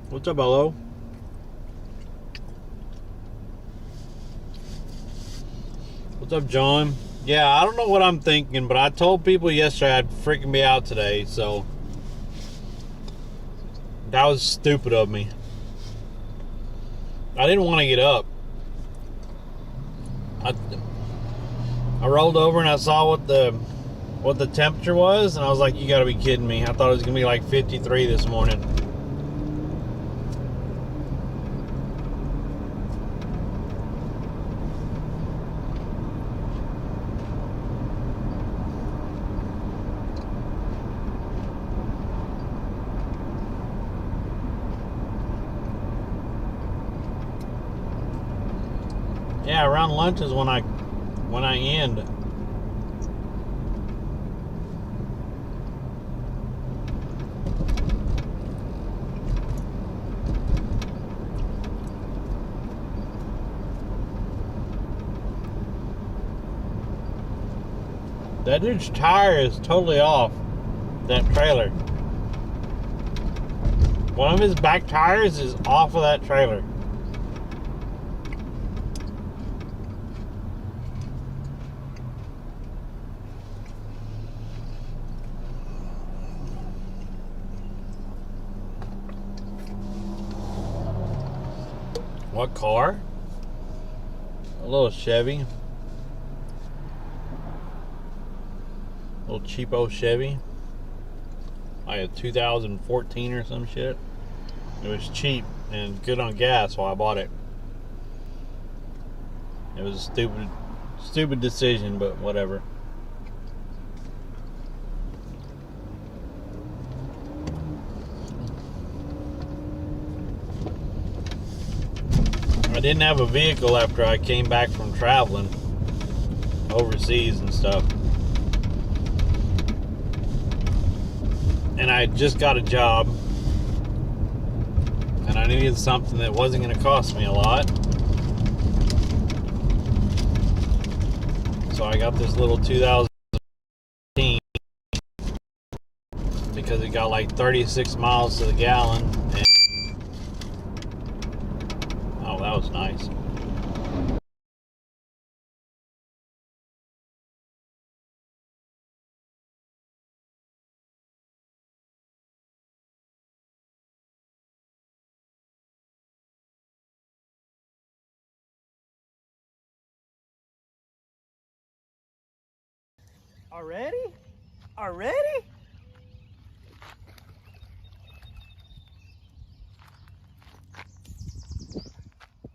What's up, hello? What's up, John? Yeah, I don't know what I'm thinking, but I told people yesterday I'd freaking be out today, so that was stupid of me. I didn't want to get up. I rolled over and I saw what the temperature was, and I was like, you gotta be kidding me. I thought it was gonna be like 53 this morning. Yeah, around lunch is when I end. That dude's tire is totally off that trailer. One of his back tires is off of that trailer. What car? A little Chevy. A little cheapo Chevy. Like a 2014 or some shit. It was cheap and good on gas, so I bought it. It was a stupid decision, but whatever. I didn't have a vehicle after I came back from traveling overseas and stuff. And I just got a job. And I needed something that wasn't going to cost me a lot. So I got this little 2015 because it got like 36 miles to the gallon. And oh, that was nice. Already?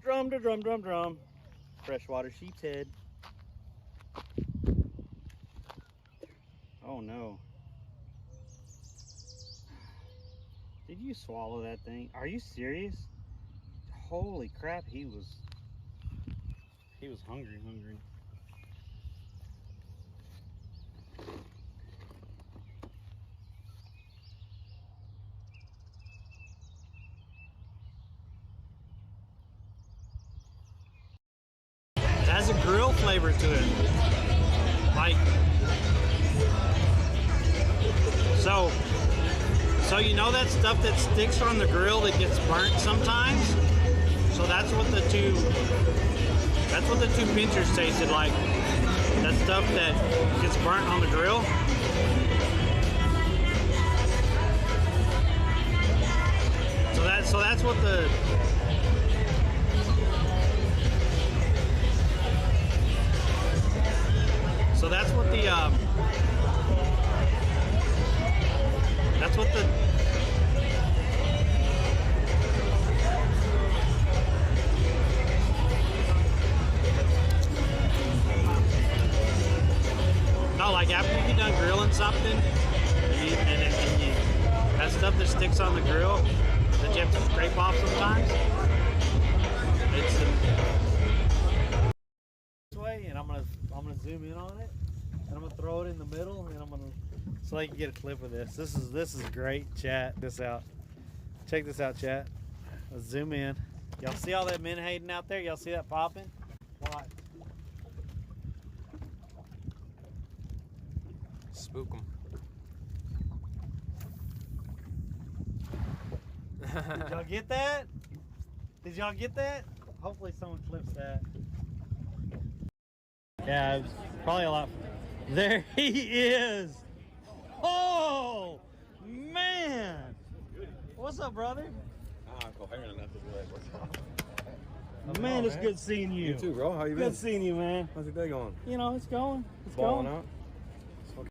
Drum to drum, drum, drum. Freshwater sheep's head. Oh no. Did you swallow that thing? Are you serious? Holy crap, he was hungry. It has a grill flavor to it. Like, so you know that stuff that sticks on the grill that gets burnt sometimes? So that's what the two pinchers tasted like. That stuff that gets burnt on the grill. So that's what the no, like after you get done grilling something, that stuff that sticks on the grill that you have to scrape off sometimes. It's this way, and I'm gonna zoom in on it, and I'm gonna throw it in the middle, and so I can get a clip of this. This is great, chat. Check this out, chat. Let's zoom in. Y'all see all that menhaden out there? Y'all see that popping? Watch. Spook them. Did y'all get that? Did y'all get that? Hopefully someone clips that. Yeah, it's probably a lot. There he is. Oh, man. What's up, brother? Coherent enough to be like, what's up? Man, it's good seeing you. You too, bro. How you been? Good seeing you, man. How's your day going? You know, it's going. It's Balling going. out? Okay.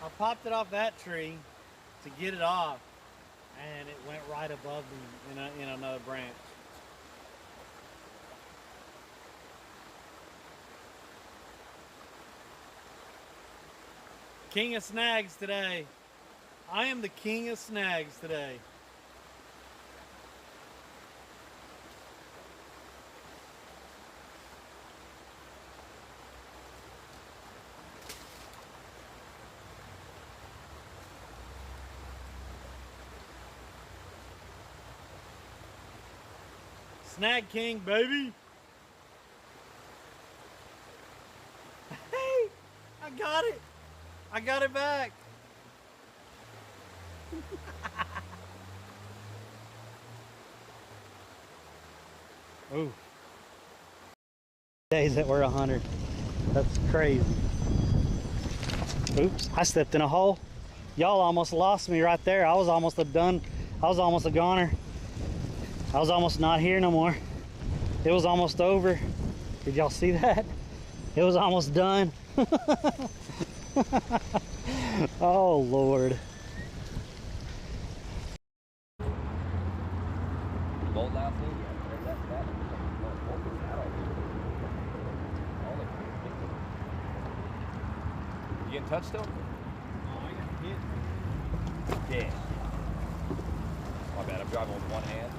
I popped it off that tree to get it off, and it went right above me in another branch. King of snags today. I am the king of snags today. Snag king, baby. Hey, I got it. I got it back. Ooh. Days that we're 100. That's crazy. Oops, I stepped in a hole. Y'all almost lost me right there. I was almost done. I was almost a goner. I was almost not here no more. It was almost over. Did y'all see that? It was almost done. Oh, Lord. Bolt last week? You getting touched still? Oh, I got hit. Yeah. My bad, I'm driving with one hand.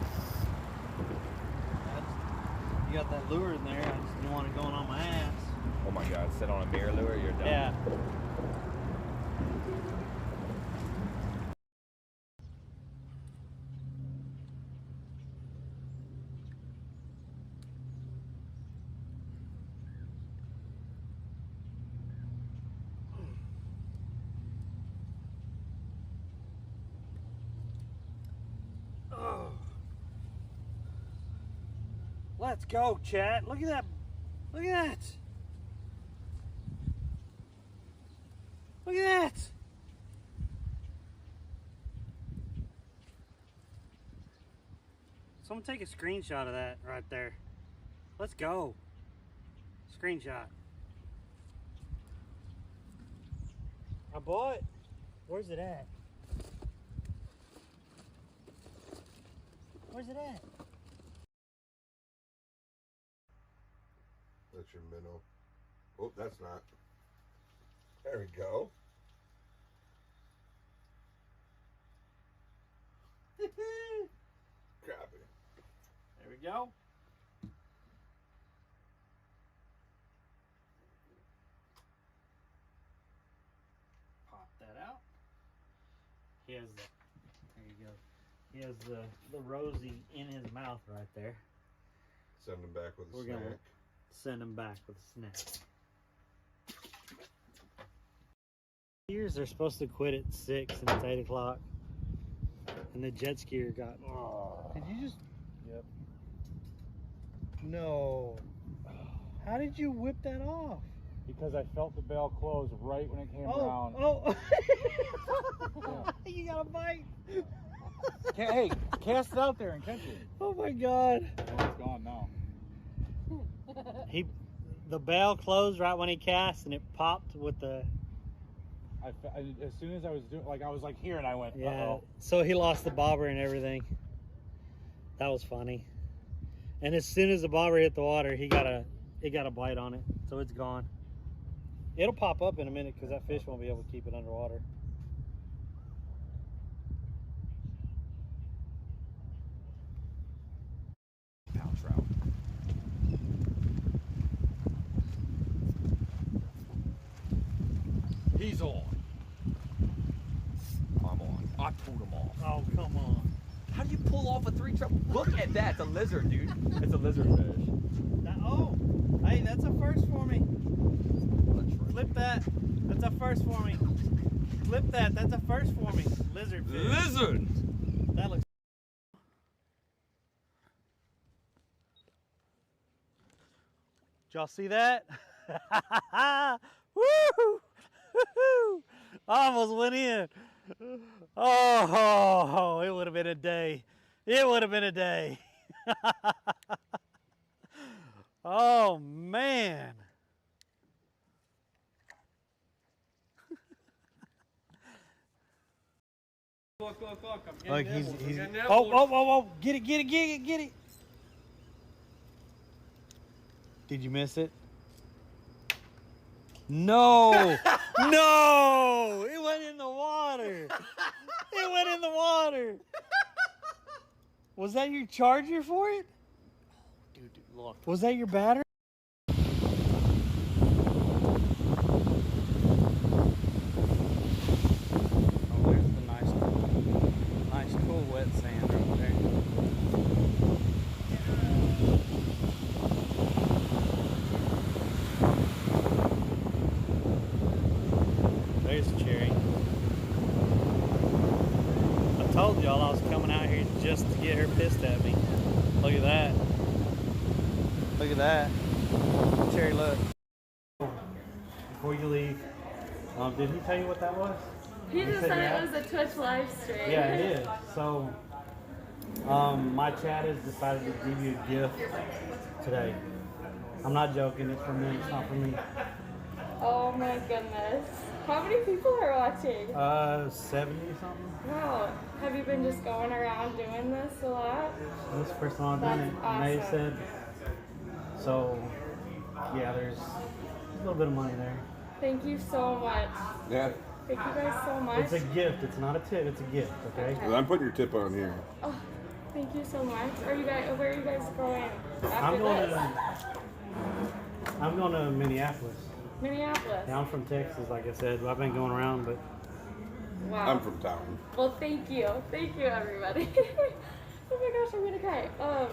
You got that lure in there. I just didn't want it going on my ass. Oh my god, sit on a mirror lure, you're done. Yeah. Let's go, chat. Look at that. Look at that. Look at that. Someone take a screenshot of that right there. Let's go. Screenshot. I bought. Where's it at? Where's it at? That's your minnow. Oh, that's not. There we go. Crappie. There we go. Pop that out. He has the, there you go. He has the Rosie in his mouth right there. Send him back with a We're snack. gonna send him back with a snack. Skiers, they're supposed to quit at 6 and it's 8 o'clock. And the jet skier got. Did you just? Yep. No. How did you whip that off? Because I felt the bell close right when it came around. Oh. Yeah. You got a bite. Hey, cast it out there and catch it. Oh my God. Oh, it's gone now. The bell closed right when he cast and it popped with the. As soon as I was doing, I was here and I went, Yeah. uh-oh. So he lost the bobber and everything. That was funny. And as soon as the bobber hit the water, it got a bite on it, so it's gone. It'll pop up in a minute because that fish won't be able to keep it underwater. Pound trout. He's on. I'm on. I pulled him off. Oh, come on. How do you pull off a 3-trouble? Look at that. It's a lizard, dude. It's a lizard fish. Hey, that's a first for me. Flip that. That's a first for me. Flip that. That's a first for me. Lizard fish. Lizard. That looks. Did y'all see that? Woo! Woo! I almost went in. Oh, it would have been a day. It would have been a day. Oh man. Look, I'm Look, getting he's nibbles. oh, get it. Did you miss it? No, no, it went in the water. It went in the water. Was that your charger for it? Dude, look. Was that your battery? Oh, there's the nice cool wet sand right there. There's Cherry. I told y'all I was coming out here just to get her pissed at me. Look at that. Look at that. Cherry, look. Before you leave, did he tell you what that was? He just said it was a Twitch live stream. Yeah, it is. So, my chat has decided to give you a gift today. I'm not joking. It's for me. It's not for me. Oh my goodness. How many people are watching? 70 something. Wow. Have you been just going around doing this a lot? This is the first time I've done it. That's And they awesome. said, so, yeah, there's a little bit of money there. Thank you so much. Yeah. Thank you guys so much. It's a gift. It's not a tip. It's a gift, okay? Well, I'm putting your tip on here. Oh, thank you so much. Where are you guys going after I'm going this? to Minneapolis. Minneapolis. Yeah, I'm from Texas, like I said. I've been going around, but Wow. I'm from town. Well, thank you. Thank you, everybody. Oh my gosh, I'm gonna cry. all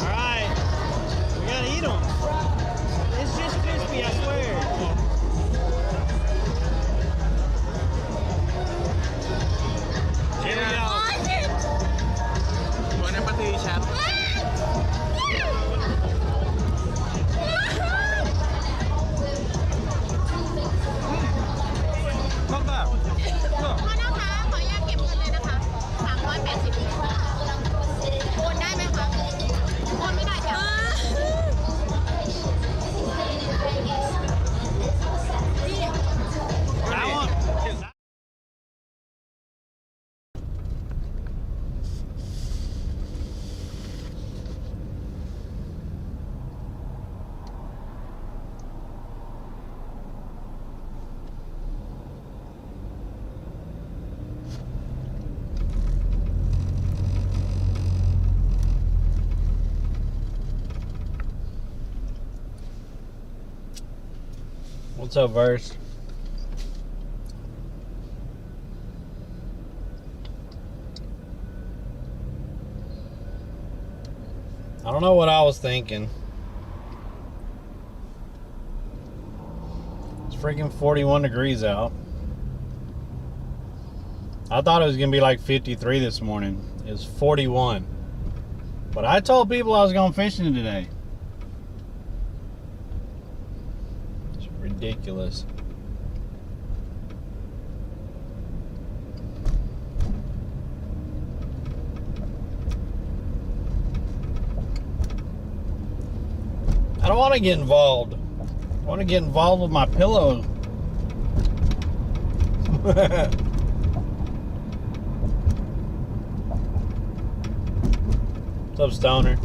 right, we gotta eat them. It's just crispy, I swear. Here we go. Come back. พ่อนะคะขออนุญาตเก็บเงินเลยนะคะ380โอนได้ไหมคะโอนไม่ได้จ้ะ That one. What's up, Verse? I don't know what I was thinking. It's freaking 41 degrees out. I thought it was going to be like 53 this morning. It's 41. But I told people I was going fishing today. It's ridiculous. I don't want to get involved. I want to get involved with my pillow. What's up, Stoner?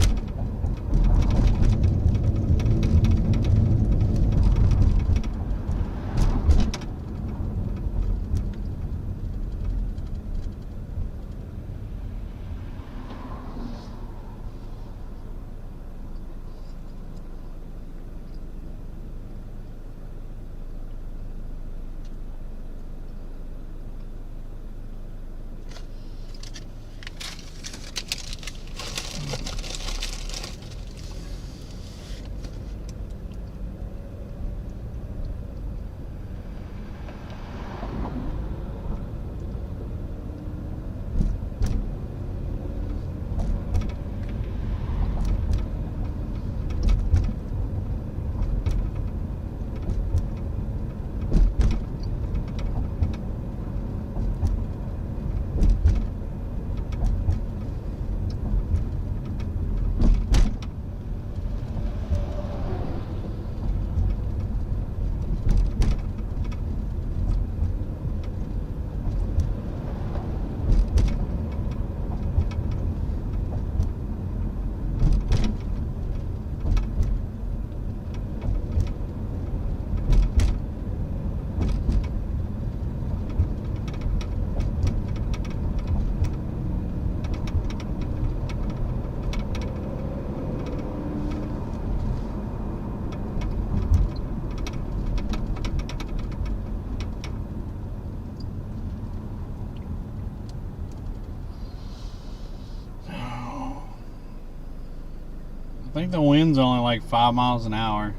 think the wind's only like 5 miles an hour.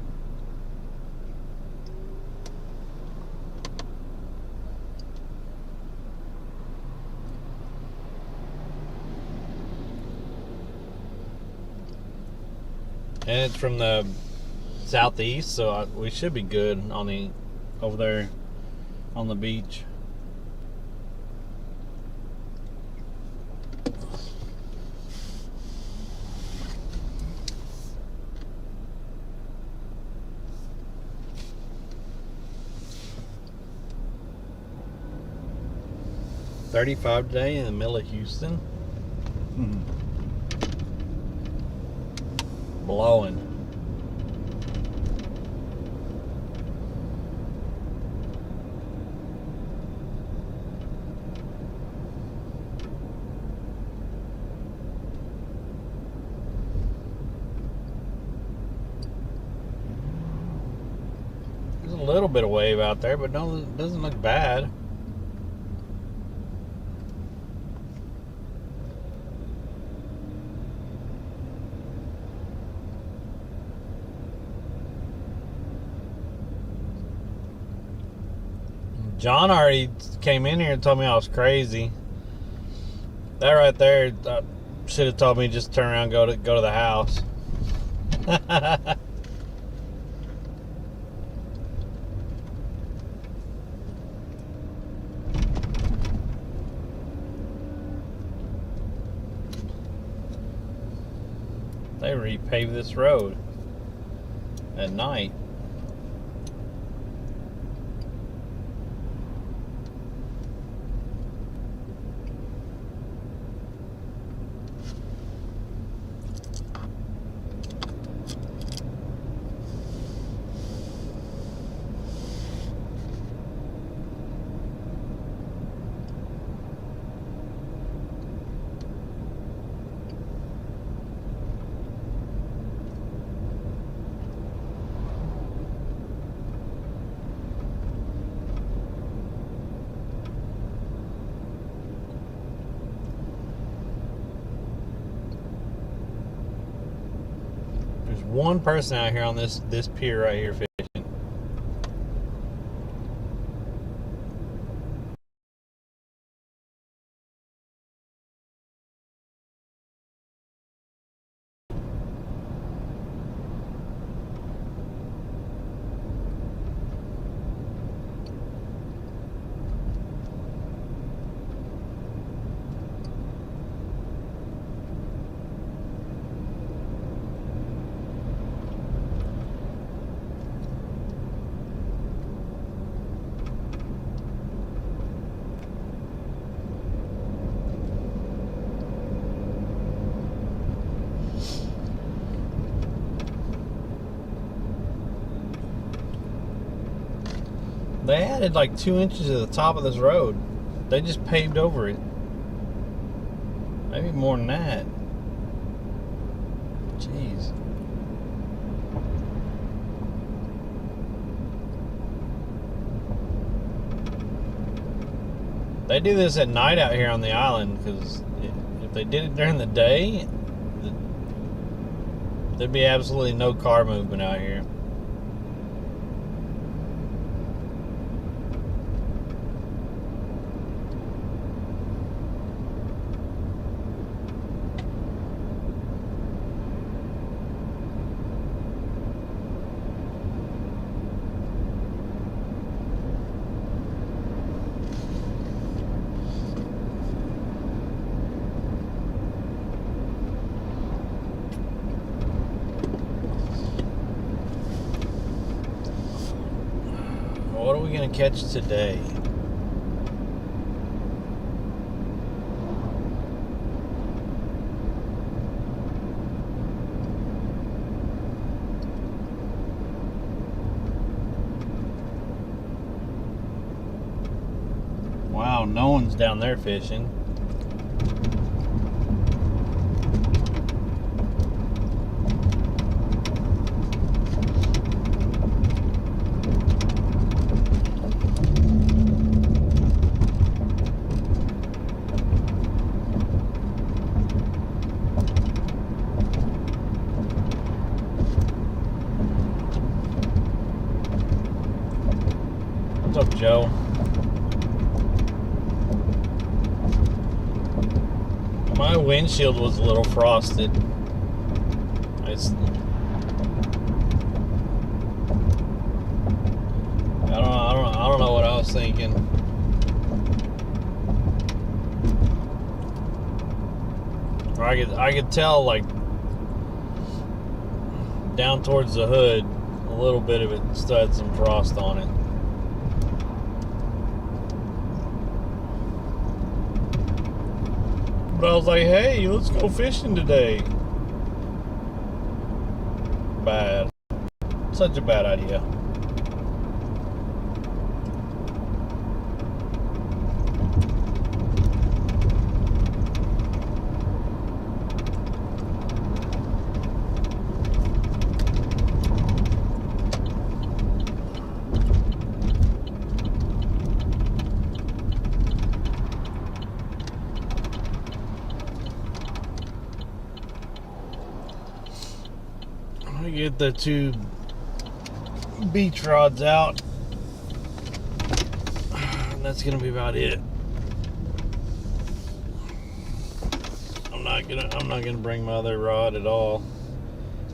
And it's from the southeast, so we should be good on the over there on the beach. $35 today in the middle of Houston. Blowing. There's a little bit of wave out there, but no, it doesn't look bad. John already came in here and told me I was crazy. That right there should have told me just turn around and go to the house. They repaved this road at night. There's one person out here on this pier right here fishing. They added like 2 inches to the top of this road. They just paved over it. Maybe more than that. Jeez. They do this at night out here on the island, because if they did it during the day, there'd be absolutely no car movement out here. What are we going to catch today? Wow, no one's down there fishing. What's up, Joe? My windshield was a little frosted. I don't know what I was thinking. I could tell, like, down towards the hood, a little bit of it still had some frost on it. But I was like, hey, let's go fishing today. Bad. Such a bad idea. Get the 2 beach rods out. That's gonna be about it. I'm not gonna bring my other rod at all.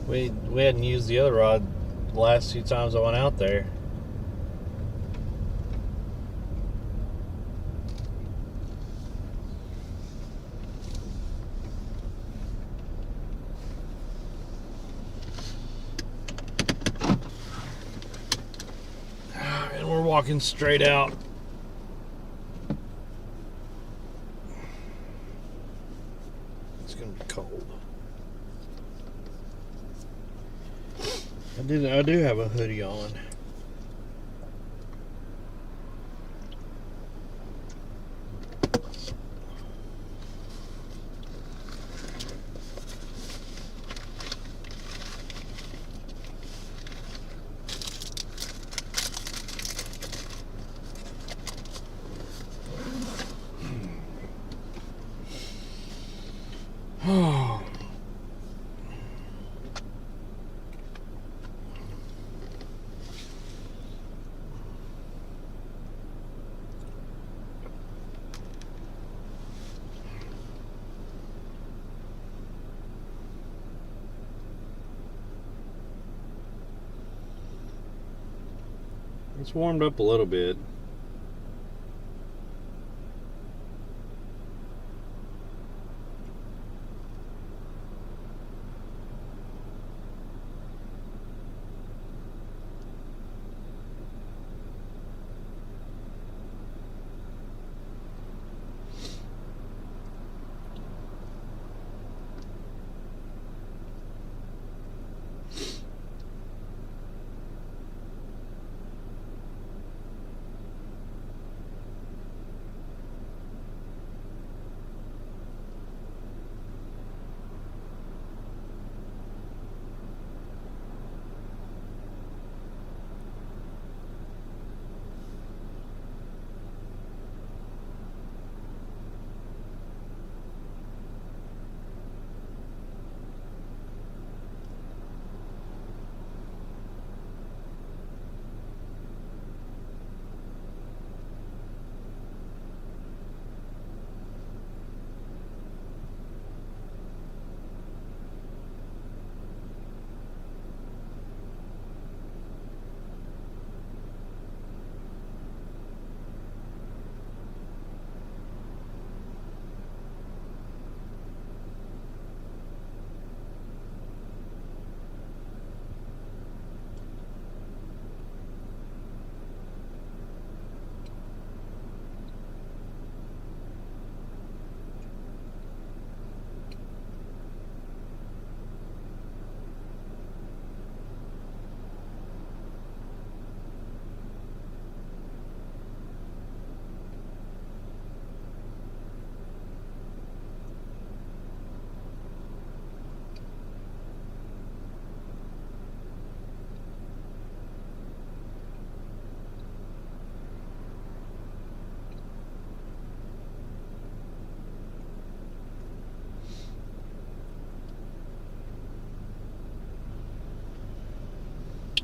We hadn't used the other rod the last 2 times I went out there. Walking straight out. It's gonna be cold. I do have a hoodie on. It's warmed up a little bit.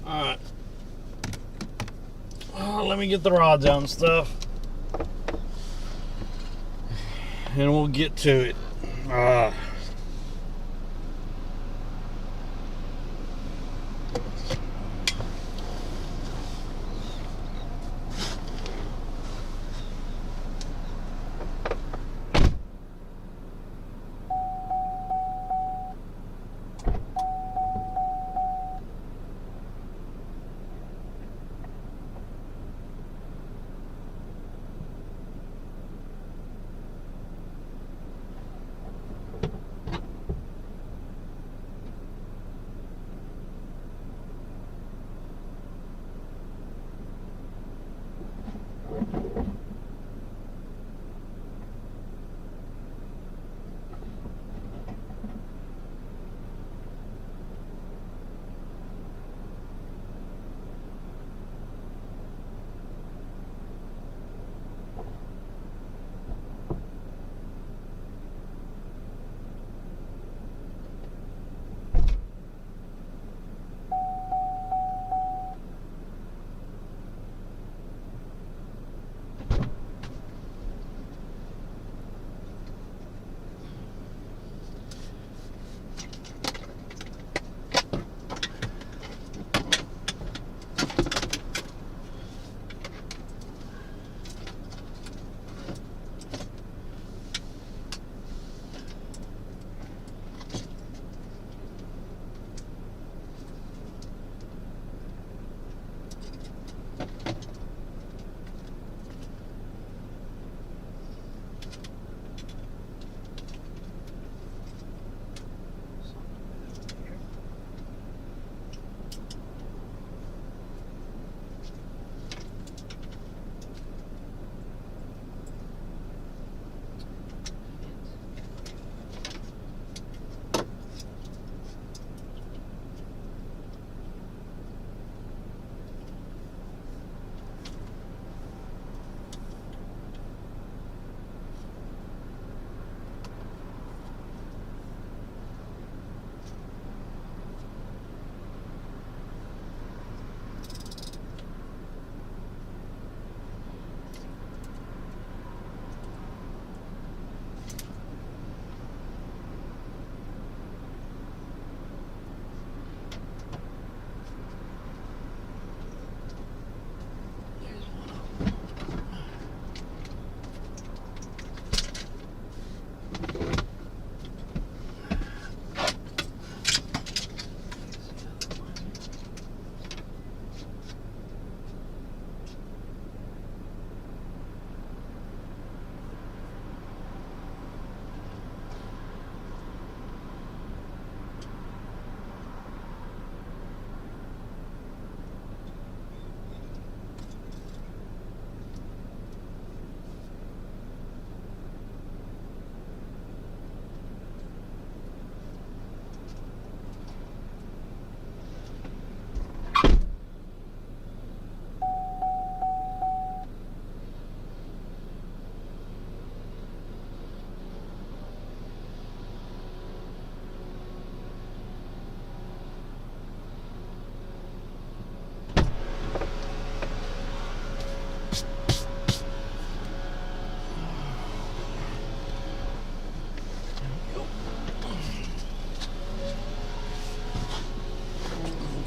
Alright. Let me get the rods out and stuff. And we'll get to it.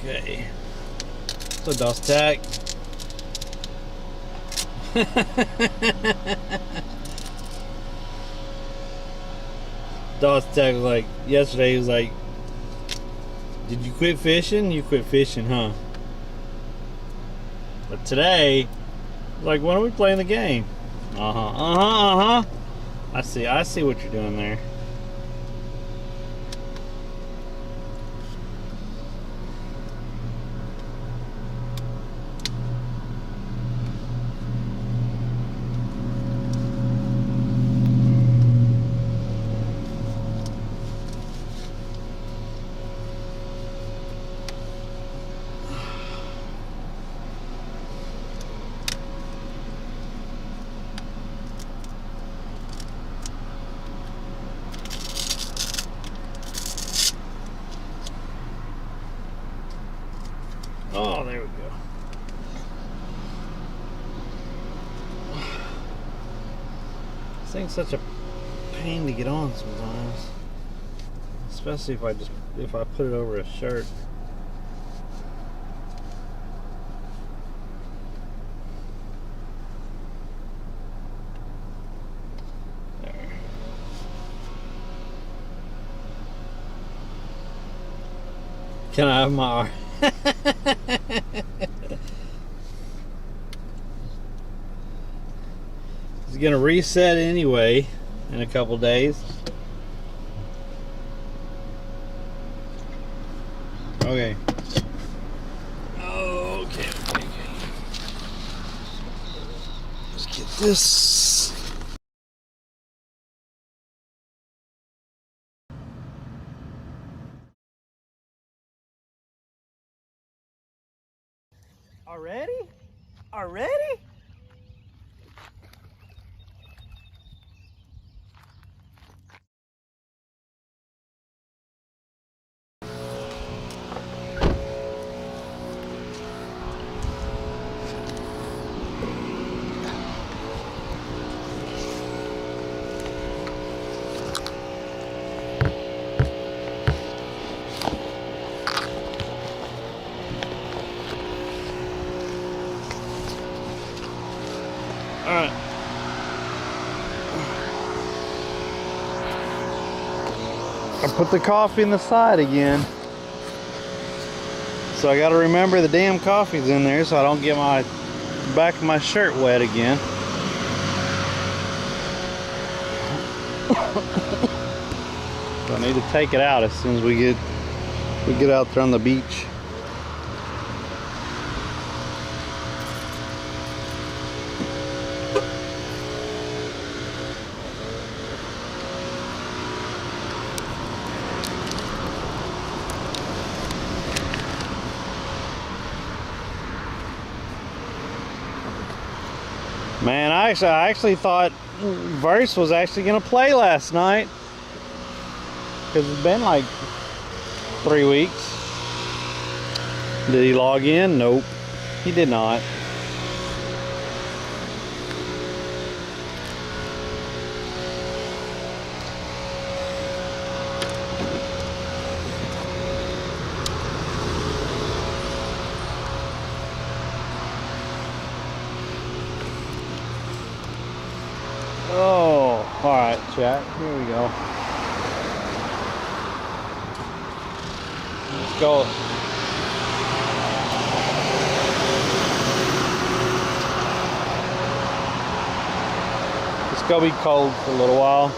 Okay. So dust tack. Dust tack was like yesterday. He was like, "Did you quit fishing? You quit fishing, huh?" But today, like, when are we playing the game? I see what you're doing there. This thing's such a pain to get on sometimes. Especially if I put it over a shirt. There. Can I have my It's gonna reset anyway in a couple days. Okay. Okay. Let's get this. Already? Already? Alright. I put the coffee in the side again. So I gotta remember the damn coffee's in there so I don't get my back of my shirt wet again. So I need to take it out as soon as we get out there on the beach. Man, I actually thought Verse was actually gonna play last night because it's been like 3 weeks. Did he log in? Nope, he did not. Oh, all right, chat. Here we go. Let's go. It's gonna be cold for a little while.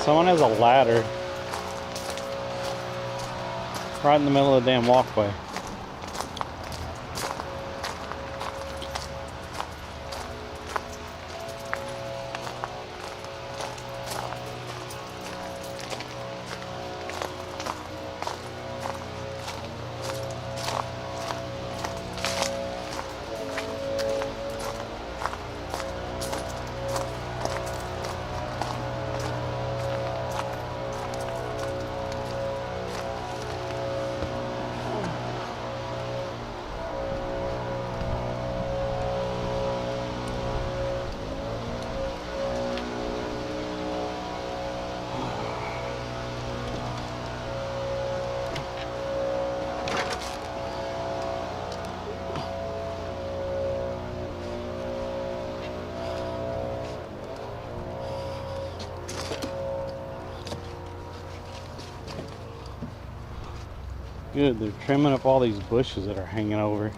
Someone has a ladder right in the middle of the damn walkway. Good, they're trimming up all these bushes that are hanging over.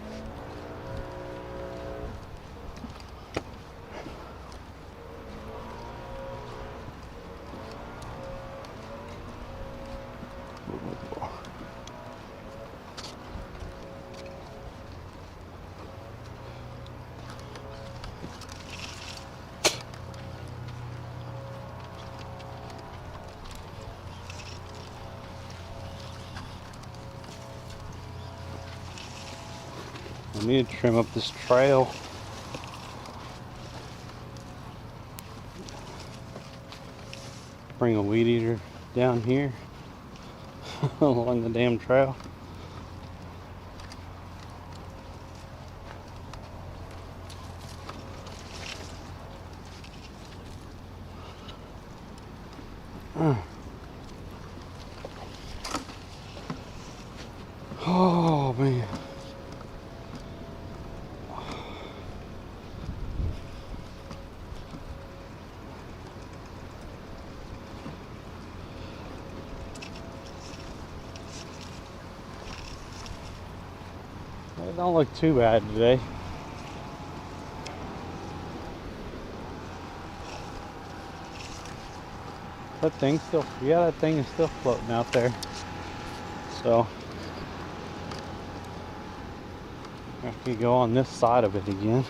I need to trim up this trail. Bring a weed eater down here along the damn trail. Oh man. It don't look too bad today. That thing's still, yeah, that thing is still floating out there. So I can go on this side of it again.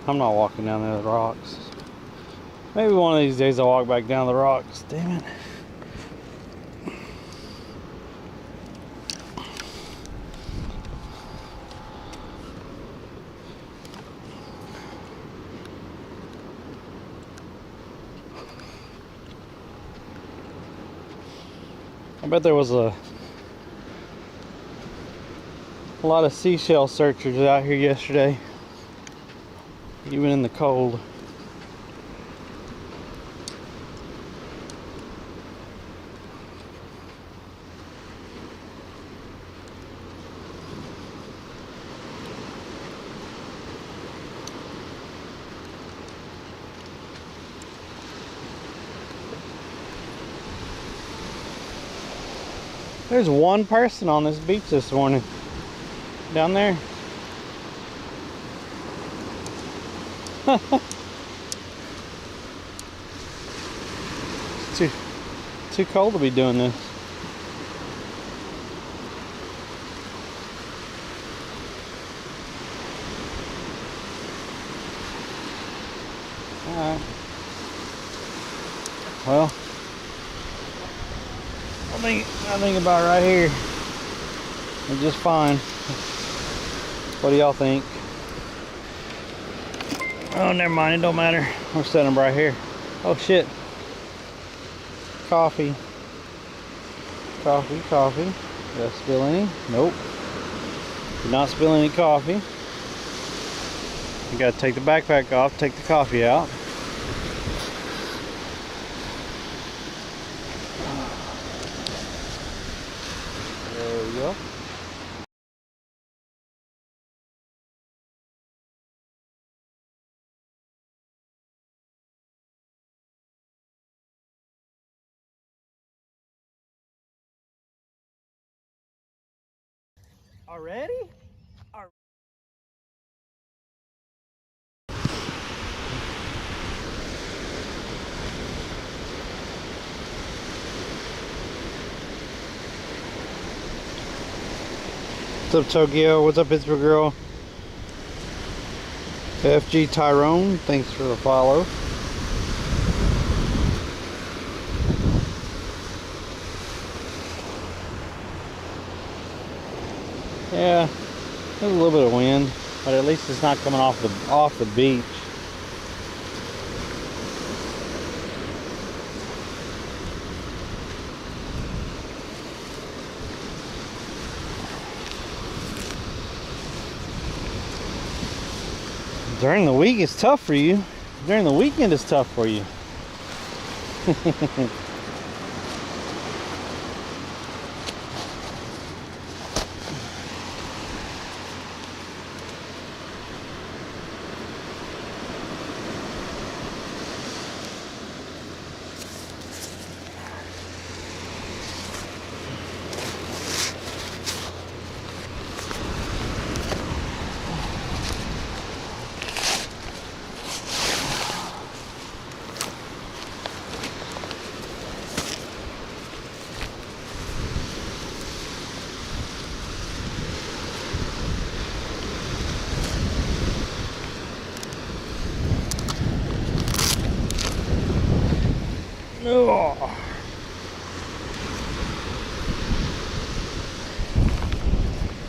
I'm not walking down there the rocks. Maybe one of these days I'll walk back down the rocks. Damn it. I bet there was a lot of seashell searchers out here yesterday, even in the cold. There's one person on this beach this morning. Down there. It's too cold to be doing this. Alright. Well, I think about right here. We're just fine. What do y'all think? Oh, never mind. It don't matter. We're setting them right here. Oh shit. Coffee. Coffee, coffee. Did I spill any? Nope. Did not spill any coffee. You gotta take the backpack off, take the coffee out. There we go. Already? What's up, Tokyo? What's up, Pittsburgh girl? FG Tyrone, thanks for the follow. Yeah, there's a little bit of wind, but at least it's not coming off the beach. During the week it's tough for you. During the weekend it's tough for you. Oh.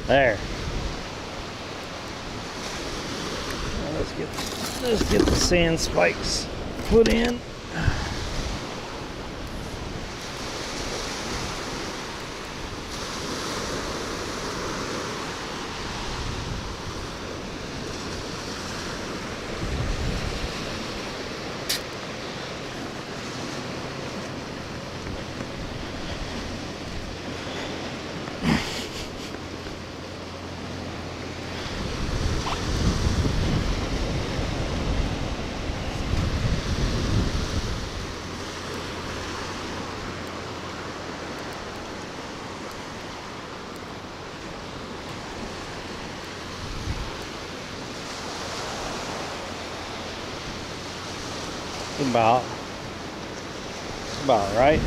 There. Just get the sand spikes put in. About right.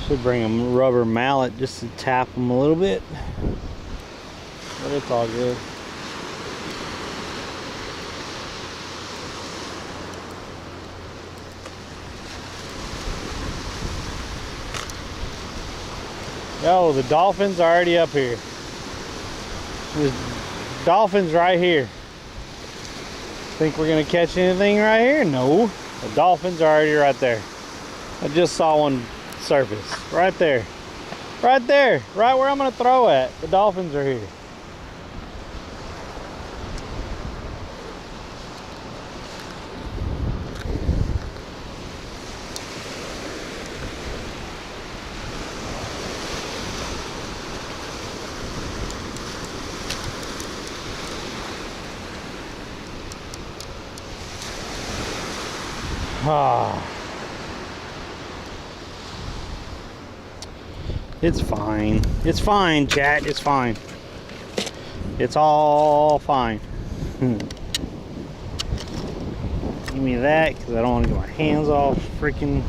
Should bring a rubber mallet just to tap them a little bit, but it's all good. Yo, the dolphins are already up here. There's dolphins right here. Think we're gonna catch anything right here? No, the dolphins are already right there. I just saw one surface right there, right where I'm gonna throw at. The dolphins are here. It's fine. It's fine, chat. It's fine. It's all fine. Give me that because I don't want to get my hands all freaking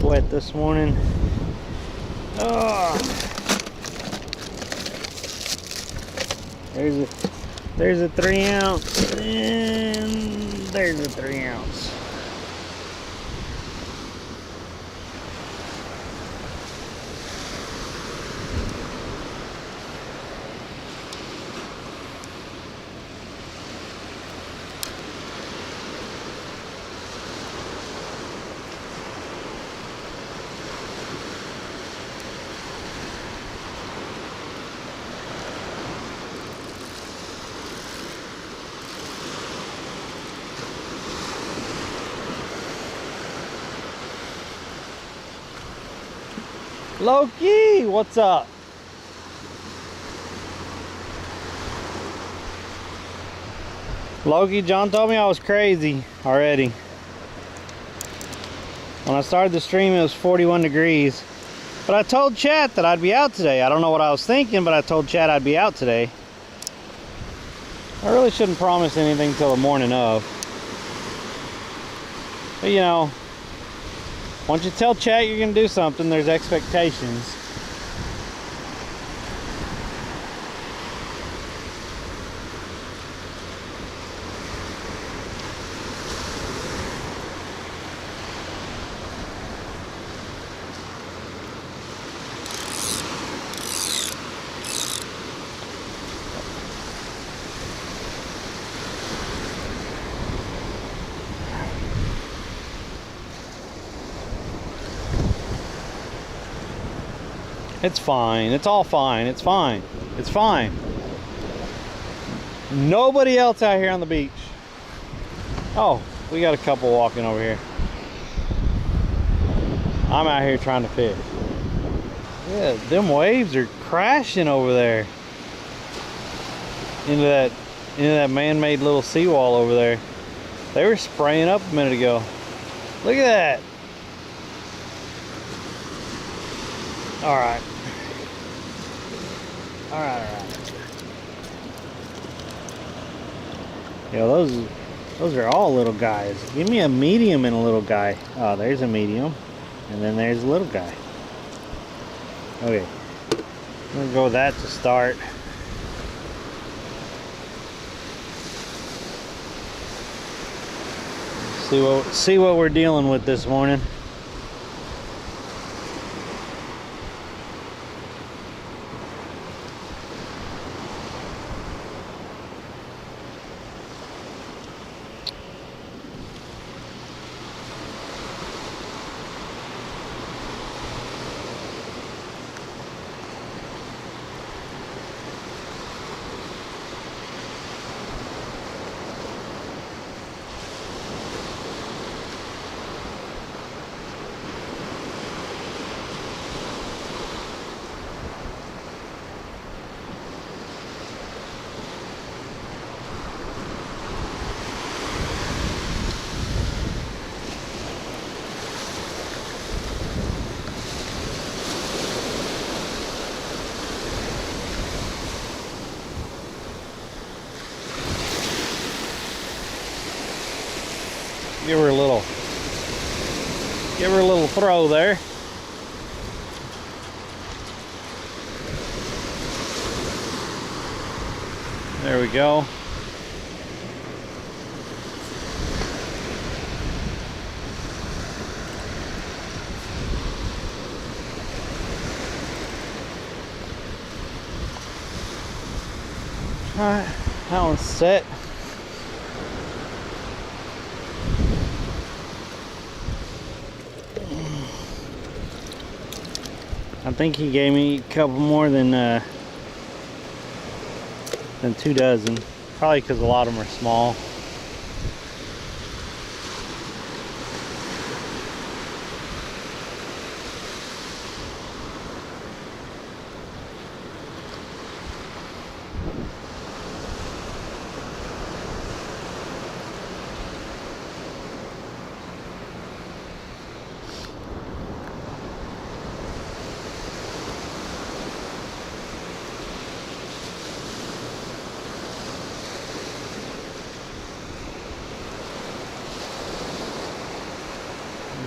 wet this morning. Oh. There's a 3 ounce and there's a 3 ounce. Loki, what's up? Loki, John told me I was crazy already. When I started the stream, it was 41 degrees. But I told chat that I'd be out today. I don't know what I was thinking, but I told chat I'd be out today. I really shouldn't promise anything till the morning of. But you know, once you tell chat you're gonna do something, there's expectations. It's fine. It's all fine. It's fine. It's fine. Nobody else out here on the beach. Oh, we got a couple walking over here. I'm out here trying to fish. Yeah, them waves are crashing over there. Into that man-made little seawall over there. They were spraying up a minute ago. Look at that. All right. All right. Yo, those are all little guys. Give me a medium and a little guy. Oh, there's a medium. And then there's the little guy. Okay. I'm gonna go with that to start. See what we're dealing with this morning. Give her a little throw there. There we go. All right, that one's set. I think he gave me a couple more than 2 dozen. Probably because a lot of them are small.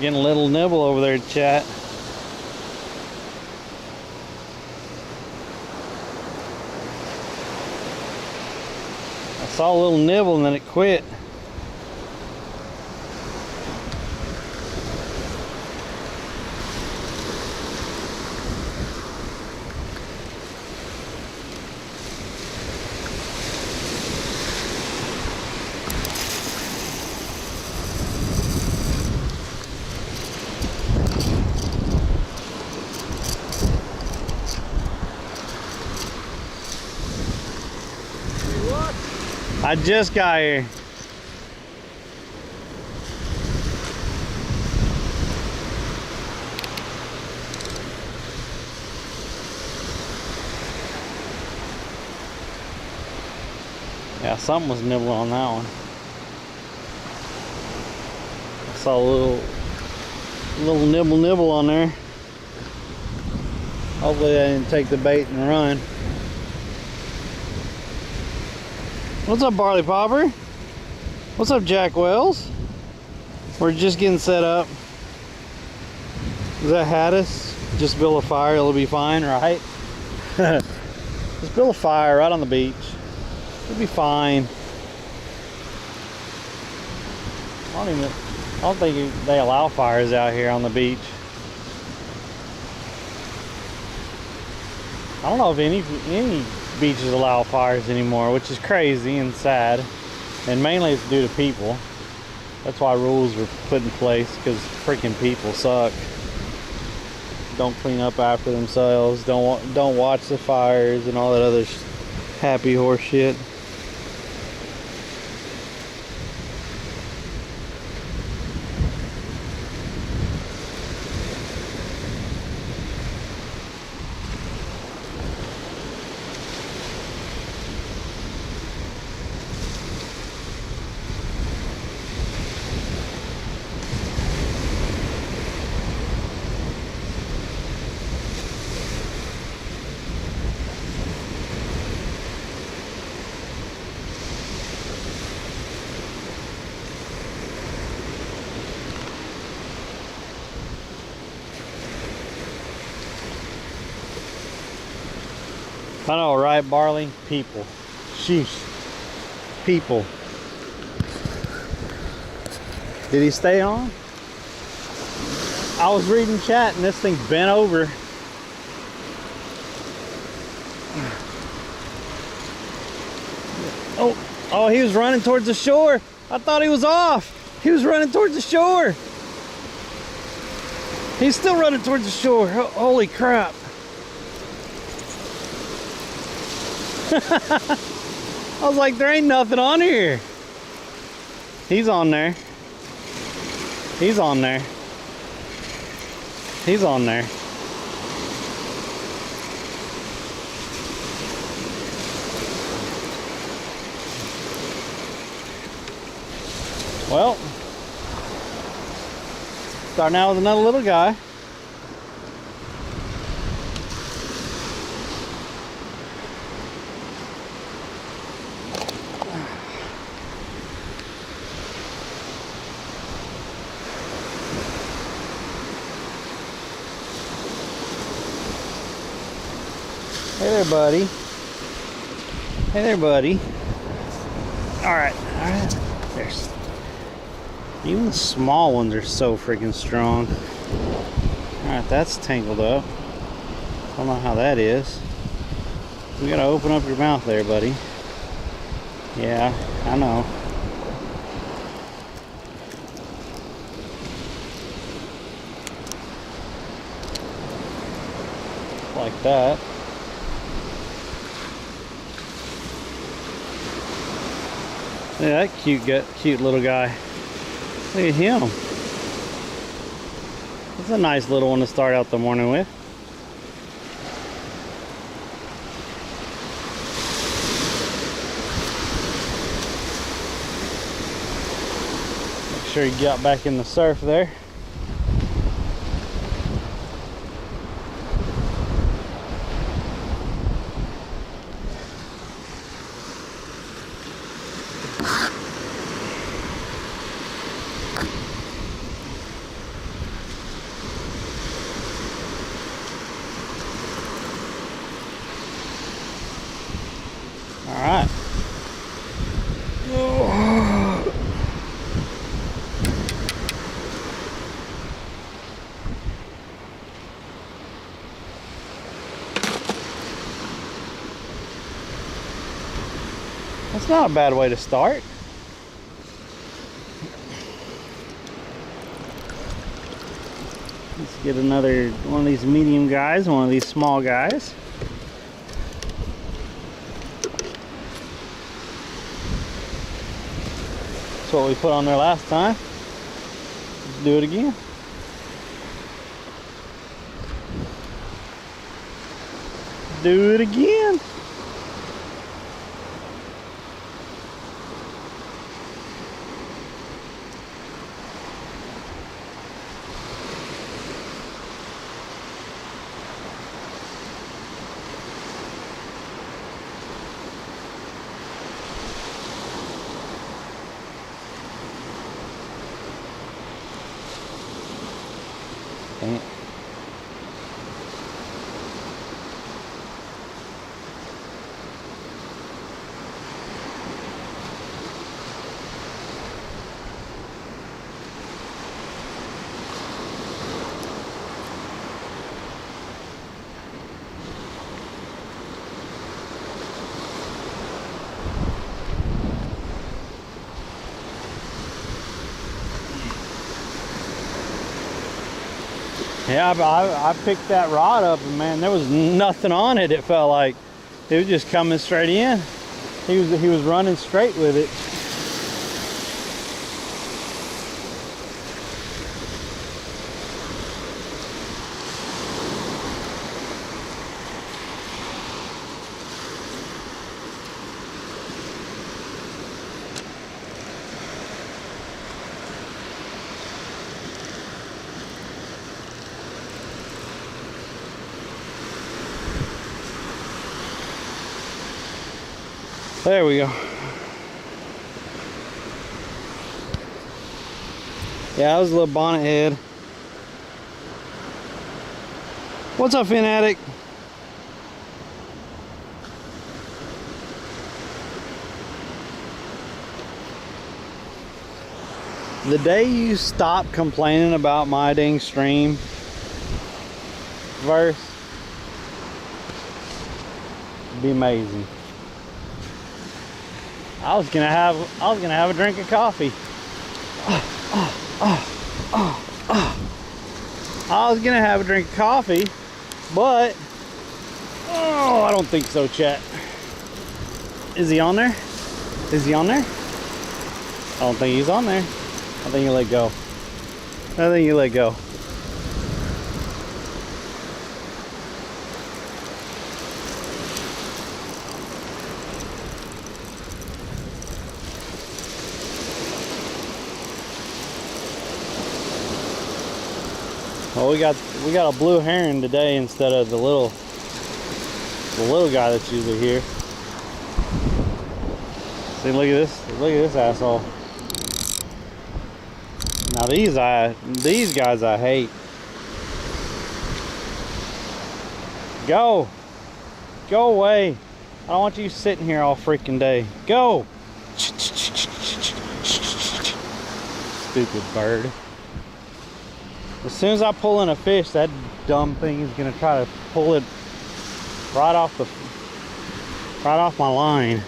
Getting a little nibble over there, chat. I saw a little nibble and then it quit. I just got here. Yeah, something was nibbling on that one. I saw a little nibble on there. Hopefully I didn't take the bait and run. What's up, Barley Popper? What's up, Jack Wells? We're just getting set up. Is that Hattis? Just build a fire, it'll be fine, right? Just build a fire right on the beach. It'll be fine. I don't think they allow fires out here on the beach. I don't know if any beaches allow fires anymore, which is crazy and sad, and mainly it's due to people. That's why rules were put in place, because freaking people suck. Don't clean up after themselves, don't watch the fires and all that other happy horse shit. I know, right, Barley? People. Sheesh. People. Did he stay on? I was reading chat and this thing bent over. Oh, he was running towards the shore. I thought he was off. He was running towards the shore. He's still running towards the shore. Holy crap. I was like, there ain't nothing on here. He's on there. He's on there. He's on there. Well, starting out with another little guy. Hey there, buddy. Hey there, buddy. All right. There's. Even the small ones are so freaking strong. Alright, that's tangled up. I don't know how that is. You gotta open up your mouth there, buddy. Yeah, I know. Like that. Yeah, that cute little guy. Look at him. That's a nice little one to start out the morning with. Make sure you got back in the surf there. Alright. That's not a bad way to start. Let's get another one of these medium guys, one of these small guys. That's what we put on there last time. Let's do it again. Do it again. Okay. Yeah, I picked that rod up and man, there was nothing on it. It felt like it was just coming straight in. He was running straight with it. There we go. Yeah, that was a little bonnet head. What's up, Fin Addict? The day you stop complaining about my dang stream verse, it'd be amazing. I was gonna have a drink of coffee. I was gonna have a drink of coffee, but I don't think so, chat. Is he on there? Is he on there? I don't think he's on there. I think you let go. I think you let go. Well, we got a blue heron today instead of the little guy that's usually here. See, look at this asshole. Now these guys I hate. Go away. I don't want you sitting here all freaking day. Go. Stupid bird. As soon as I pull in a fish, that dumb thing is gonna try to pull it right off my line.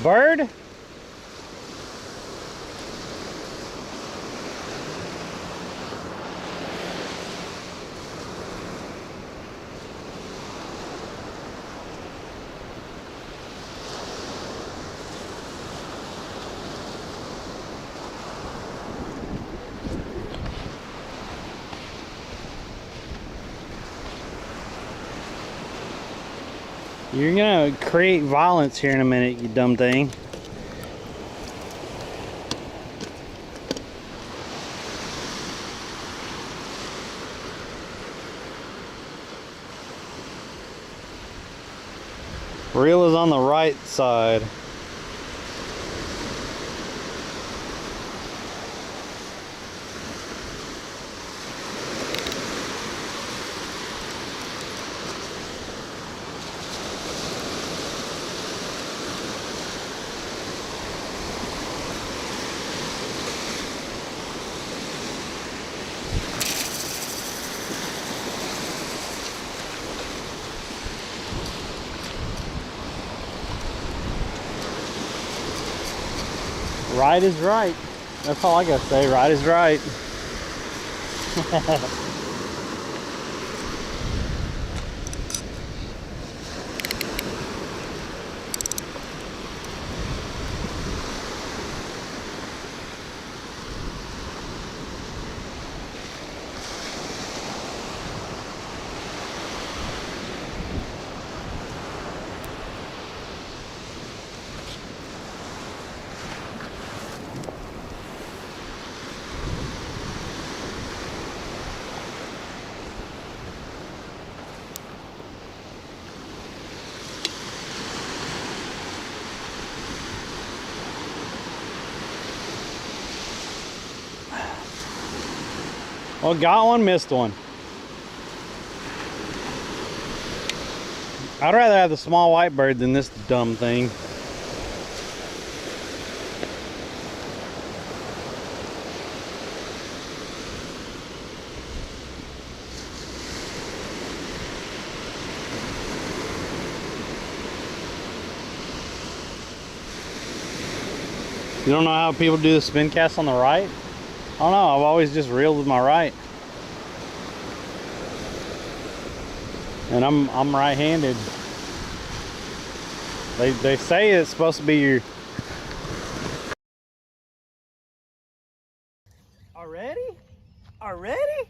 Bird? You're gonna create violence here in a minute, you dumb thing. Reel is on the right side. Right is right. That's all I gotta say. Right is right. Well, got one, missed one. I'd rather have the small white bird than this dumb thing. You don't know how people do the spin cast on the right? I don't know, I've always just reeled with my right. And I'm right-handed. They say it's supposed to be your. Already? Already?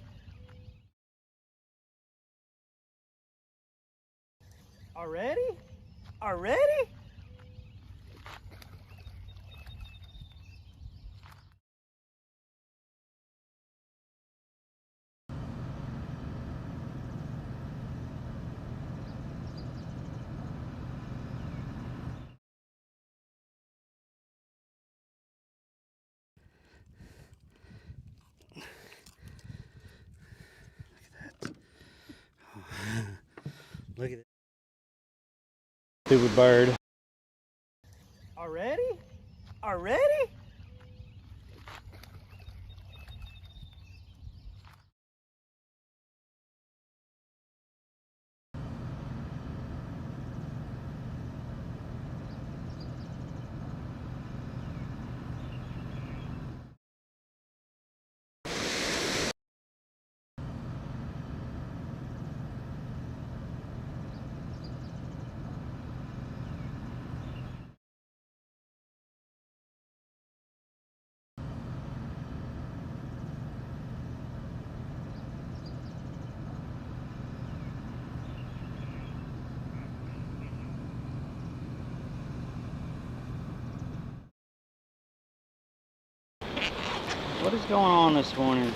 Already? Already? Look at it. Stupid bird. Already? Already? What is going on this morning?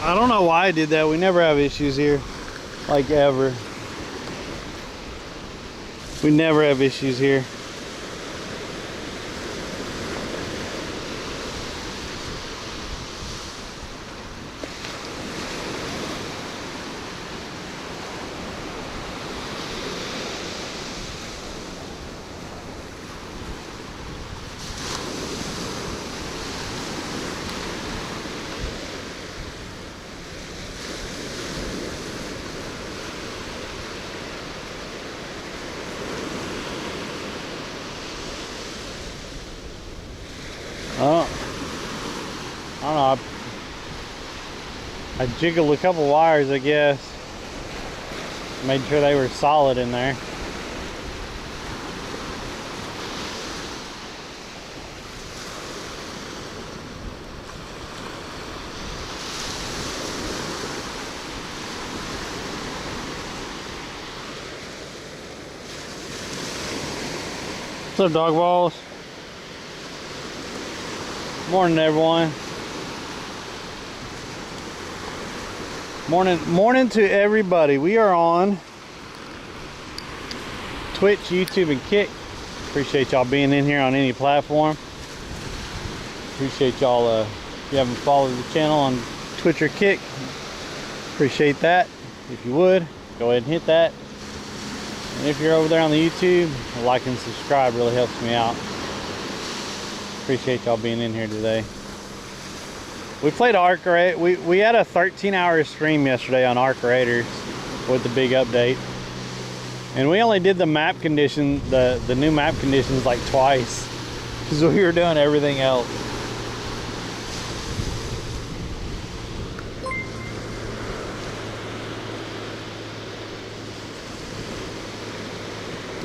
I don't know why I did that. We never have issues here, like ever. We never have issues here. I don't know. I jiggled a couple wires, I guess. Made sure they were solid in there. What's up, dog balls? Morning, everyone. Morning to everybody. We are on Twitch, YouTube, and Kick. Appreciate y'all being in here on any platform. Appreciate y'all if you haven't followed the channel on Twitch or Kick. Appreciate that. If you would, go ahead and hit that. And if you're over there on the YouTube, like and subscribe really helps me out. Appreciate y'all being in here today. We played Arc Raiders. We had a 13-hour stream yesterday on Arc Raiders with the big update, and we only did the map condition, the new map conditions, like twice, because we were doing everything else.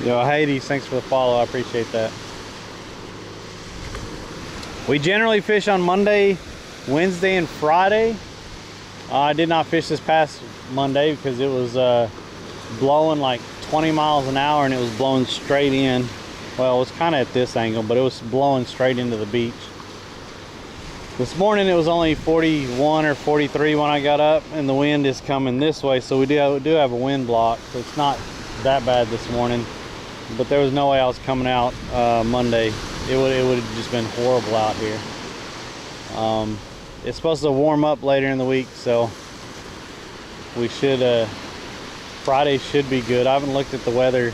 Yo, Hades, thanks for the follow. I appreciate that. We generally fish on Monday, Wednesday, and Friday. I did not fish this past Monday because it was blowing like 20 miles an hour and it was blowing straight in. Well, it was kind of at this angle, but it was blowing straight into the beach. This morning it was only 41 or 43 when I got up, and the wind is coming this way, so we do have a wind block, so it's not that bad this morning. But there was no way I was coming out Monday. It would have just been horrible out here. It's supposed to warm up later in the week, so we should Friday should be good. I haven't looked at the weather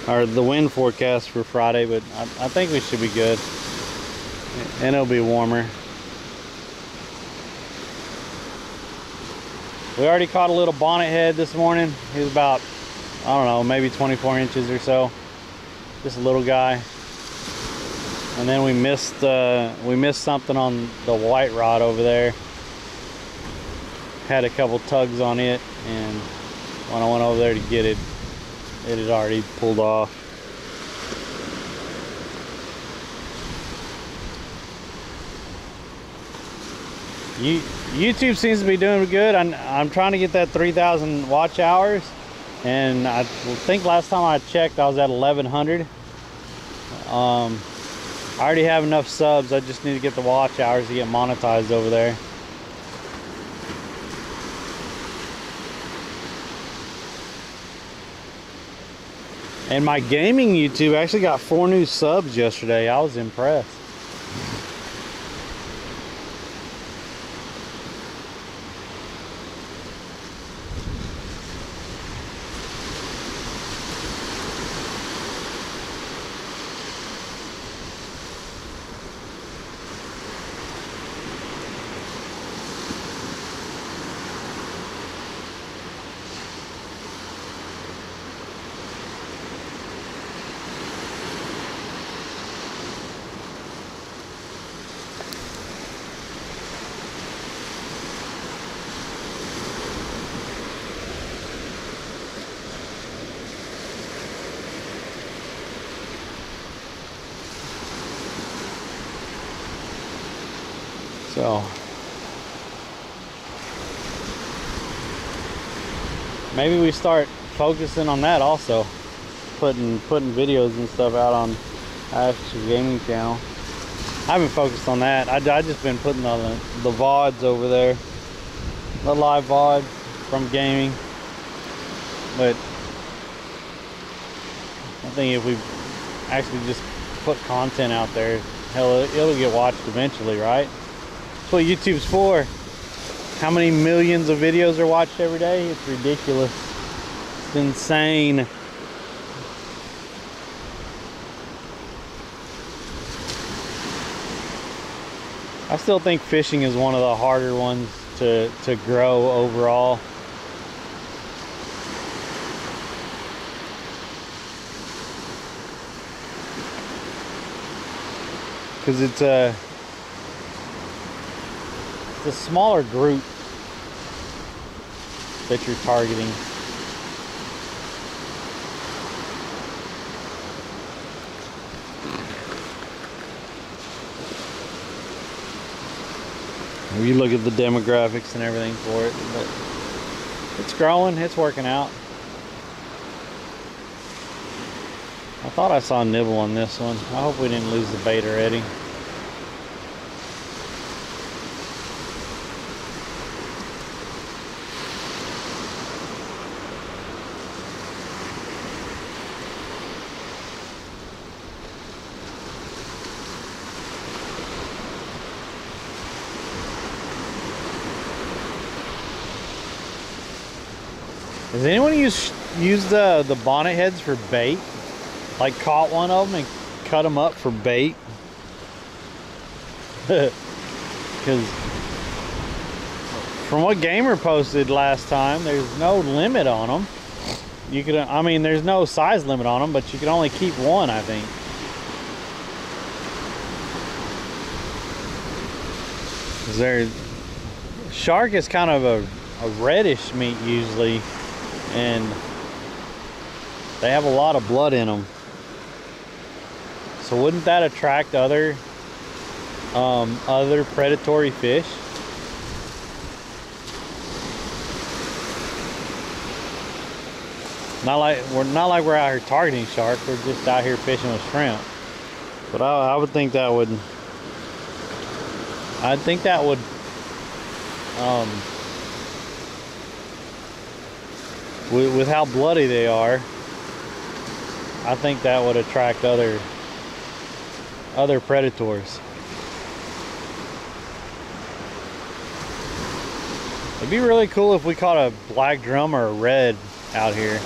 or the wind forecast for Friday, but I think we should be good. And it'll be warmer. We already caught a little bonnet head this morning. He was about, I don't know, maybe 24 inches or so. Just a little guy. And then we missed something on the white rod over there. Had a couple tugs on it, and when I went over there to get it, it had already pulled off. YouTube seems to be doing good. I'm trying to get that 3,000 watch hours, and I think last time I checked I was at 1,100. I already have enough subs. I just need to get the watch hours to get monetized over there. And my gaming YouTube actually got 4 new subs yesterday. I was impressed. So maybe we start focusing on that also, putting videos and stuff out on Actual Gaming channel. I haven't focused on that. I just been putting on the VODs over there, the live VOD from gaming. But I think if we actually just put content out there, hell, it'll get watched eventually, right? That's what YouTube's for. How many millions of videos are watched every day? It's ridiculous. It's insane. I still think fishing is one of the harder ones to grow overall. Because it's a smaller group that you're targeting. You look at the demographics and everything for it, but it's growing, it's working out. I thought I saw a nibble on this one. I hope we didn't lose the bait already. Does anyone use the bonnet heads for bait? Like caught one of them and cut them up for bait? Because from what Gamer posted last time, there's no limit on them. You could, I mean, there's no size limit on them, but you can only keep one, I think. Shark is kind of a reddish meat usually, and they have a lot of blood in them. So wouldn't that attract other predatory fish? Not like we're out here targeting sharks. We're just out here fishing with shrimp. But I would think that would. I think that would. With how bloody they are, I think that would attract other predators. It'd be really cool if we caught a black drum or a red out here.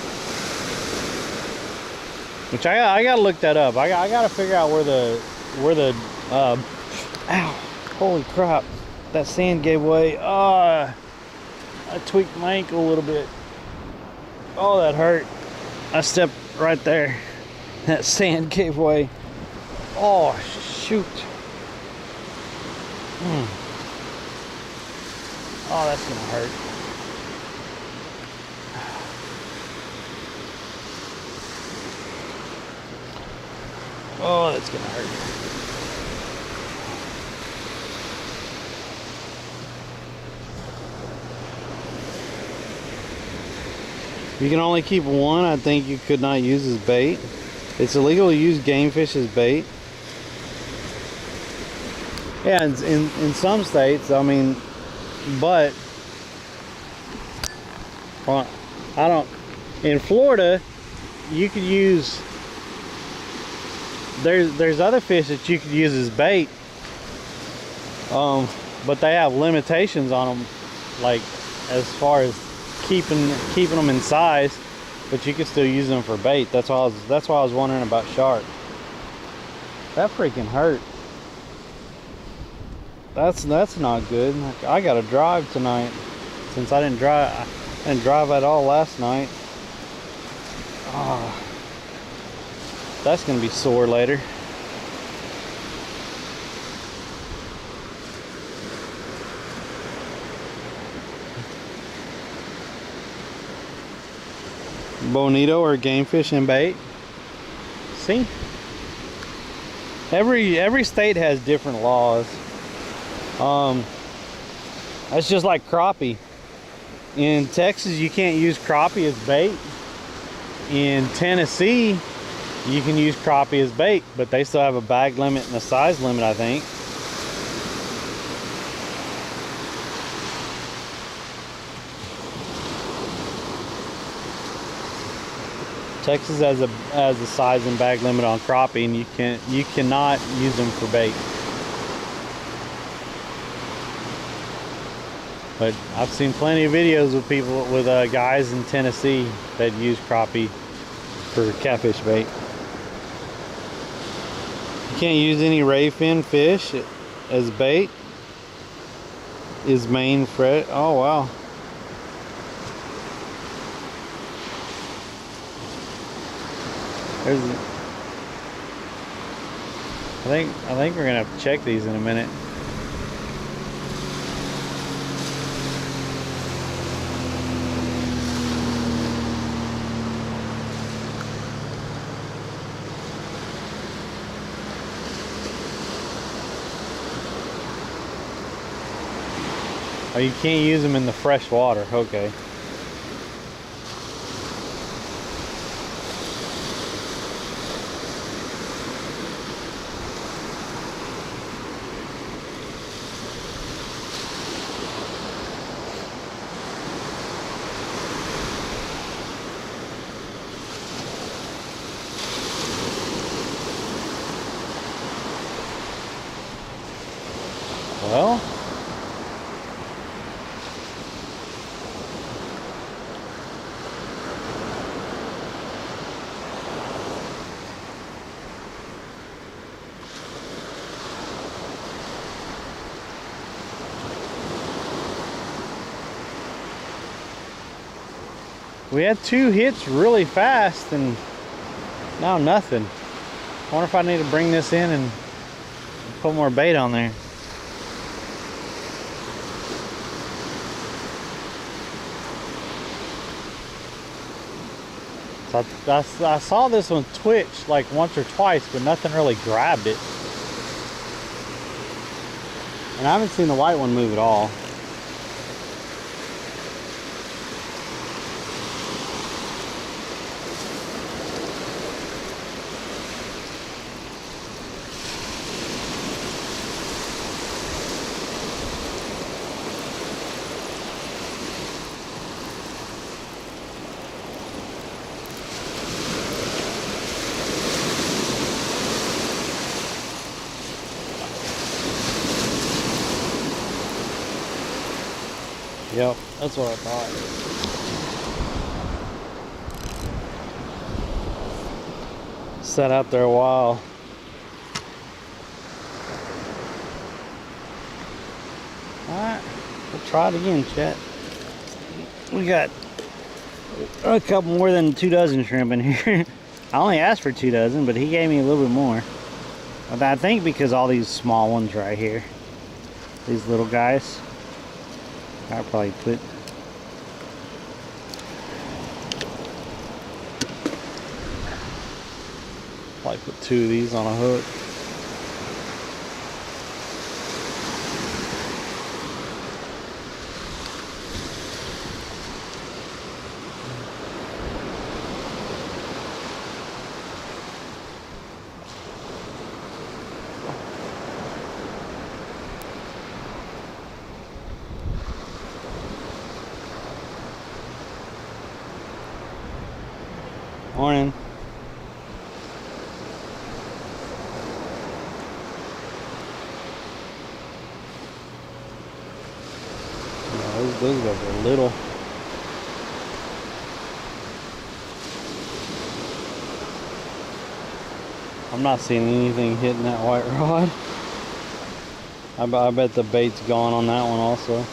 Which I gotta look that up. I gotta figure out where the ow, holy crap, that sand gave way. I tweaked my ankle a little bit. Oh, that hurt. I stepped right there. That sand gave way. Oh shoot. Oh, that's gonna hurt. Oh, that's gonna hurt. You can only keep one. I think you could not use as bait. It's illegal to use game fish as bait. Yeah, in some states, I mean, but well, I don't. In Florida, you could use. There's other fish that you could use as bait, but they have limitations on them, like as far as keeping them in size. But you could still use them for bait. That's why I was wondering about shark. That freaking hurt. That's not good. I gotta drive tonight since I didn't drive at all last night. Oh, that's gonna be sore later. Bonito or game fish and bait. See, every state has different laws. That's just like crappie. In Texas, you can't use crappie as bait. In Tennessee, you can use crappie as bait, but they still have a bag limit and a size limit, I think. Texas has a size and bag limit on crappie, and you cannot use them for bait. But I've seen plenty of videos with people, with guys in Tennessee that use crappie for catfish bait. You can't use any ray fin fish as bait. Is Maine fret? Oh wow. I think we're gonna have to check these in a minute. Oh, you can't use them in the fresh water. Okay. Well, we had 2 hits really fast and now nothing. I wonder if I need to bring this in and put more bait on there. So I saw this one twitch like once or twice, but nothing really grabbed it. And I haven't seen the white one move at all. Yep, that's what I thought. sat out there a while. Alright, we'll try it again, chat. We got a couple more than 2 dozen shrimp in here. I only asked for 2 dozen, but he gave me a little bit more. But I think because all these small ones right here, these little guys, I'll probably put probably put 2 of these on a hook. Morning. Yeah, those guys are little. I'm not seeing anything hitting that white rod. I bet the bait's gone on that one also.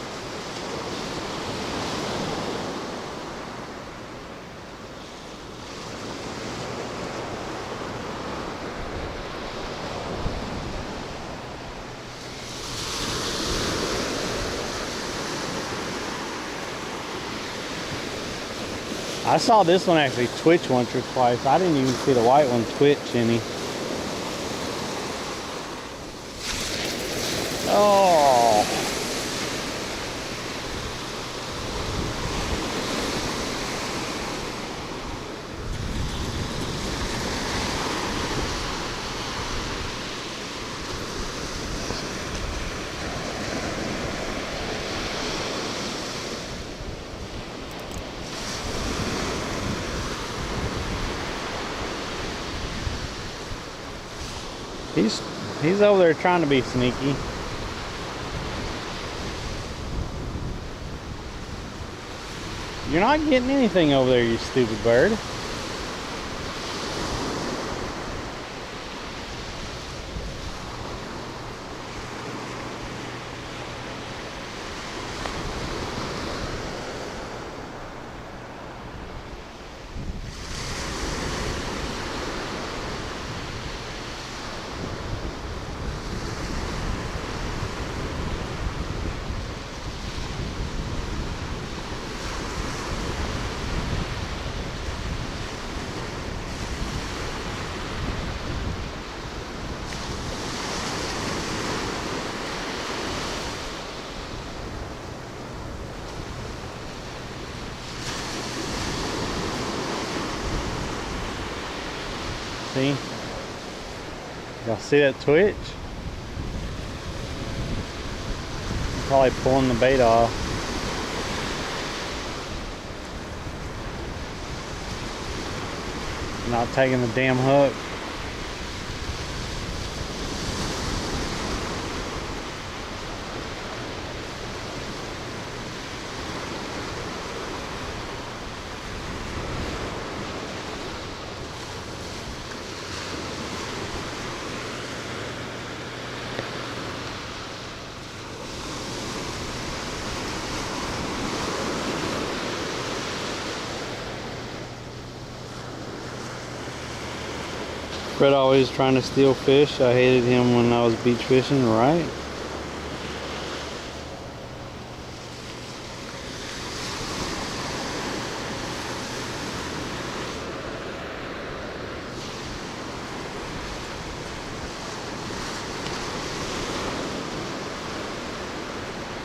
I saw this one actually twitch once or twice. I didn't even see the white one twitch any. Oh. He's over there trying to be sneaky. You're not getting anything over there, you stupid bird. See? Y'all see that twitch? Probably pulling the bait off. Not taking the damn hook. Fred always trying to steal fish. I hated him when I was beach fishing, right?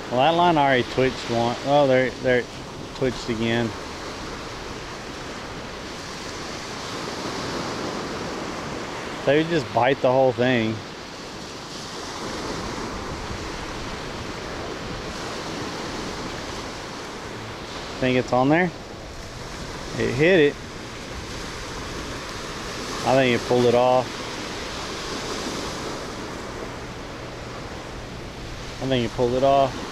Well, that line already twitched one. Oh, there it twitched again. They would just bite the whole thing. Think it's on there? It hit it. I think it pulled it off. I think it pulled it off.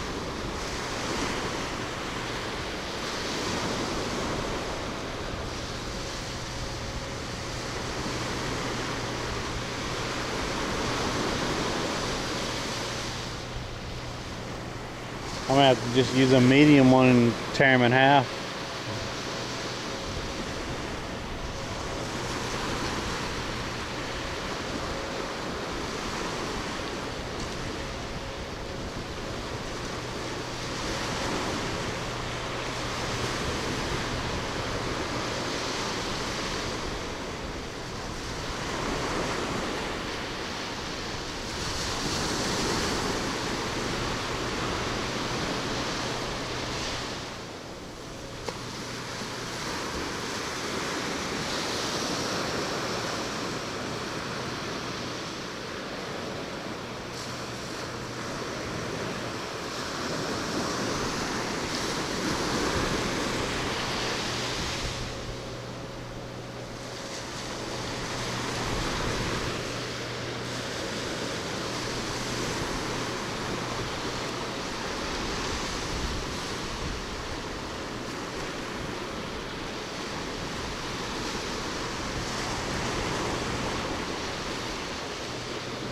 I'm gonna have to just use a medium one and tear them in half.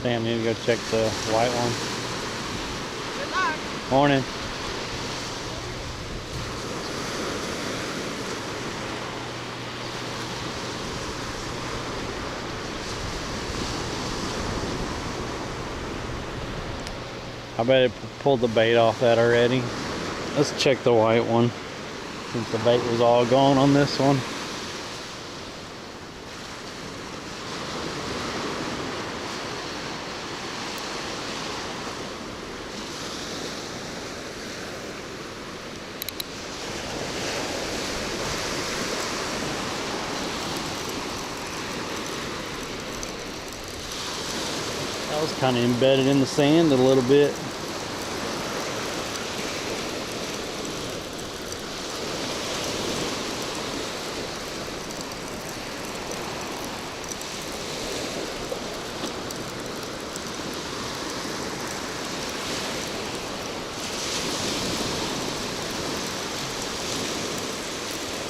Sam, need to go check the white one. Good luck. Morning. I bet it pulled the bait off that already. Let's check the white one since the bait was all gone on this one. That was kind of embedded in the sand a little bit.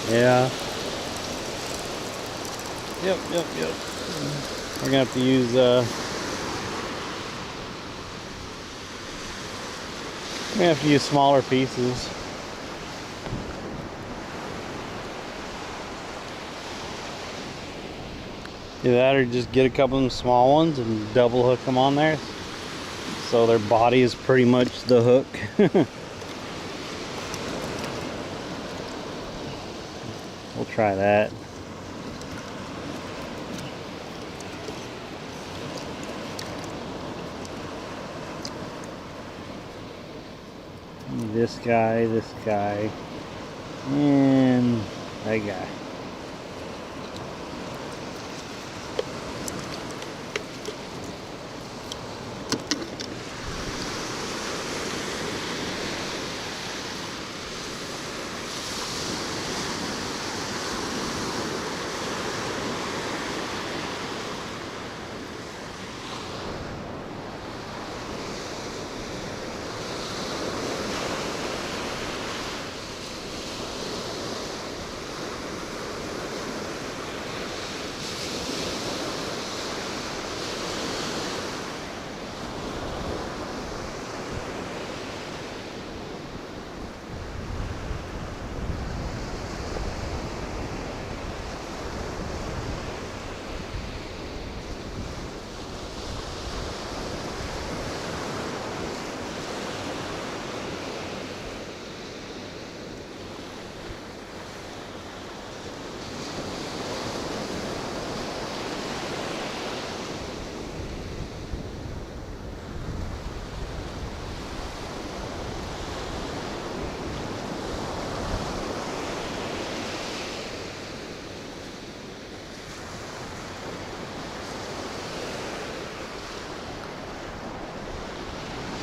Yeah. Yep. We're gonna have to use smaller pieces. Either that or just get a couple of them small ones and double hook them on there so their body is pretty much the hook. We'll try that. This guy, and that guy.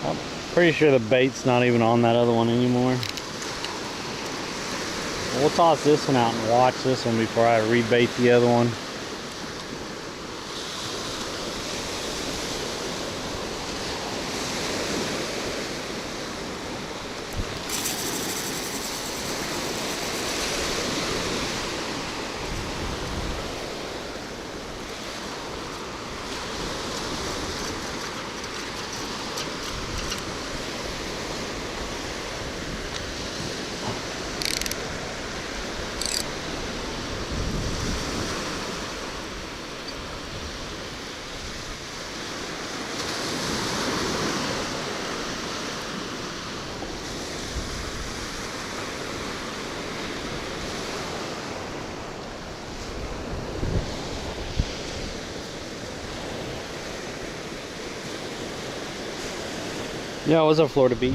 I'm pretty sure the bait's not even on that other one anymore. We'll toss this one out and watch this one before I rebait the other one. Yeah, what's up, Florida Beach?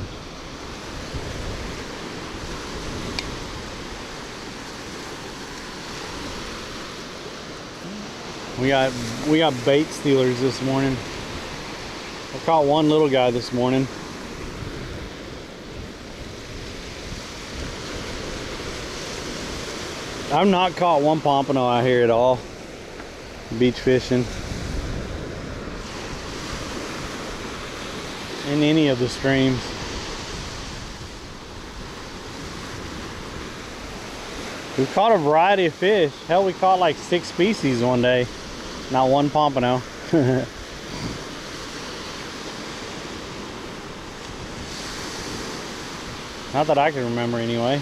We got bait stealers this morning. I caught one little guy this morning. I've not caught one pompano out here at all. Beach fishing. In any of the streams. We've caught a variety of fish. Hell, we caught like 6 species one day. Not one pompano. Not that I can remember anyway.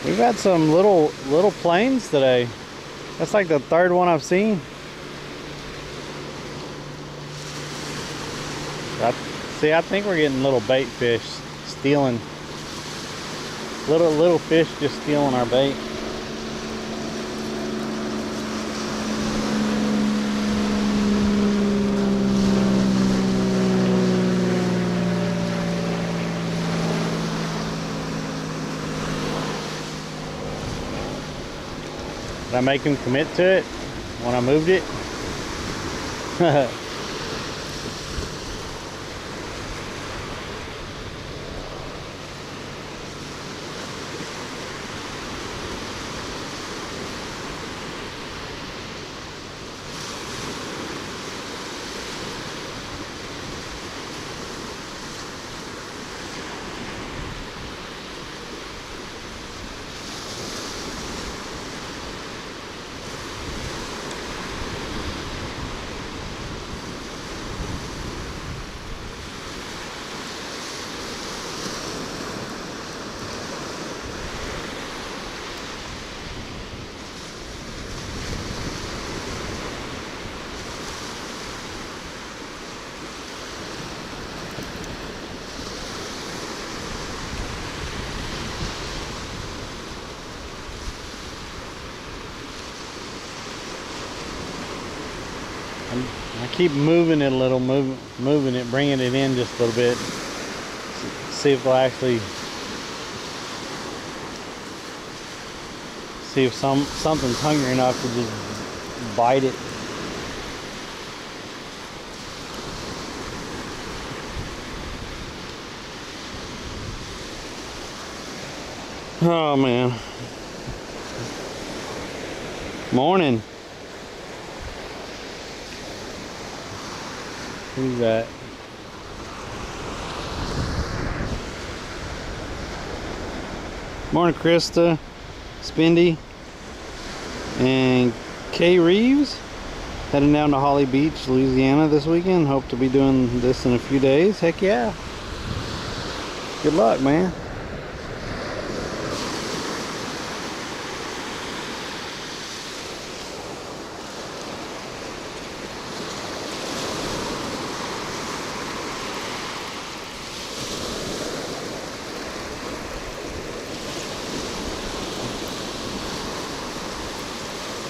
We've had some little planes today. That's like the 3rd one I've seen. I think we're getting little bait fish stealing. Little fish just stealing our bait. Did I make him commit to it when I moved it? I keep moving it a little, moving it, bringing it in just a little bit. See if they'll actually, see if something's hungry enough to just bite it. Oh man. Morning. Who's that? Morning, Krista, Spindy, and Kay Reeves. Heading down to Holly Beach, Louisiana this weekend. Hope to be doing this in a few days. Heck yeah. Good luck, man.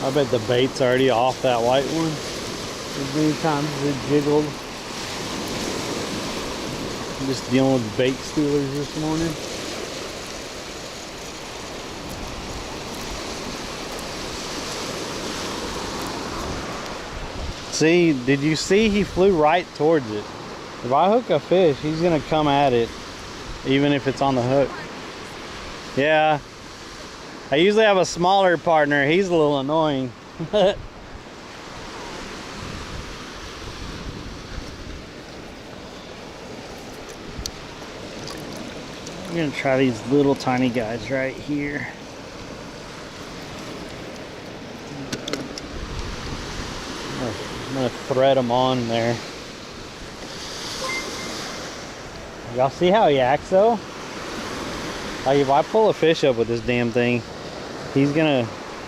I bet the bait's already off that white one. As many times as it jiggled. I'm just dealing with bait stealers this morning. See, did you see he flew right towards it? If I hook a fish, he's gonna come at it, even if it's on the hook. Yeah. I usually have a smaller partner. He's a little annoying. I'm gonna try these little tiny guys right here. I'm gonna thread them on there. Y'all see how he acts though? Like if I pull a fish up with this damn thing, he's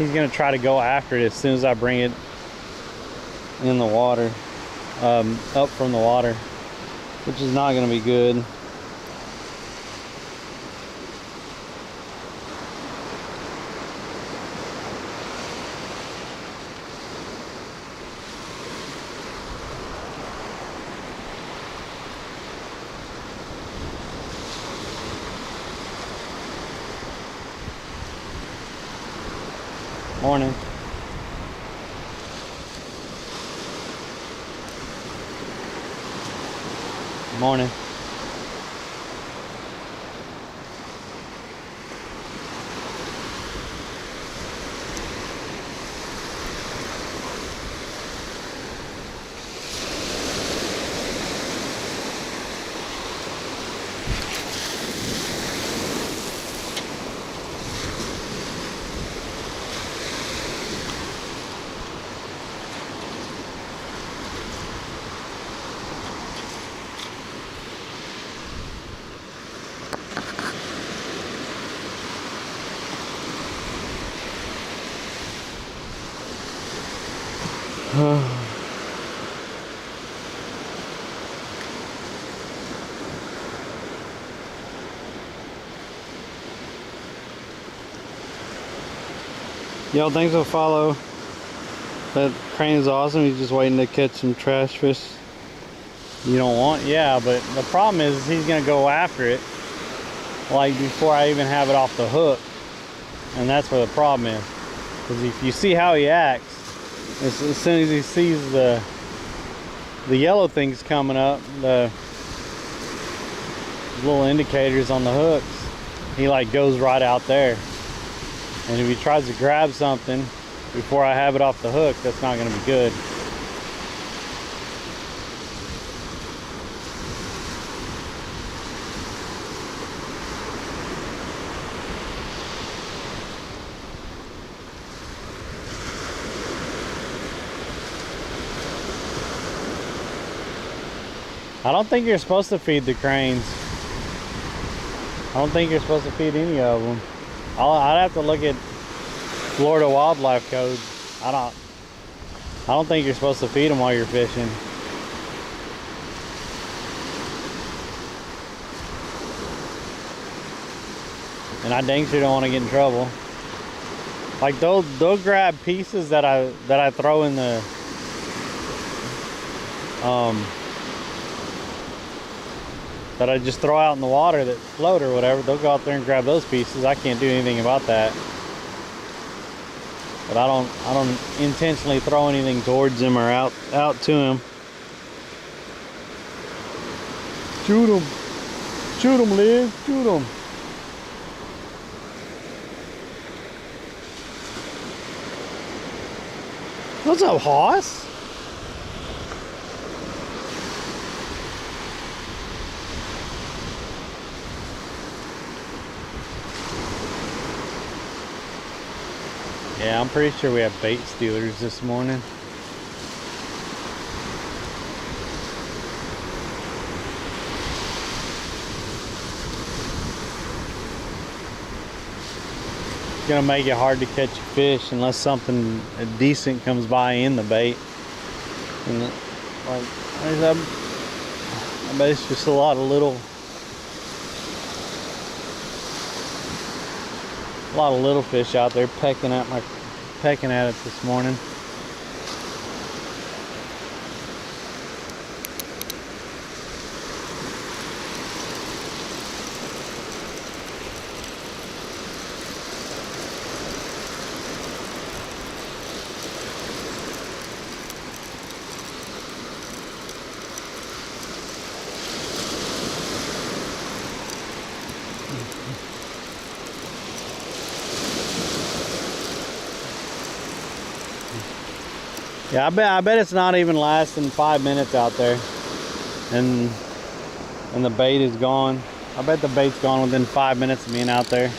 he's gonna try to go after it as soon as I bring it in the water, up from the water, which is not gonna be good. Morning. Morning. Yo, thanks for follow. That crane is awesome. He's just waiting to catch some trash fish. You don't want? Yeah, but the problem is he's gonna go after it like before I even have it off the hook, and that's where the problem is. Because if you see how he acts, as soon as he sees the yellow things coming up, the little indicators on the hooks, he like goes right out there. And if he tries to grab something before I have it off the hook, that's not going to be good. I don't think you're supposed to feed the cranes. I don't think you're supposed to feed any of them. I'd have to look at Florida wildlife codes. I don't think you're supposed to feed them while you're fishing. And I dang sure don't want to get in trouble. Like they'll grab pieces that I throw in the that I just throw out in the water that float or whatever. They'll go out there and grab those pieces. I can't do anything about that. But I don't intentionally throw anything towards him or out to him. Shoot him. Shoot him, Liz. Shoot him. What's up, Hoss? Yeah, I'm pretty sure we have bait stealers this morning. It's gonna make it hard to catch a fish unless something decent comes by in the bait. And like, I bet it's just a lot of little fish out there pecking at it this morning. Yeah, I bet it's not even lasting 5 minutes out there, and the bait is gone. I bet the bait's gone within 5 minutes of being out there.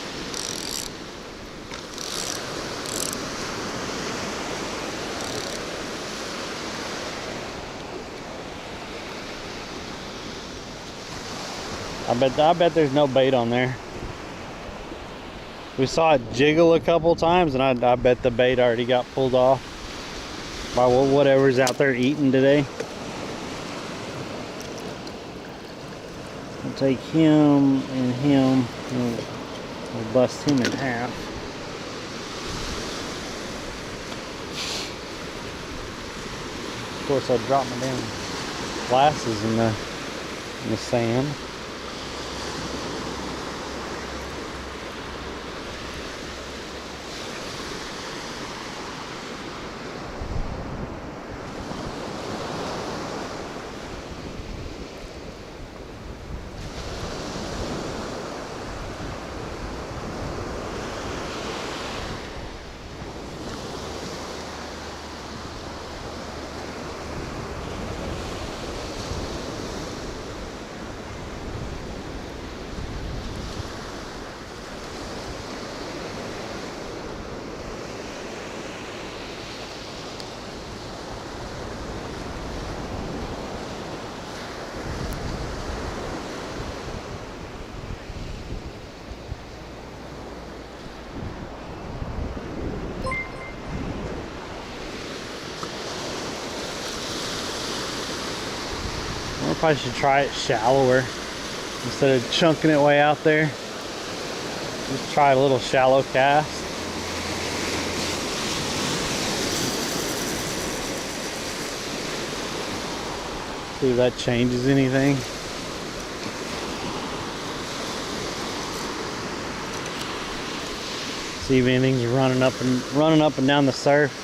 I bet there's no bait on there. We saw it jiggle a couple times, and I bet the bait already got pulled off by whatever's out there eating today. We'll take him and him, and we'll bust him in half. Of course, I dropped my damn glasses in the sand. I wonder if I should try it shallower instead of chunking it way out there. Just try a little shallow cast. See if that changes anything. See if anything's running up and down the surf.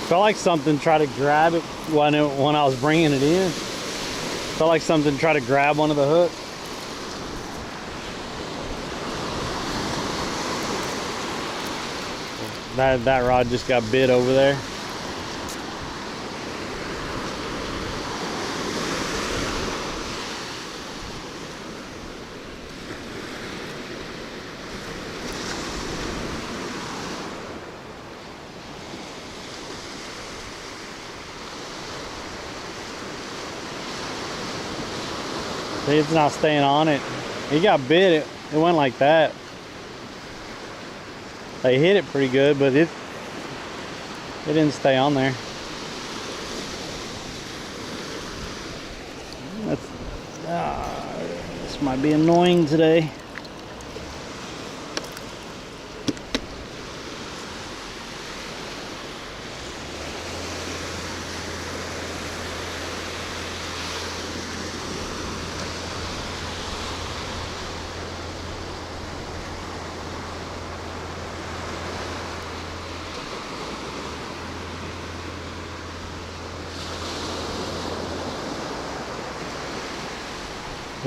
Felt like something tried to grab it when I was bringing it in. Felt like something tried to grab one of the hooks. That rod just got bit over there. See, it's not staying on it. He got bit, it went like that. They hit it pretty good, but it didn't stay on there. This might be annoying today.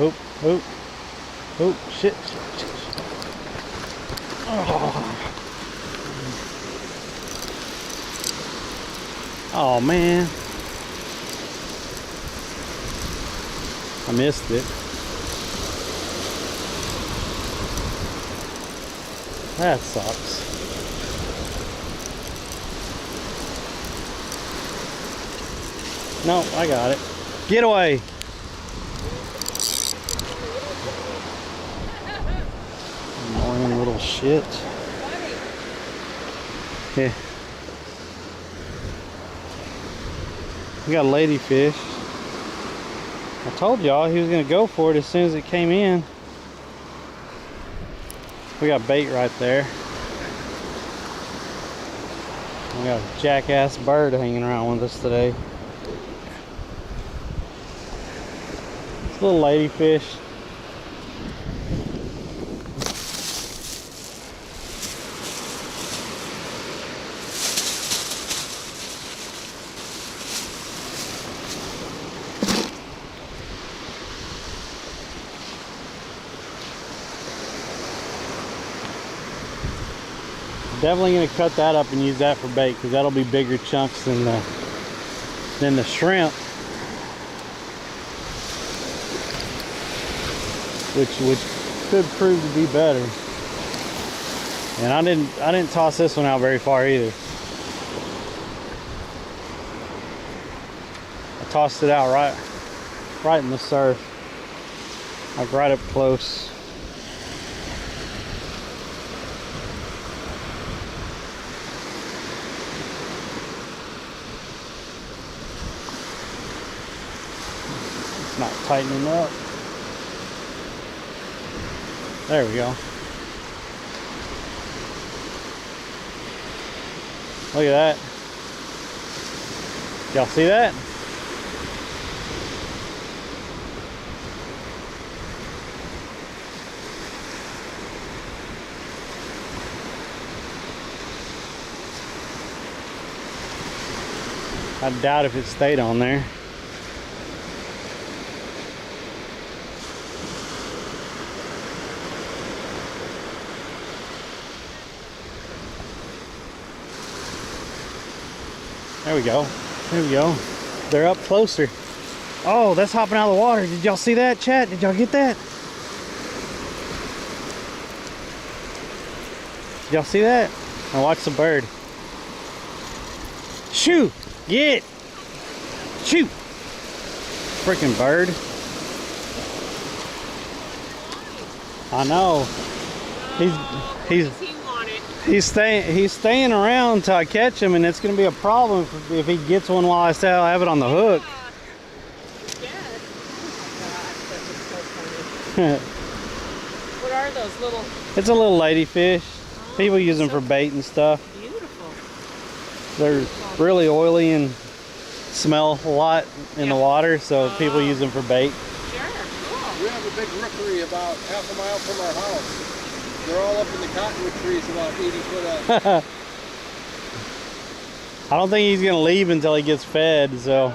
Oh, oh, oh, shit. Oh, man. I missed it. That sucks. No, I got it. Get away. Annoying little shit. Yeah. We got a ladyfish. I told y'all he was gonna go for it as soon as it came in. We got bait right there. We got a jackass bird hanging around with us today. It's a little ladyfish. Definitely gonna cut that up and use that for bait because that'll be bigger chunks than the shrimp, which could prove to be better. And I didn't toss this one out very far either. I tossed it out right in the surf, like right up close. Not tightening up. There we go. Look at that. Y'all see that? I doubt if it stayed on there. There we go. There we go. They're up closer. Oh, that's hopping out of the water. Did y'all see that, chat? Did y'all get that? Did y'all see that? Now watch the bird. Shoo! Get! Shoot! Freaking bird. I know. He's staying around until I catch him, and it's going to be a problem if he gets one while I still have it on the hook. What are those little? It's a little ladyfish. People use them for bait and stuff. Beautiful. They're really oily and smell a lot in the water, so people use them for bait. Sure, cool. We have a big rookery about half a mile from our house. They're all up in the cottonwood trees about 80 foot up. I don't think he's going to leave until he gets fed, so.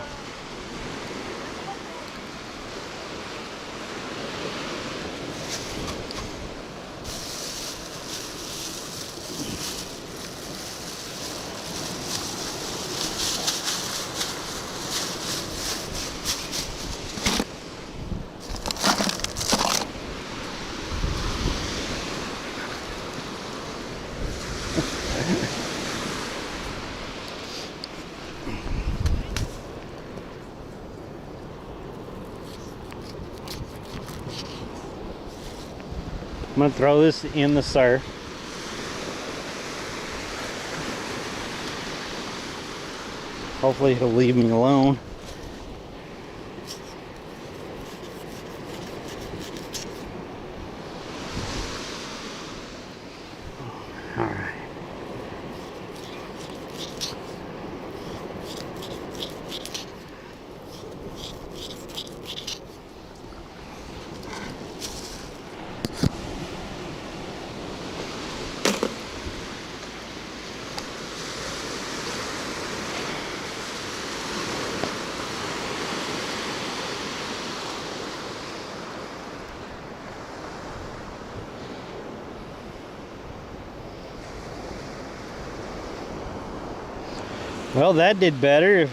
I'm going to throw this in the surf. Hopefully he'll leave me alone. All right. Well, that did better. If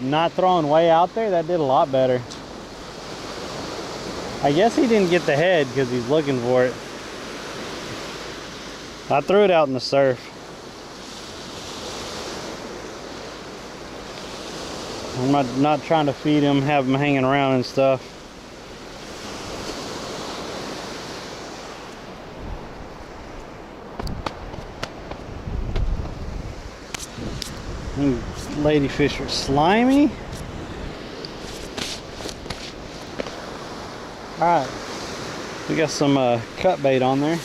not throwing way out there, that did a lot better. I guess he didn't get the head because he's looking for it. I threw it out in the surf. I'm not trying to feed him, have him hanging around and stuff. Ladyfish are slimy. Alright, we got some cut bait on there.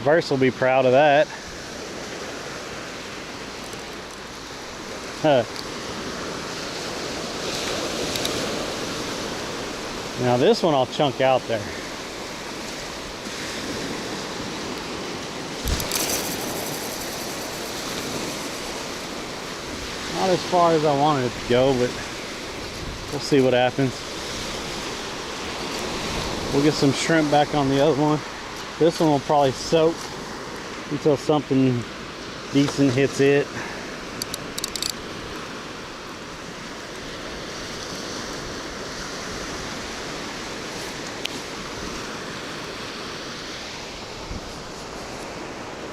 Verse will be proud of that. Now this one I'll chunk out there. Not as far as I wanted it to go, but we'll see what happens. We'll get some shrimp back on the other one. This one will probably soak until something decent hits it.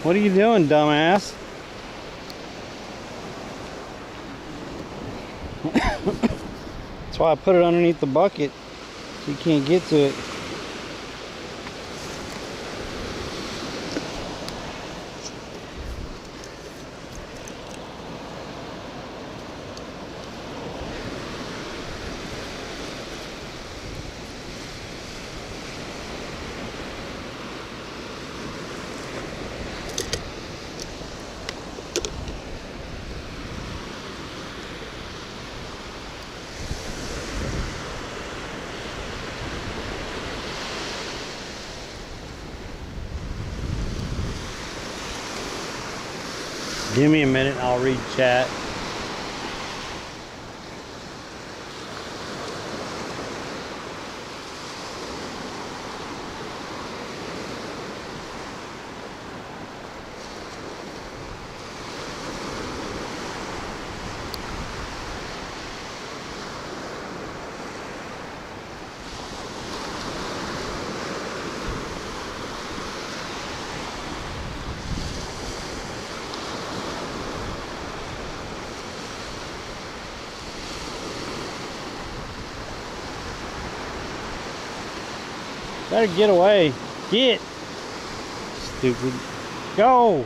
What are you doing, dumbass? That's why I put it underneath the bucket so you can't get to it. Give me a minute, I'll read chat. Better get away. Get. Stupid. Go.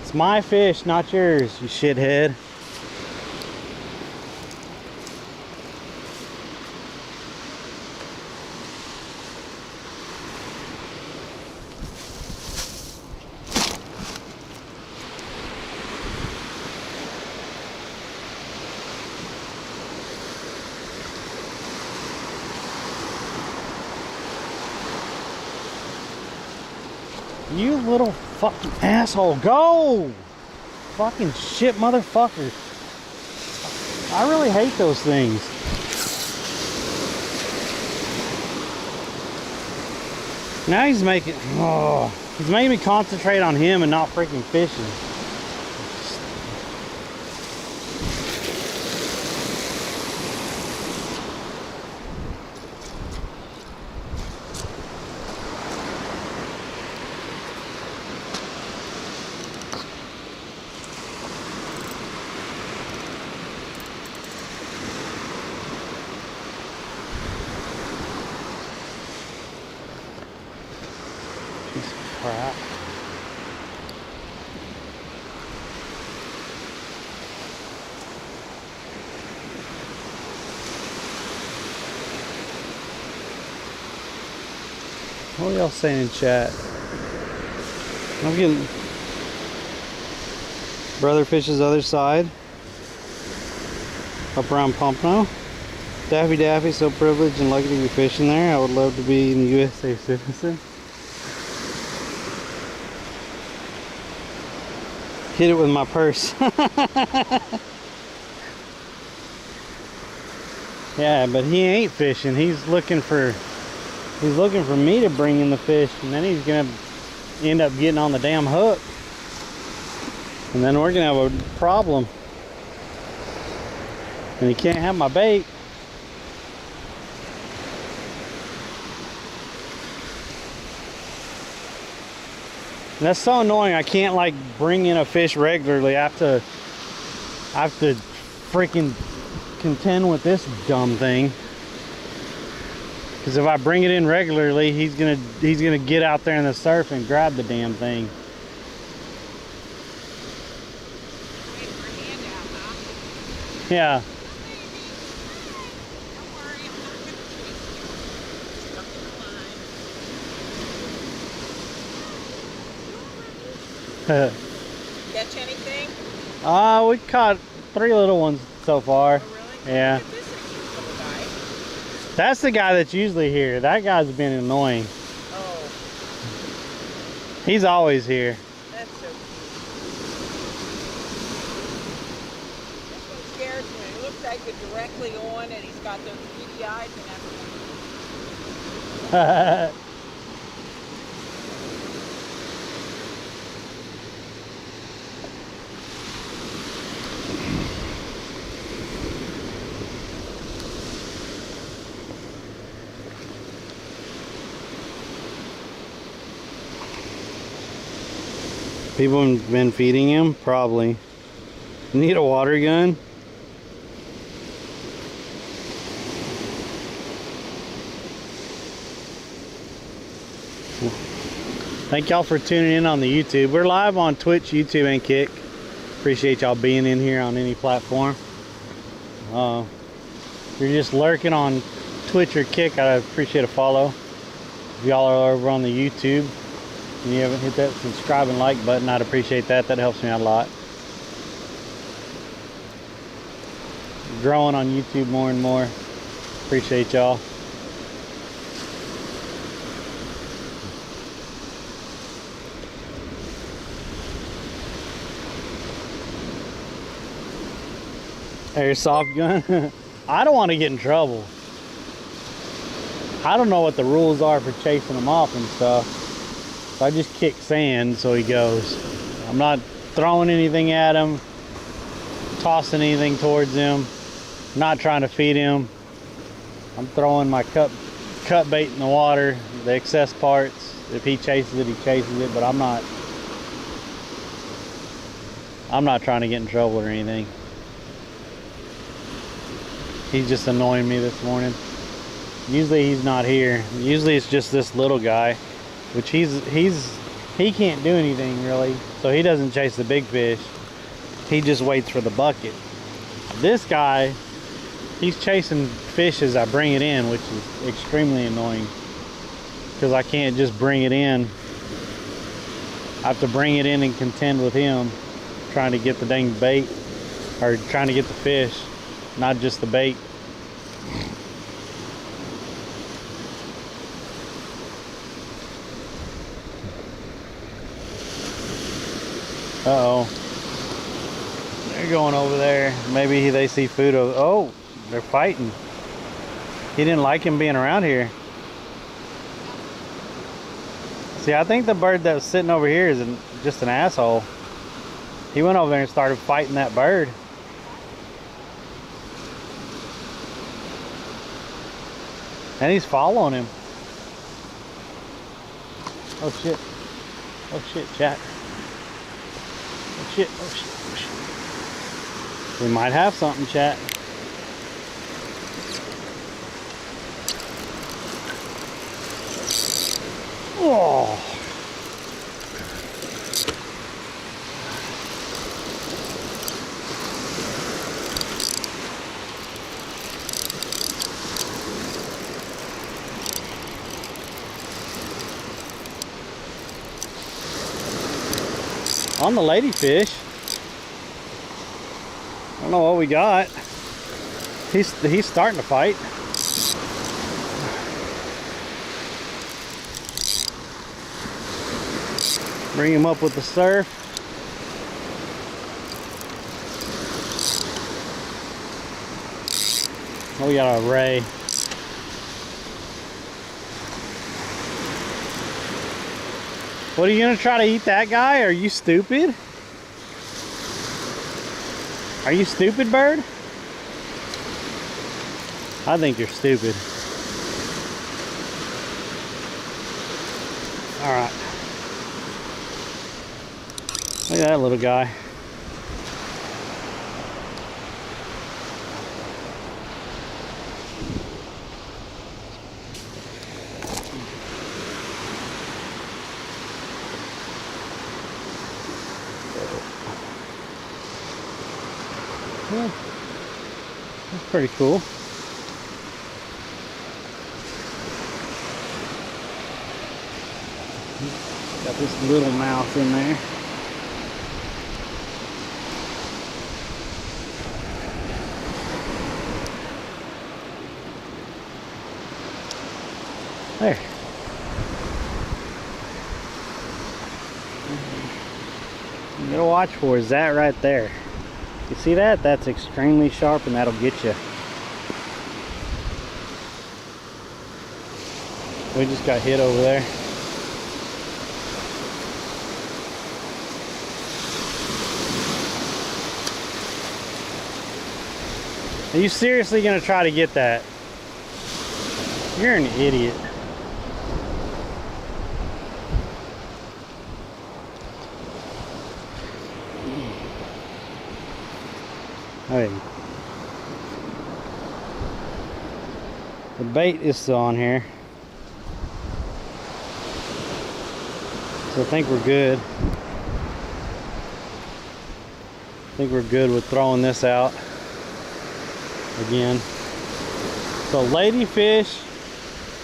It's my fish, not yours, you shithead. You little fucking asshole, go! Fucking shit motherfucker. I really hate those things. Now he's making me concentrate on him and not freaking fishing. Crap. What are y'all saying in chat? I'm getting brother fishes other side up around Pompano. Daffy, so privileged and lucky to be fishing there. I would love to be a USA citizen. Hit it with my purse. Yeah, but he ain't fishing. He's looking for me to bring in the fish, and then he's gonna end up getting on the damn hook, and then we're gonna have a problem. And he can't have my bait. And that's so annoying. I can't like bring in a fish regularly. I have to freaking contend with this dumb thing. Because if I bring it in regularly, he's gonna get out there in the surf and grab the damn thing. Yeah. Catch anything? We caught 3 little ones so far. Oh, really? Yeah. Look at this cute little guy. That's the guy that's usually here. That guy's been annoying. Oh, He's always here. that's so cute. This one scares me. It looks like it's directly on, and he's got those beady eyes and everything. People have been feeding him? Probably. Need a water gun? Thank y'all for tuning in on the YouTube. We're live on Twitch, YouTube, and Kick. Appreciate y'all being in here on any platform. If you're just lurking on Twitch or Kick, I'd appreciate a follow. If y'all are over on the YouTube and you haven't hit that subscribe and like button, I'd appreciate that. That helps me out a lot. Growing on YouTube more and more. Appreciate y'all. Airsoft gun? I don't want to get in trouble. I don't know what the rules are for chasing them off and stuff. So I just kick sand so he goes. I'm not throwing anything at him, tossing anything towards him, not trying to feed him. I'm throwing my cut bait in the water, the excess parts. If he chases it, he chases it, but I'm not trying to get in trouble or anything. He's just annoying me this morning. Usually he's not here. Usually it's just this little guy, which he can't do anything really, so he doesn't chase the big fish. He just waits for the bucket. This guy, he's chasing fish as I bring it in, which is extremely annoying because I can't just bring it in. I have to bring it in and contend with him trying to get the dang bait, or trying to get the fish, not just the bait. Uh-oh. They're going over there. Maybe they see food. Oh, they're fighting. He didn't like him being around here. See, I think the bird that was sitting over here is just an asshole. He went over there and started fighting that bird. And he's following him. Oh shit. Oh shit, chat. Oh shit, oh shit, oh shit. We might have something, chat. Oh. On the ladyfish. I don't know what we got. He's starting to fight. Bring him up with the surf. Oh, we got a ray. What, are you gonna try to eat that guy? Are you stupid? Are you stupid, bird? I think you're stupid. All right. Look at that little guy. Well, that's pretty cool. Got this little mouth in there. There. You gotta watch for is that right there. You see that? That's extremely sharp and that'll get you. We just got hit over there. Are you seriously gonna try to get that? You're an idiot. Hey. The bait is still on here. So I think we're good. I think we're good with throwing this out again. So ladyfish,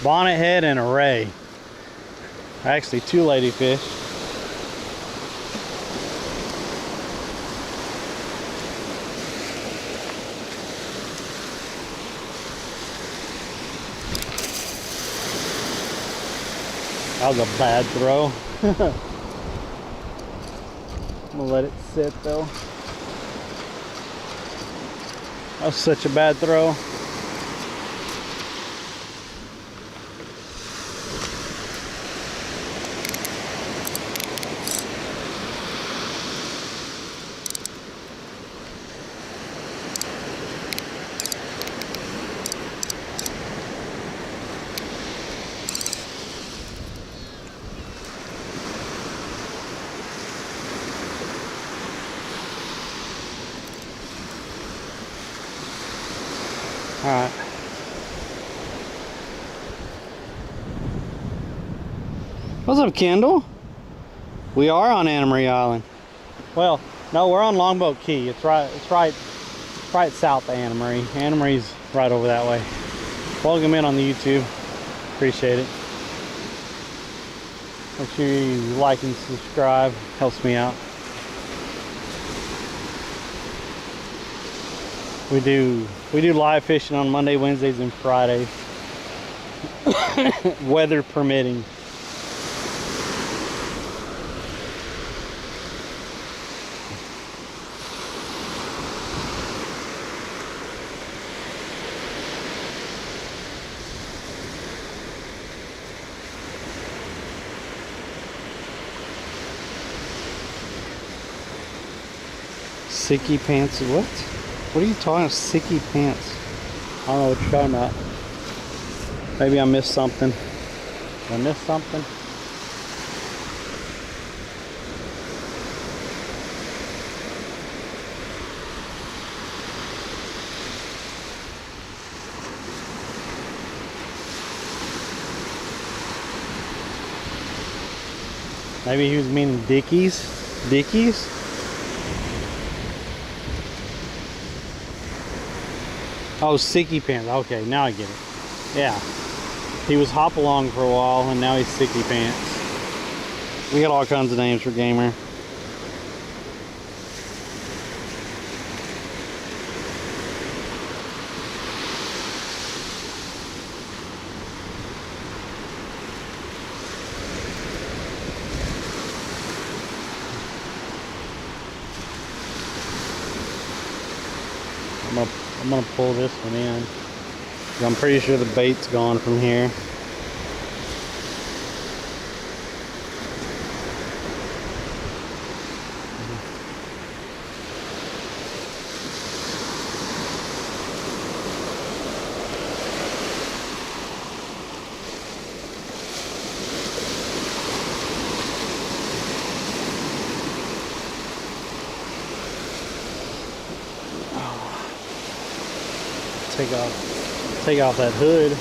bonnethead, and a ray. Actually 2 ladyfish. That was a bad throw. I'm gonna let it sit though. That was such a bad throw. All right. What's up, Kendall? We are on Anna Marie Island. Well, no, we're on Longboat Key. It's right south of Anna Marie. Anna Marie's right over that way. Welcome in on the YouTube. Appreciate it. Make sure you like and subscribe. Helps me out. We do live fishing on Monday, Wednesdays, and Fridays. Weather permitting. Sicky pants, what? What are you talking about? Sicky pants? I don't know what you're talking about. Maybe I missed something. Did I miss something? Maybe he was meaning Dickies? Dickies? Oh, Sicky pants. Okay, now I get it. Yeah. He was hop along for a while and now he's Sicky pants. We got all kinds of names for Gamer. I'm gonna pull this one in. I'm pretty sure the bait's gone from here. Take off that hood.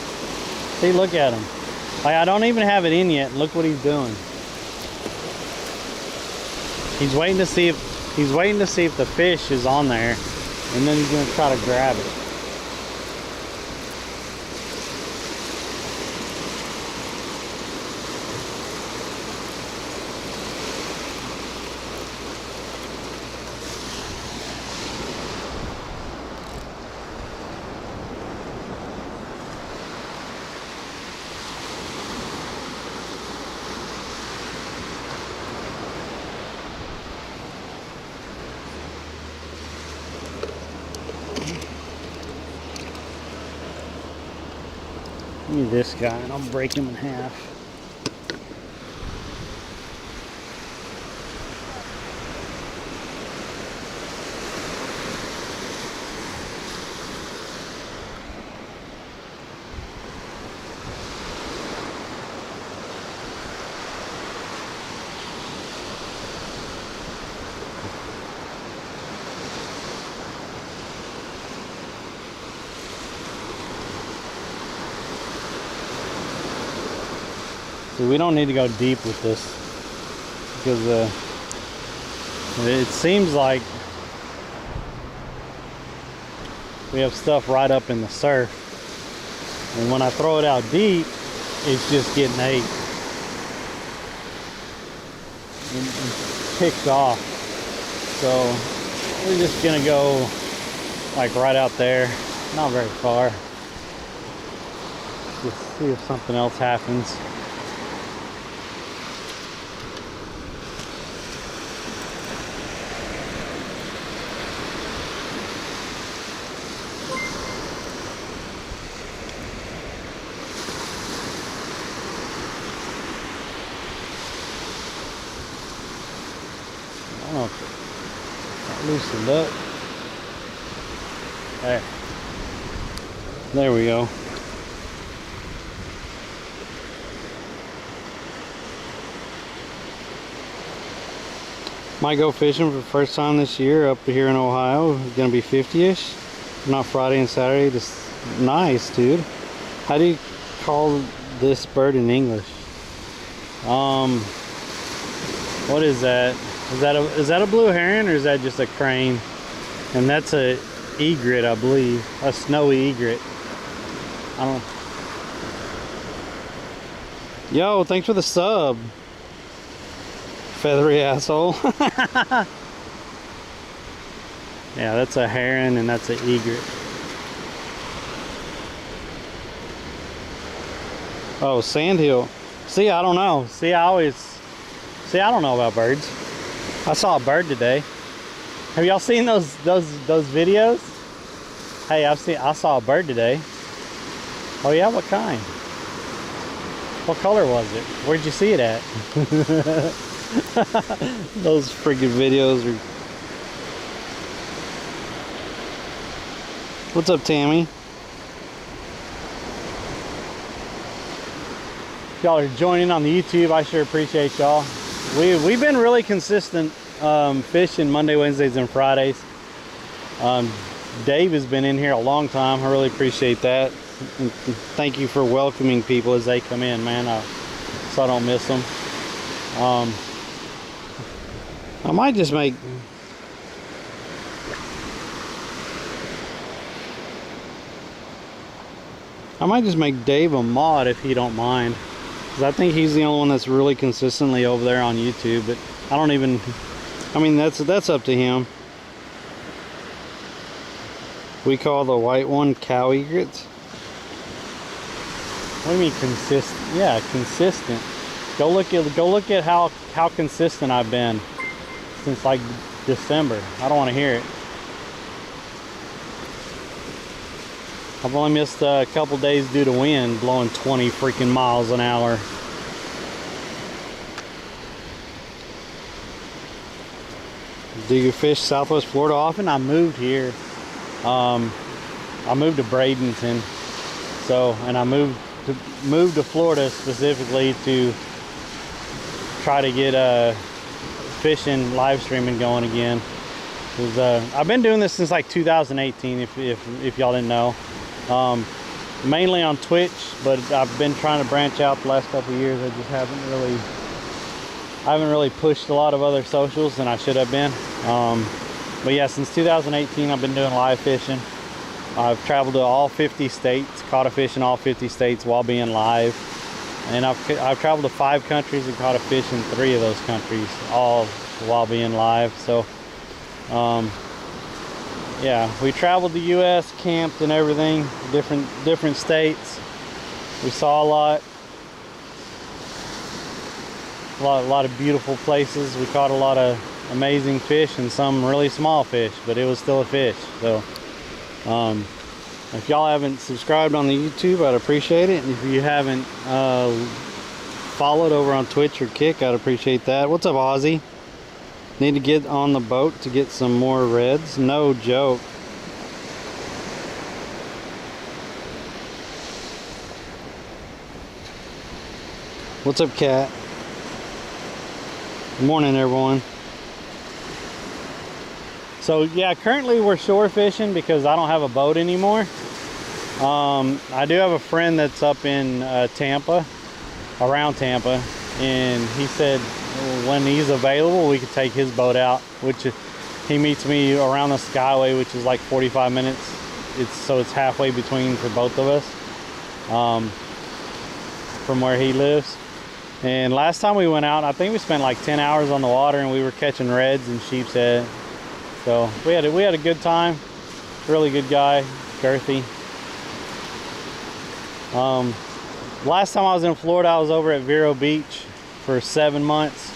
See, look at him. Like, I don't even have it in yet. Look what he's doing. He's waiting to see if the fish is on there, and then he's gonna try to grab it. Give me this guy and I'll break him in half. We don't need to go deep with this because it seems like we have stuff right up in the surf, and when I throw it out deep, it's just getting ate and picked off. So we're just gonna go like right out there, not very far, just see if something else happens. I don't know if it loosened up. There we go. Might go fishing for the first time this year up here in Ohio. It's gonna be 50-ish. Not Friday and Saturday. Just nice, dude. How do you call this bird in English? What is that? Is that a blue heron or is that just a crane? And that's a egret, I believe. A snowy egret. I don't. Yo, thanks for the sub. Feathery asshole. Yeah, that's a heron and that's an egret. Oh, sandhill. See, I don't know. See, I don't know about birds. I saw a bird today. Have y'all seen those videos? Hey, I saw a bird today. Oh yeah, what kind? What color was it? Where'd you see it at? Those freaking videos are... What's up, Tammy? Y'all are joining on the YouTube. I sure appreciate y'all. We've been really consistent fishing Monday, Wednesdays, and Fridays. Dave has been in here a long time. I really appreciate that. And thank you for welcoming people as they come in, man. So I don't miss them. I might just make... Dave a mod if he don't mind. Because I think he's the only one that's really consistently over there on YouTube. But I don't even... I mean, that's up to him. We call the white one cow egrets. What do you mean consistent? Yeah, consistent. Go look at how consistent I've been since like December. I don't want to hear it. I've only missed a couple days due to wind blowing 20 freaking miles an hour. Do you fish Southwest Florida often? I moved here. I moved to Bradenton. So, and I moved to Florida specifically to try to get fishing live streaming going again. I've been doing this since like 2018 if y'all didn't know. Mainly on Twitch, but I've been trying to branch out the last couple of years. I just haven't really pushed a lot of other socials than I should have been. But yeah, since 2018 I've been doing live fishing. I've traveled to all 50 states, caught a fish in all 50 states while being live. And I've traveled to 5 countries and caught a fish in 3 of those countries, all while being live. So yeah, we traveled the US, camped and everything, different states. We saw a lot of beautiful places. We caught a lot of amazing fish and some really small fish, but it was still a fish. So If y'all haven't subscribed on the YouTube, I'd appreciate it. And if you haven't followed over on Twitch or Kick, I'd appreciate that. What's up, Ozzy? Need to get on the boat to get some more reds? No joke. What's up, Cat? Good morning, everyone. So yeah, currently we're shore fishing because I don't have a boat anymore. I do have a friend that's up in Tampa, around Tampa, and he said when he's available we could take his boat out, which he meets me around the Skyway, which is like 45 minutes. So it's halfway between for both of us from where he lives. And last time we went out, I think we spent like 10 hours on the water, and we were catching reds and sheep's head. So we had a good time. Really good guy, girthy. Last time I was in Florida, I was over at Vero Beach for 7 months,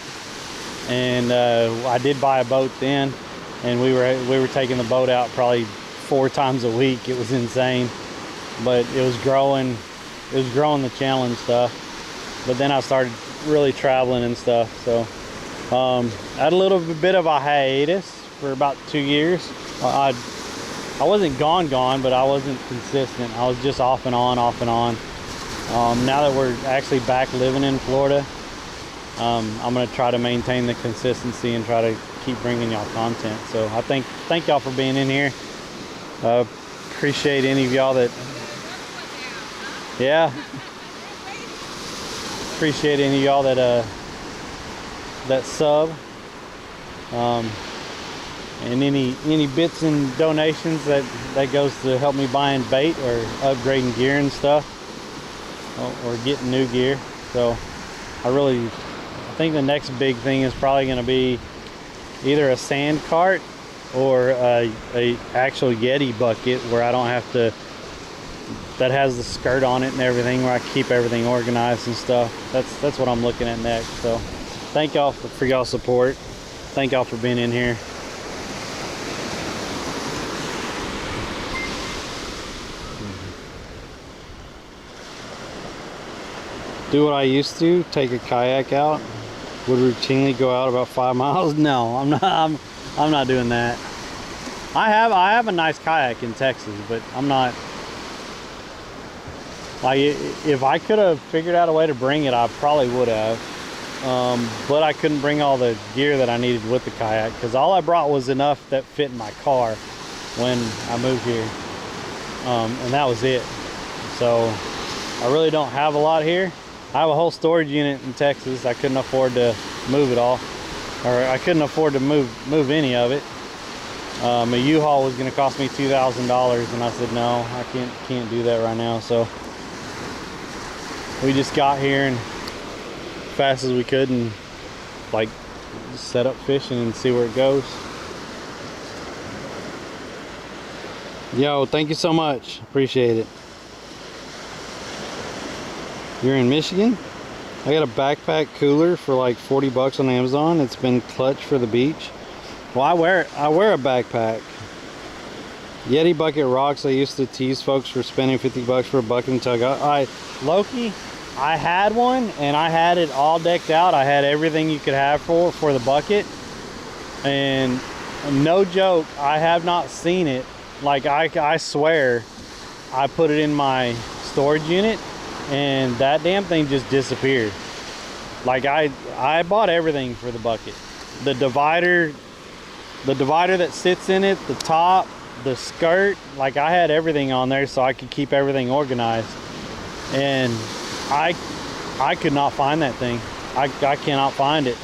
and I did buy a boat then, and we were taking the boat out probably 4 times a week. It was insane, but it was growing the channel and stuff. But then I started really traveling and stuff, so I had a little bit of a hiatus for about 2 years. I wasn't gone, but I wasn't consistent. I was just off and on. Now that we're actually back living in Florida, I'm gonna try to maintain the consistency and try to keep bringing y'all content. So I thank y'all for being in here. Appreciate any of y'all that, yeah. Appreciate any of y'all that sub, and any bits and donations that goes to help me buying bait or upgrading gear and stuff, or getting new gear. So I think the next big thing is probably going to be either a sand cart or a actual Yeti bucket where I don't have to, that has the skirt on it and everything, where I keep everything organized and stuff. That's what I'm looking at next. So thank y'all for y'all support. Thank y'all for being in here. Do what I used to, take a kayak out. Would routinely go out about 5 miles. No, I'm not doing that. I have a nice kayak in Texas, but I'm not. Like, if I could have figured out a way to bring it, I probably would have. But I couldn't bring all the gear that I needed with the kayak, because all I brought was enough that fit in my car when I moved here. And that was it. So I really don't have a lot here. I have a whole storage unit in Texas. I couldn't afford to move it all, or I couldn't afford to move any of it. A U-Haul was going to cost me $2,000, and I said no, I can't do that right now. So we just got here and fast as we could, and like just set up fishing and see where it goes. Yo, thank you so much. Appreciate it. You're in Michigan? I got a backpack cooler for like 40 bucks on Amazon. It's been clutch for the beach. Well, I wear a backpack. Yeti bucket rocks. I used to tease folks for spending 50 bucks for a bucket and tug. Loki, I had one, and I had it all decked out. I had everything you could have for the bucket, and no joke, I have not seen it. Like, I swear I put it in my storage unit and that damn thing just disappeared. Like, I bought everything for the bucket. The divider that sits in it, the top, the skirt, like I had everything on there so I could keep everything organized. And I could not find that thing. I cannot find it,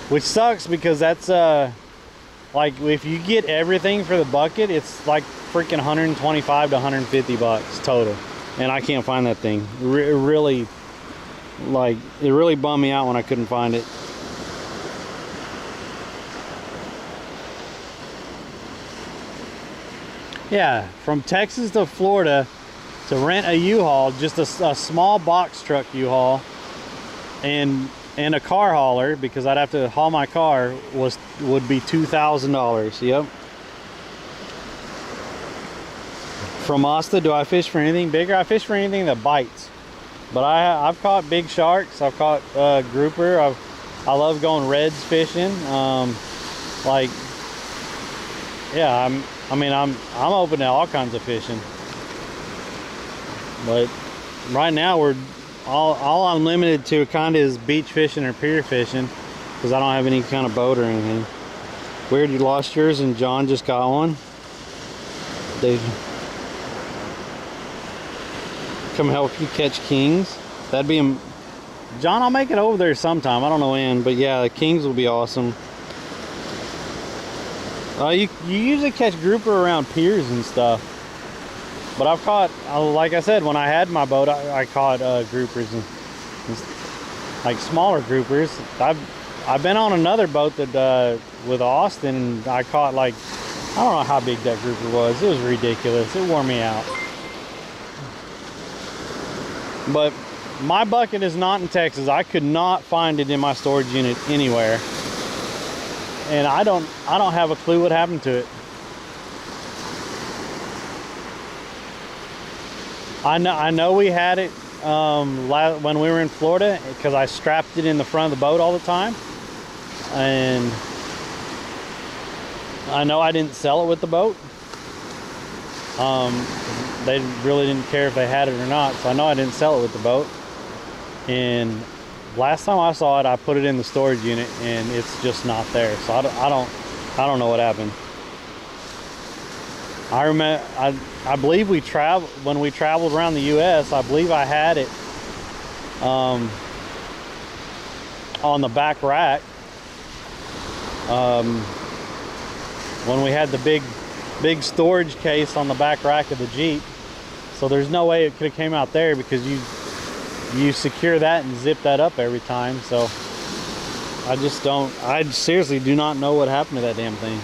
which sucks, because that's like, if you get everything for the bucket, it's like freaking 125 to 150 bucks total, and I can't find that thing. It really bummed me out when I couldn't find it. Yeah, from Texas to Florida to rent a U-Haul, just a small box truck U-Haul, and a car hauler, because I'd have to haul my car, would be $2,000. Yep. From Asta, do I fish for anything bigger? I fish for anything that bites. But I've caught big sharks. I've caught grouper. I love going reds fishing. Like, yeah, I'm open to all kinds of fishing. But right now we're all I'm limited to kind of is beach fishing or pier fishing because I don't have any kind of boat or anything. Weird, you lost yours and John just got one. They come help you catch kings. That'd be John, I'll make it over there sometime. I don't know when, but yeah, the kings will be awesome. You usually catch grouper around piers and stuff, but I've caught, like I said, when I had my boat, I caught groupers and like smaller groupers. I've been on another boat that with Austin, and I caught like, I don't know how big that grouper was. It was ridiculous. It wore me out. But my bucket is not in Texas. I could not find it in my storage unit anywhere. And I don't have a clue what happened to it. I know we had it when we were in Florida because I strapped it in the front of the boat all the time. And I know I didn't sell it with the boat. They really didn't care if they had it or not, so I know I didn't sell it with the boat. And last time I saw it, I put it in the storage unit, and it's just not there. So I don't know what happened. I remember, I believe when we traveled around the U.S., I believe I had it on the back rack. When we had the big storage case on the back rack of the Jeep. So there's no way it could have came out there because you secure that and zip that up every time. So I seriously do not know what happened to that damn thing.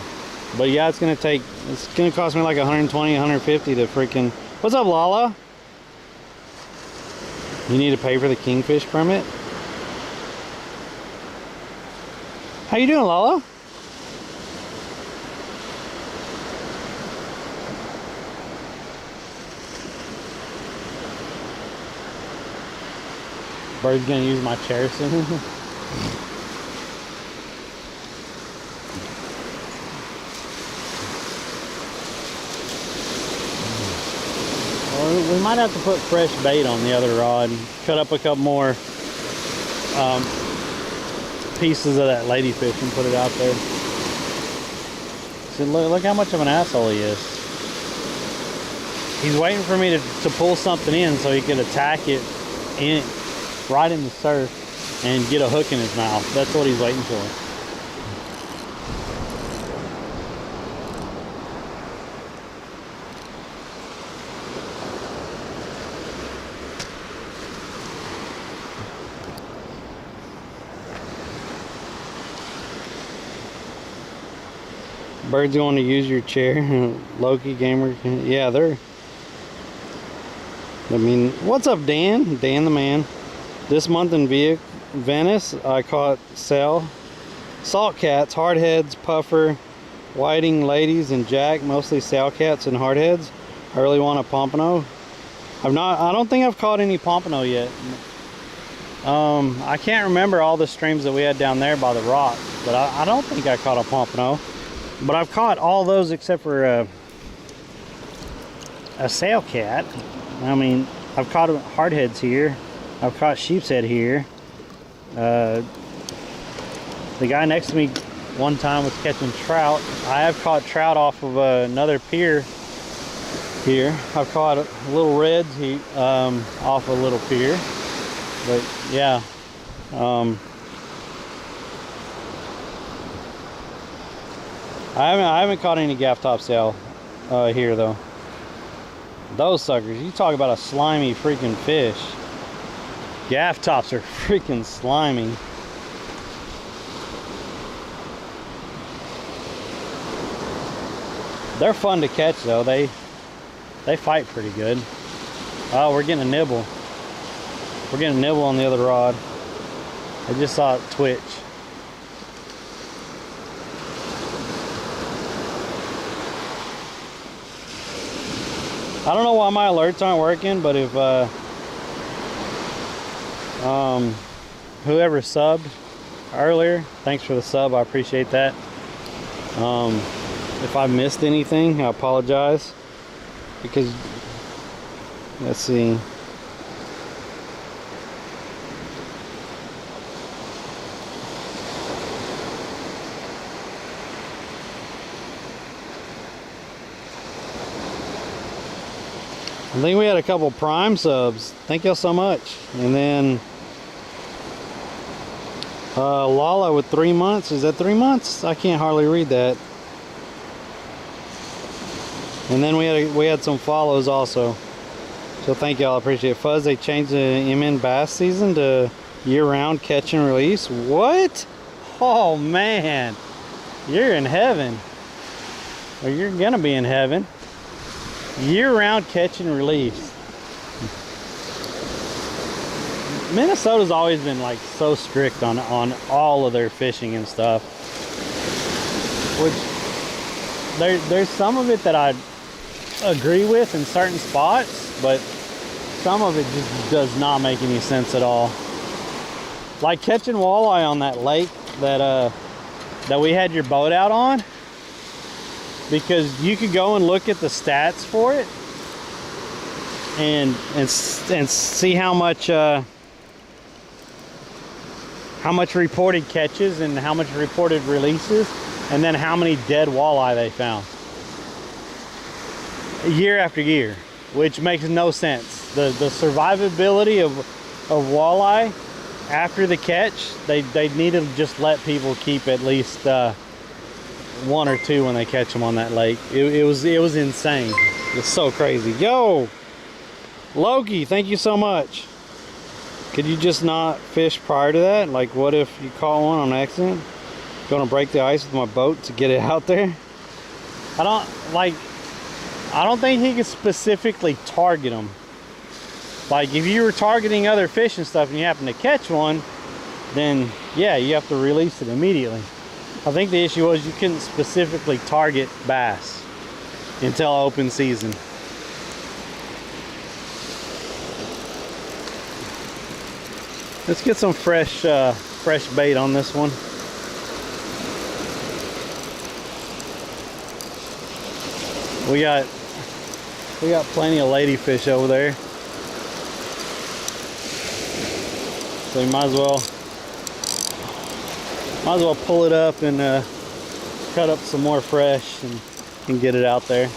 But yeah, it's gonna cost me like 120, 150 to freaking, what's up, Lala? You need to pay for the kingfish permit? How you doing, Lala? Bird's gonna use my chair soon. Well, we might have to put fresh bait on the other rod. Cut up a couple more pieces of that ladyfish and put it out there. See, look how much of an asshole he is. He's waiting for me to pull something in so he could attack it right in the surf and get a hook in his mouth. That's what he's waiting for. Bird's going to use your chair. Loki Gamer. Yeah, what's up, Dan? Dan the man. This month in Venice, I caught salt cats, hardheads, puffer, whiting, ladies, and jack, mostly sail cats and hardheads. I really want a pompano. I don't think I've caught any pompano yet. I can't remember all the streams that we had down there by the rock, but I don't think I caught a pompano. But I've caught all those except for a sail cat. I mean, I've caught hardheads here. I've caught sheep's head here. The guy next to me one time was catching trout. I have caught trout off of another pier here. I've caught little reds off a little pier. But yeah. I haven't caught any gaff top sail here though. Those suckers, you talk about a slimy freaking fish. Gaff tops are freaking slimy. They're fun to catch though. They fight pretty good. Oh, we're getting a nibble. We're getting a nibble on the other rod. I just saw it twitch. I don't know why my alerts aren't working, but if whoever subbed earlier, thanks for the sub, I appreciate that. If I missed anything, I apologize, because let's see. I think we had a couple Prime subs. Thank y'all so much. And then Lala with 3 months. Is that 3 months? I can't hardly read that. And then we had some follows also. So thank y'all, I appreciate it. Fuzz, they changed the MN bass season to year-round catch and release. What? Oh man, you're in heaven. Or you're gonna be in heaven. Year-round catch and release. Minnesota's always been like so strict on all of their fishing and stuff. Which there's some of it that I agree with in certain spots, but some of it just does not make any sense at all. Like catching walleye on that lake that we had your boat out on, because you could go and look at the stats for it and see how much reported catches and how much reported releases, and then how many dead walleye they found year after year, which makes no sense. The survivability of walleye after the catch, they need to just let people keep at least 1 or 2 when they catch them on that lake. It was insane. It's so crazy. Yo, Loki, thank you so much. Could you just not fish prior to that? Like, what if you caught one on accident? Gonna break the ice with my boat to get it out there? I don't think he could specifically target them. Like, if you were targeting other fish and stuff and you happen to catch one, then yeah, you have to release it immediately. I think the issue was you couldn't specifically target bass until open season. Let's get some fresh bait on this one. We got plenty of ladyfish over there, so we might as well pull it up and cut up some more fresh and get it out there.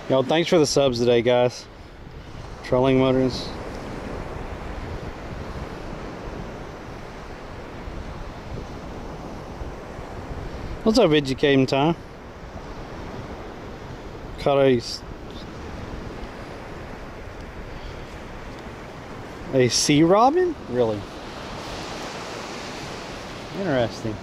Yo, thanks for the subs today, guys. Trolling Motors. What's up, educating time? Caught a sea robin? Really? Interesting.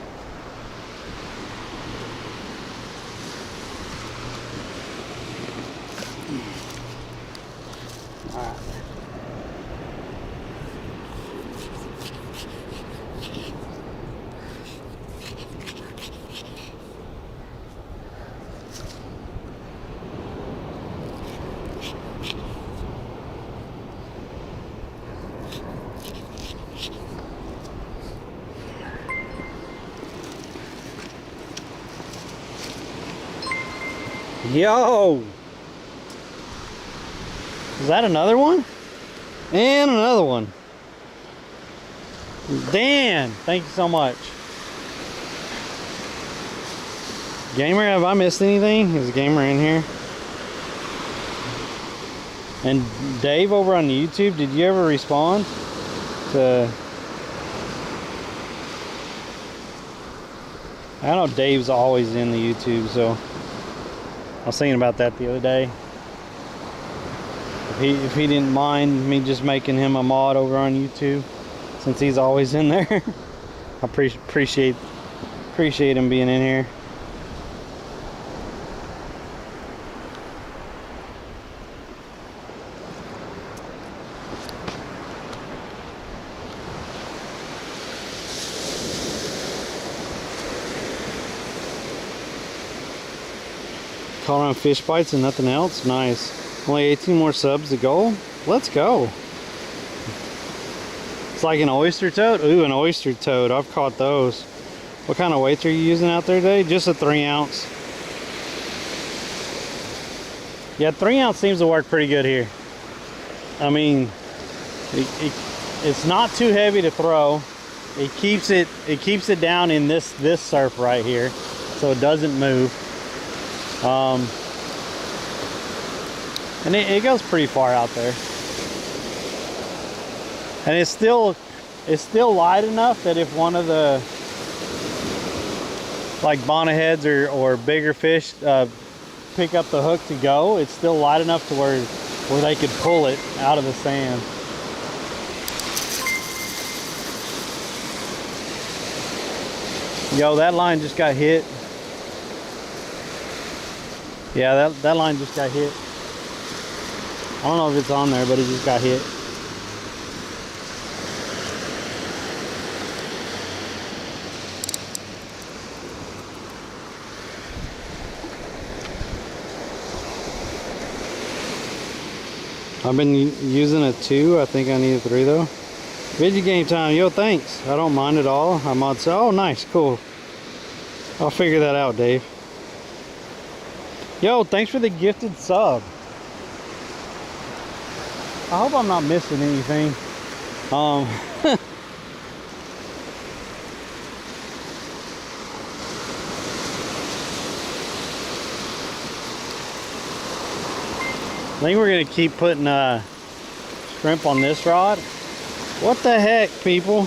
Yo! Is that another one? And another one. Dan, thank you so much. Gamer, have I missed anything? Is Gamer in here? And Dave over on YouTube, did you ever respond to... I know Dave's always in the YouTube, so I was thinking about that the other day. If he didn't mind me just making him a mod over on YouTube, since he's always in there. I appreciate him being in here. Caught on fish bites and nothing else. Nice. Only 18 more subs to go. Let's go. It's like an oyster toad. Ooh, an oyster toad. I've caught those. What kind of weights are you using out there today? Just a 3 ounce. Yeah, 3 ounce seems to work pretty good here. I mean, it's not too heavy to throw. It keeps it down in this surf right here, so it doesn't move. And it goes pretty far out there, and it's still light enough that if one of the like bonnetheads or bigger fish pick up the hook to go, it's still light enough to where they could pull it out of the sand. Yo, that line just got hit. Yeah, that line just got hit. I don't know if it's on there, but it just got hit. I've been using a 2. I think I need a 3 though. Video game time. Yo, thanks. I don't mind at all. I'm on. Oh, nice. Cool. I'll figure that out, Dave. Yo, thanks for the gifted sub. I hope I'm not missing anything. I think we're gonna keep putting shrimp on this rod. What the heck, people?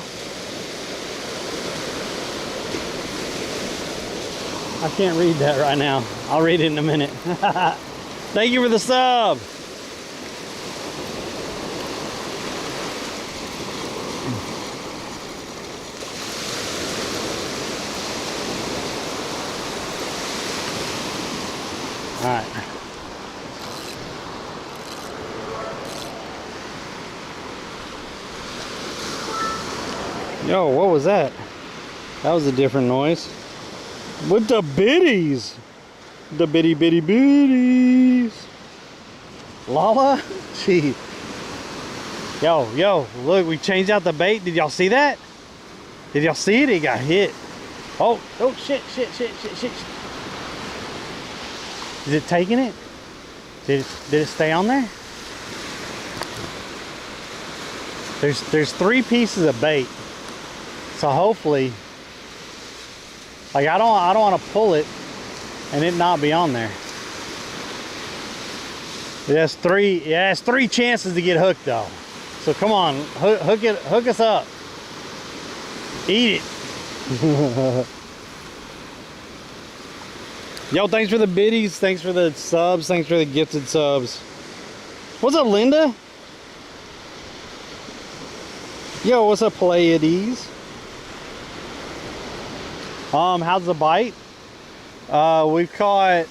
I can't read that right now. I'll read it in a minute. Thank you for the sub. All right. Yo, what was that? That was a different noise. With the biddies. The bitty biddies. Lala? Gee. Yo, look, we changed out the bait. Did y'all see that? Did y'all see it? It got hit. Oh, shit. Is it taking it? Did it stay on there? There's 3 pieces of bait. So hopefully, like I don't want to pull it and it not be on there. It has 3 chances to get hooked though. So come on, hook us up. Eat it. Yo, thanks for the biddies, thanks for the subs, thanks for the gifted subs. What's up, Linda? Yo, what's up, Pleiades? How's the bite? We've caught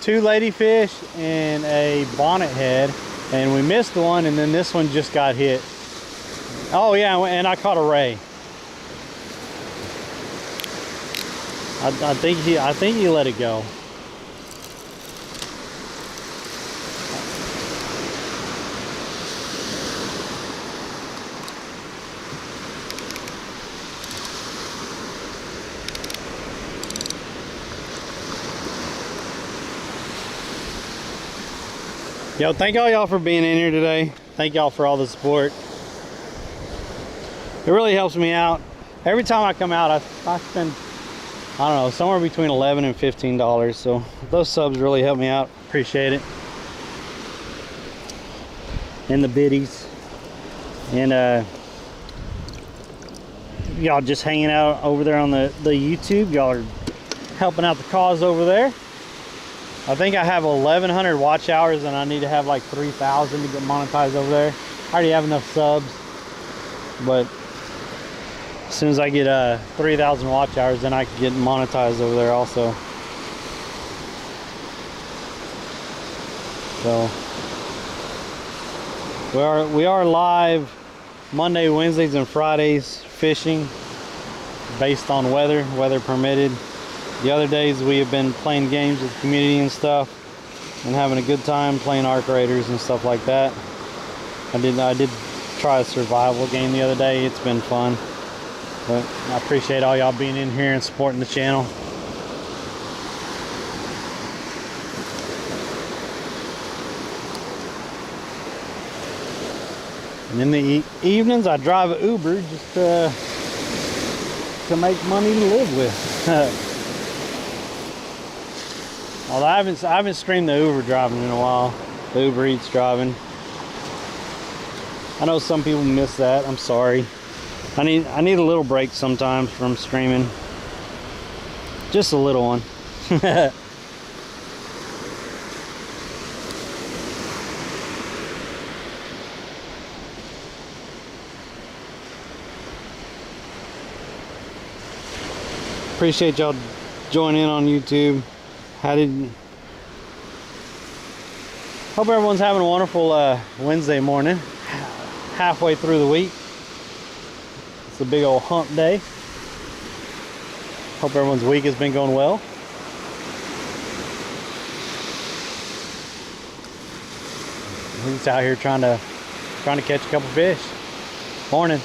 2 ladyfish and a bonnet head, and we missed one, and then this one just got hit. Oh yeah, and I caught a ray. I think he let it go. Yo, thank all y'all for being in here today. Thank y'all for all the support. It really helps me out. Every time I come out, I spend, I don't know, somewhere between $11 and $15. So those subs really help me out. Appreciate it. and the biddies. And y'all just hanging out over there on the YouTube. Y'all are helping out the cause over there. I think I have 1,100 watch hours and I need to have like 3,000 to get monetized over there. I already have enough subs, but as soon as I get 3,000 watch hours, then I can get monetized over there also. So we are live Monday, Wednesdays, and Fridays fishing based on weather permitted. The other days we have been playing games with the community and stuff and having a good time playing Arc Raiders and stuff like that. I did try a survival game the other day. It's been fun. But I appreciate all y'all being in here and supporting the channel. And in the evenings I drive an Uber just to make money to live with. Although I haven't streamed the Uber driving in a while, the Uber Eats driving. I know some people miss that. I'm sorry. I need a little break sometimes from streaming. Just a little one. Appreciate y'all joining in on YouTube. Hope everyone's having a wonderful Wednesday morning, halfway through the week. It's a big old hump day. Hope everyone's week has been going well. He's out here trying to catch a couple fish. Morning.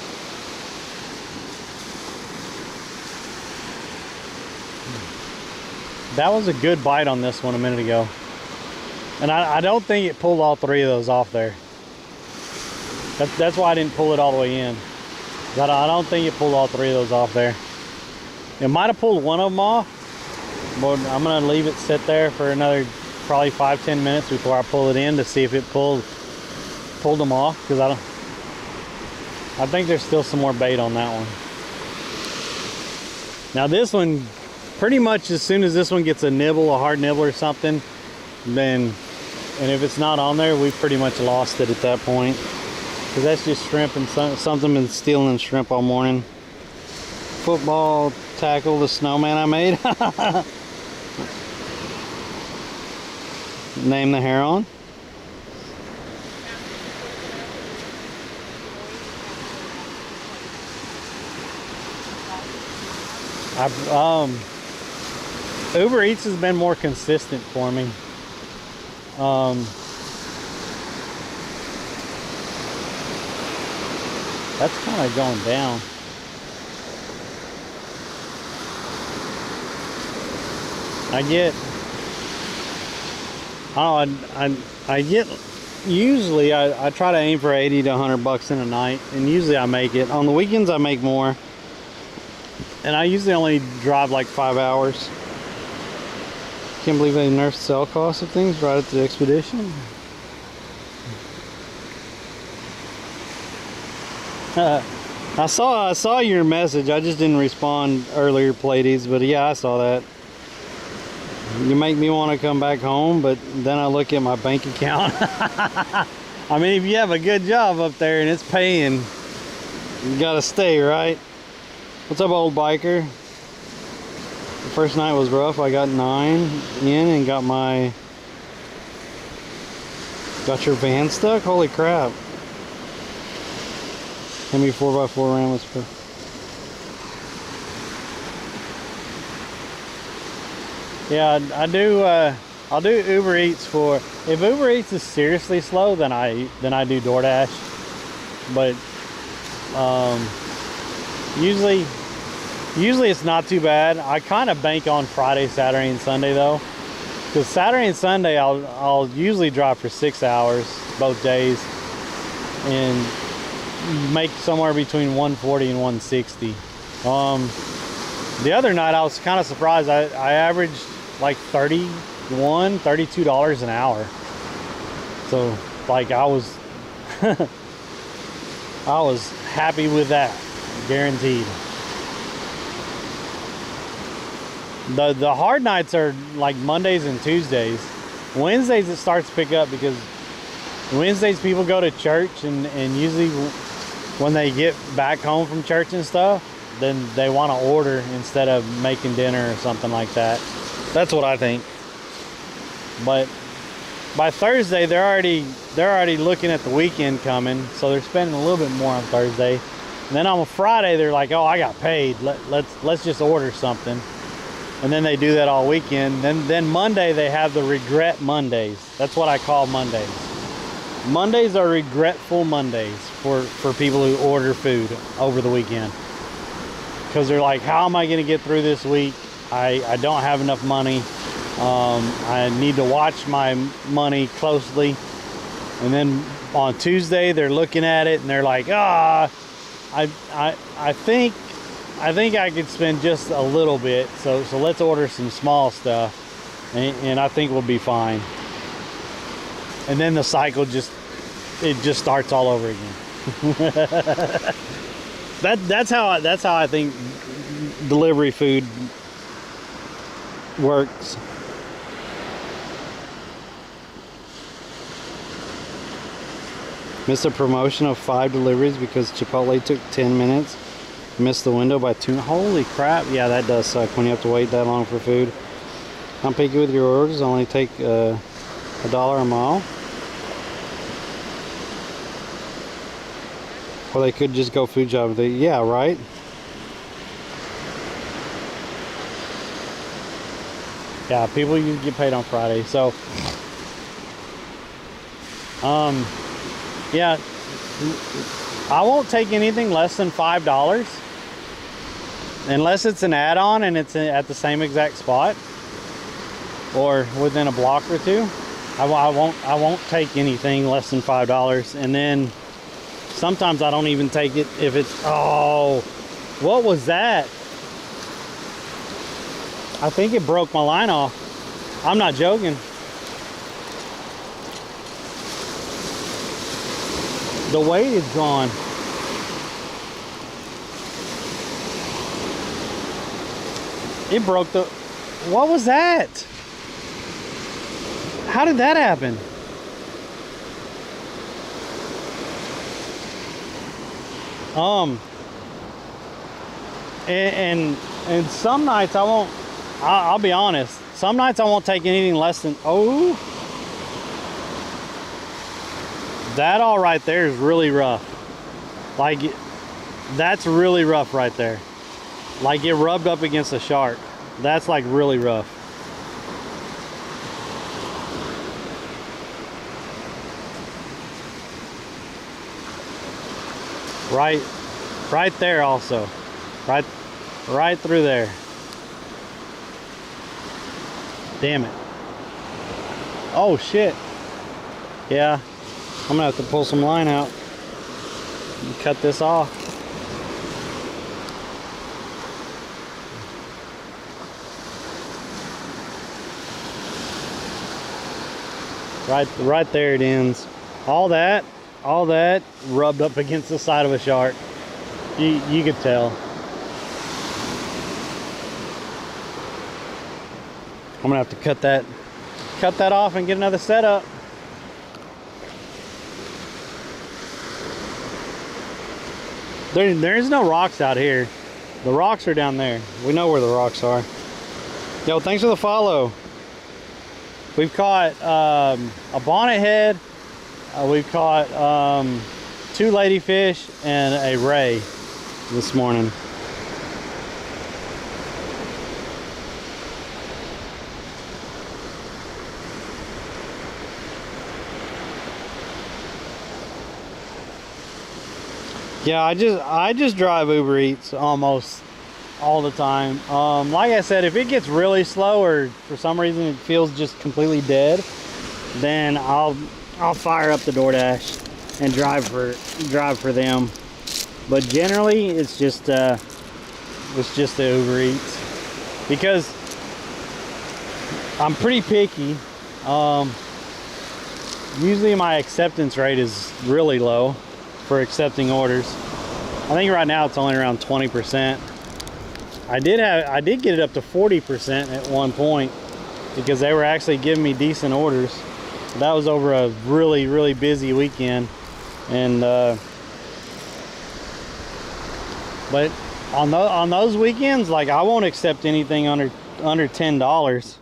That was a good bite on this one a minute ago. And I don't think it pulled all three of those off there. That's why I didn't pull it all the way in. But I don't think it pulled all three of those off there. It might have pulled one of them off, but I'm gonna leave it sit there for another probably 5-10 minutes before I pull it in to see if it pulled them off, because I think there's still some more bait on that one. Now this one, pretty much as soon as this one gets a nibble, a hard nibble or something, then, and if it's not on there, we've pretty much lost it at that point. Because that's just shrimp and something been stealing shrimp all morning. Football tackle, the snowman I made. Name the heron. Uber Eats has been more consistent for me. That's kind of going down. Usually I try to aim for 80 to 100 bucks in a night, and usually I make it. On the weekends I make more, and I usually only drive like 5 hours. Can't believe they nerfed sell costs of things right at the expedition. I saw your message. I just didn't respond earlier, Pleiades, but yeah, I saw that. You make me want to come back home, but then I look at my bank account. I mean, if you have a good job up there and it's paying, you gotta stay, right? What's up, old biker? The first night was rough. I got 9 in and got your van stuck? Holy crap. How many 4x4 ram was per? Yeah, I do. I'll do Uber Eats for. If Uber Eats is seriously slow, then I do DoorDash. But usually it's not too bad. I kind of bank on Friday, Saturday, and Sunday though, because Saturday and Sunday I'll usually drive for 6 hours both days, and make somewhere between 140 and 160. The other night I was kind of surprised. I averaged like $32 an hour. So like I was I was happy with that, guaranteed. The hard nights are like Mondays and Tuesdays. Wednesdays it starts to pick up because Wednesdays people go to church, and usually when they get back home from church and stuff, then they want to order instead of making dinner or something like that. That's what I think. But by Thursday they're already looking at the weekend coming, so they're spending a little bit more on Thursday. And then on a Friday they're like, oh, I got paid, let's just order something. And then they do that all weekend. Then Monday they have the regret Mondays. That's what I call Mondays. Mondays are regretful Mondays for people who order food over the weekend. Because they're like, how am I going to get through this week? I don't have enough money. I need to watch my money closely. And then on Tuesday they're looking at it and they're like, I think I could spend just a little bit, so let's order some small stuff, and I think we'll be fine. And then the cycle just starts all over again. That's how I think delivery food works. Missed a promotion of 5 deliveries because Chipotle took 10 minutes. Missed the window by 2. Holy crap. Yeah, that does suck when you have to wait that long for food. I'm picky with your orders. Only take $1 a mile. Or they could just go food job. Yeah, right? Yeah, people usually get paid on Friday. So, yeah, I won't take anything less than $5 unless it's an add-on and it's at the same exact spot or within a block or two. I won't take anything less than $5. And then sometimes I don't even take it if it's, oh, what was that? I think it broke my line off. I'm not joking. The weight is gone. It broke the... What was that? How did that happen? And some nights I won't... I'll be honest. Some nights I won't take anything less than... Oh... That all right there is really rough. Like, that's really rough right there. Like it rubbed up against a shark. That's like really rough. Right there also. Right through there. Damn it. Oh shit. Yeah. I'm gonna have to pull some line out and cut this off. Right there it ends. All that rubbed up against the side of a shark. You could tell. I'm gonna have to cut that off and get another setup. There's no rocks out here. The rocks are down there. We know where the rocks are. Yo, thanks for the follow. We've caught a bonnethead. We've caught 2 ladyfish and a ray this morning. Yeah, I just drive Uber Eats almost all the time. Like I said, if it gets really slow or for some reason it feels just completely dead, then I'll fire up the DoorDash and drive for them. But generally, it's just the Uber Eats because I'm pretty picky. usually my acceptance rate is really low for accepting orders. I think right now it's only around 20%. I did get it up to 40% at one point because they were actually giving me decent orders. That was over a really, really busy weekend. And but on those weekends, like, I won't accept anything under $10,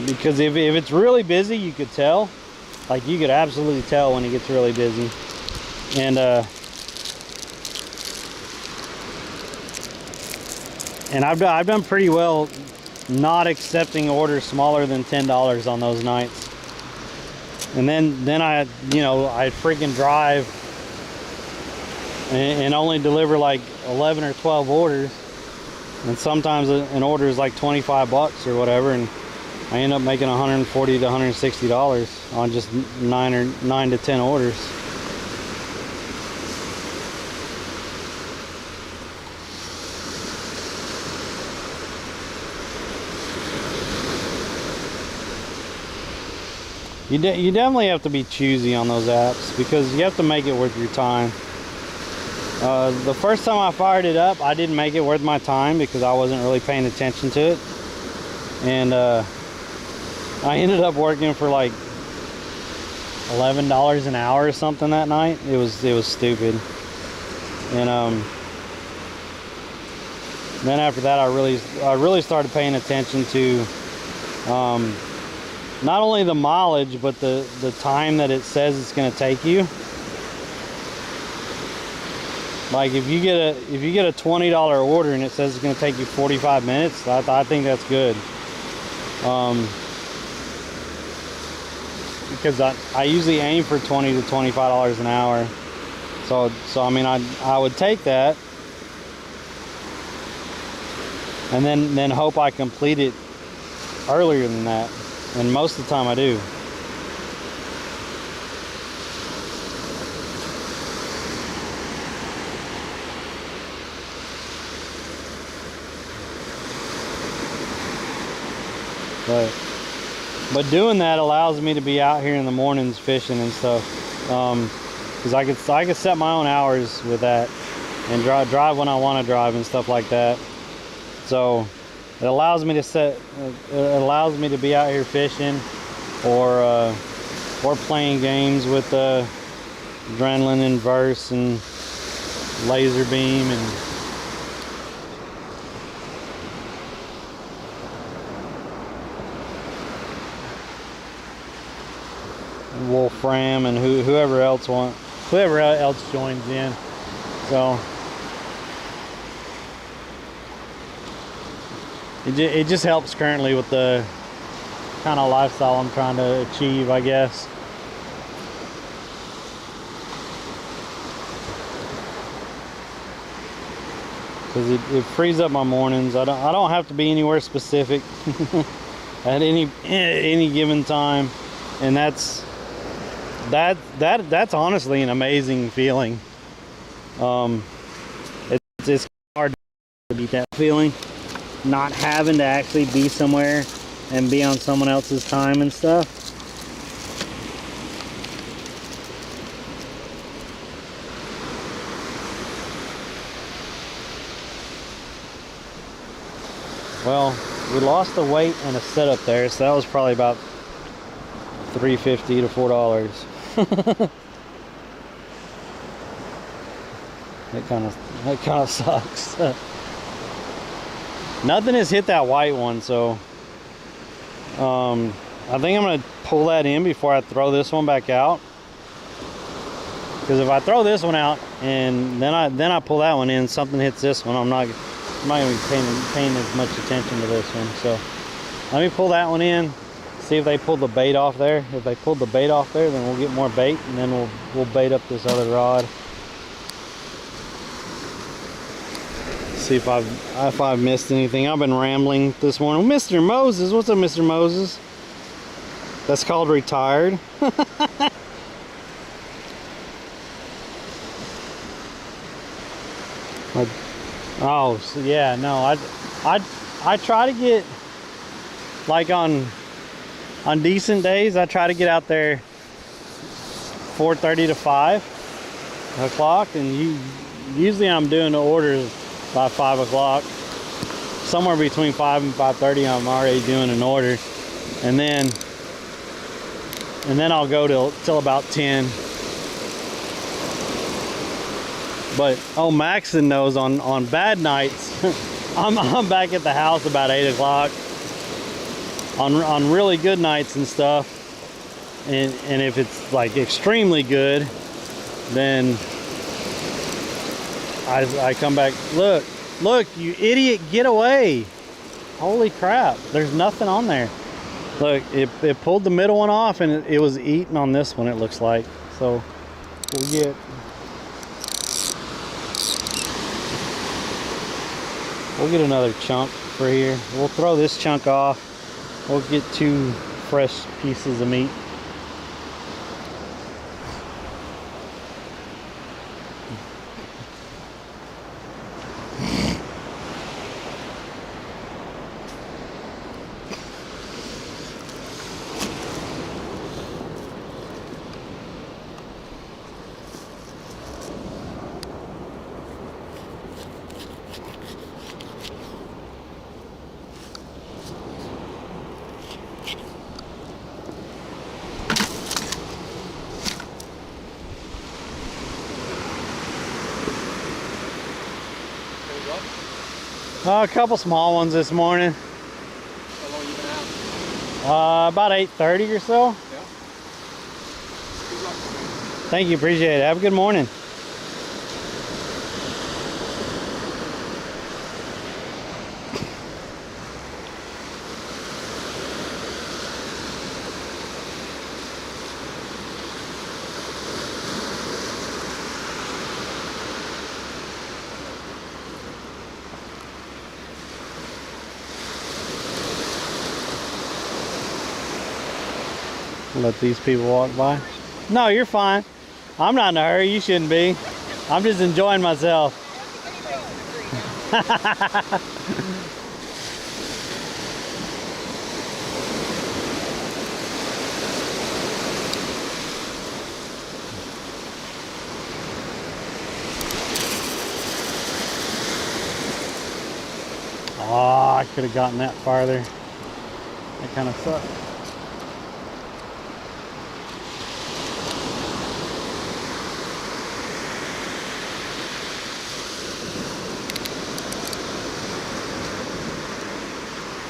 because if it's really busy, you could tell. Like, you could absolutely tell when it gets really busy. And I've done pretty well not accepting orders smaller than $10 on those nights. And then I freaking drive and only deliver like 11 or 12 orders, and sometimes an order is like 25 bucks or whatever, and I end up making $140 to $160 on just 9 to 10 orders. You definitely have to be choosy on those apps because you have to make it worth your time. The first time I fired it up, I didn't make it worth my time because I wasn't really paying attention to it. And I ended up working for like $11 an hour or something that night. It was stupid. And then after that, I really started paying attention to not only the mileage, but the time that it says it's going to take you. Like, if you get a $20 order and it says it's going to take you 45 minutes, I think that's good. Because I usually aim for $20 to $25 an hour. So I mean, I would take that and then hope I complete it earlier than that. And most of the time I do. But doing that allows me to be out here in the mornings fishing and stuff, because I could set my own hours with that and drive when I want to drive and stuff like that. So it allows me to be out here fishing or playing games with Adrenaline and Verse and Laser Beam and Wolfram and whoever else joins in. So it just helps currently with the kind of lifestyle I'm trying to achieve, I guess. Because it frees up my mornings. I don't have to be anywhere specific at any given time, and that's honestly an amazing feeling. It's hard to beat that feeling, not having to actually be somewhere and be on someone else's time and stuff. Well, we lost a weight and a setup there, so that was probably about $3.50 to $4. That kind of sucks. Nothing has hit that white one, so I think I'm gonna pull that in before I throw this one back out. Because if I throw this one out and then I pull that one in, something hits this one, I'm not gonna be paying as much attention to this one. So let me pull that one in. See if they pulled the bait off there. If they pulled the bait off there, then we'll get more bait, and then we'll bait up this other rod. See if I've missed anything. I've been rambling this morning. Mr. Moses, what's up, Mr. Moses? That's called retired. Oh, so yeah, no, I try to get like on On decent days, I try to get out there 4:30 to 5 o'clock, and usually I'm doing the orders by 5 o'clock. Somewhere between 5 and 5:30, I'm already doing an order, and then I'll go till about 10. But oh, Maxon knows on bad nights, I'm back at the house about 8 o'clock. On really good nights and stuff, and if it's like extremely good, then I come back. Look, you idiot, get away. Holy crap, there's nothing on there. Look, it pulled the middle one off, and it was eating on this one, it looks like. So we'll get another chunk for here. We'll throw this chunk off. We'll get 2 fresh pieces of meat. A couple small ones this morning. How long you been out? About 8:30 or so. Yeah. Good luck. Thank you, appreciate it. Have a good morning. Let these people walk by. No, you're fine. I'm not in a hurry. You shouldn't be. I'm just enjoying myself. Oh, I could have gotten that farther. That kind of sucks.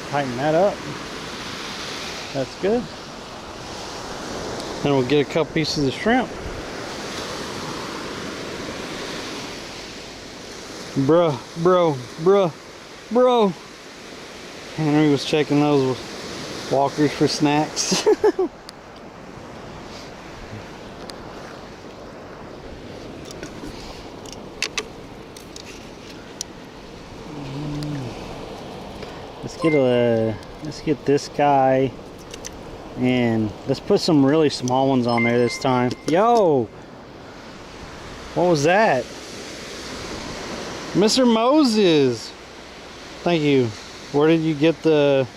Tighten that up. That's good. Then we'll get a couple pieces of shrimp. Bro. Henry was checking those walkers for snacks. Let's get this guy, and let's put some really small ones on there this time. Yo, what was that? Mr. Moses, thank you. Where did you get the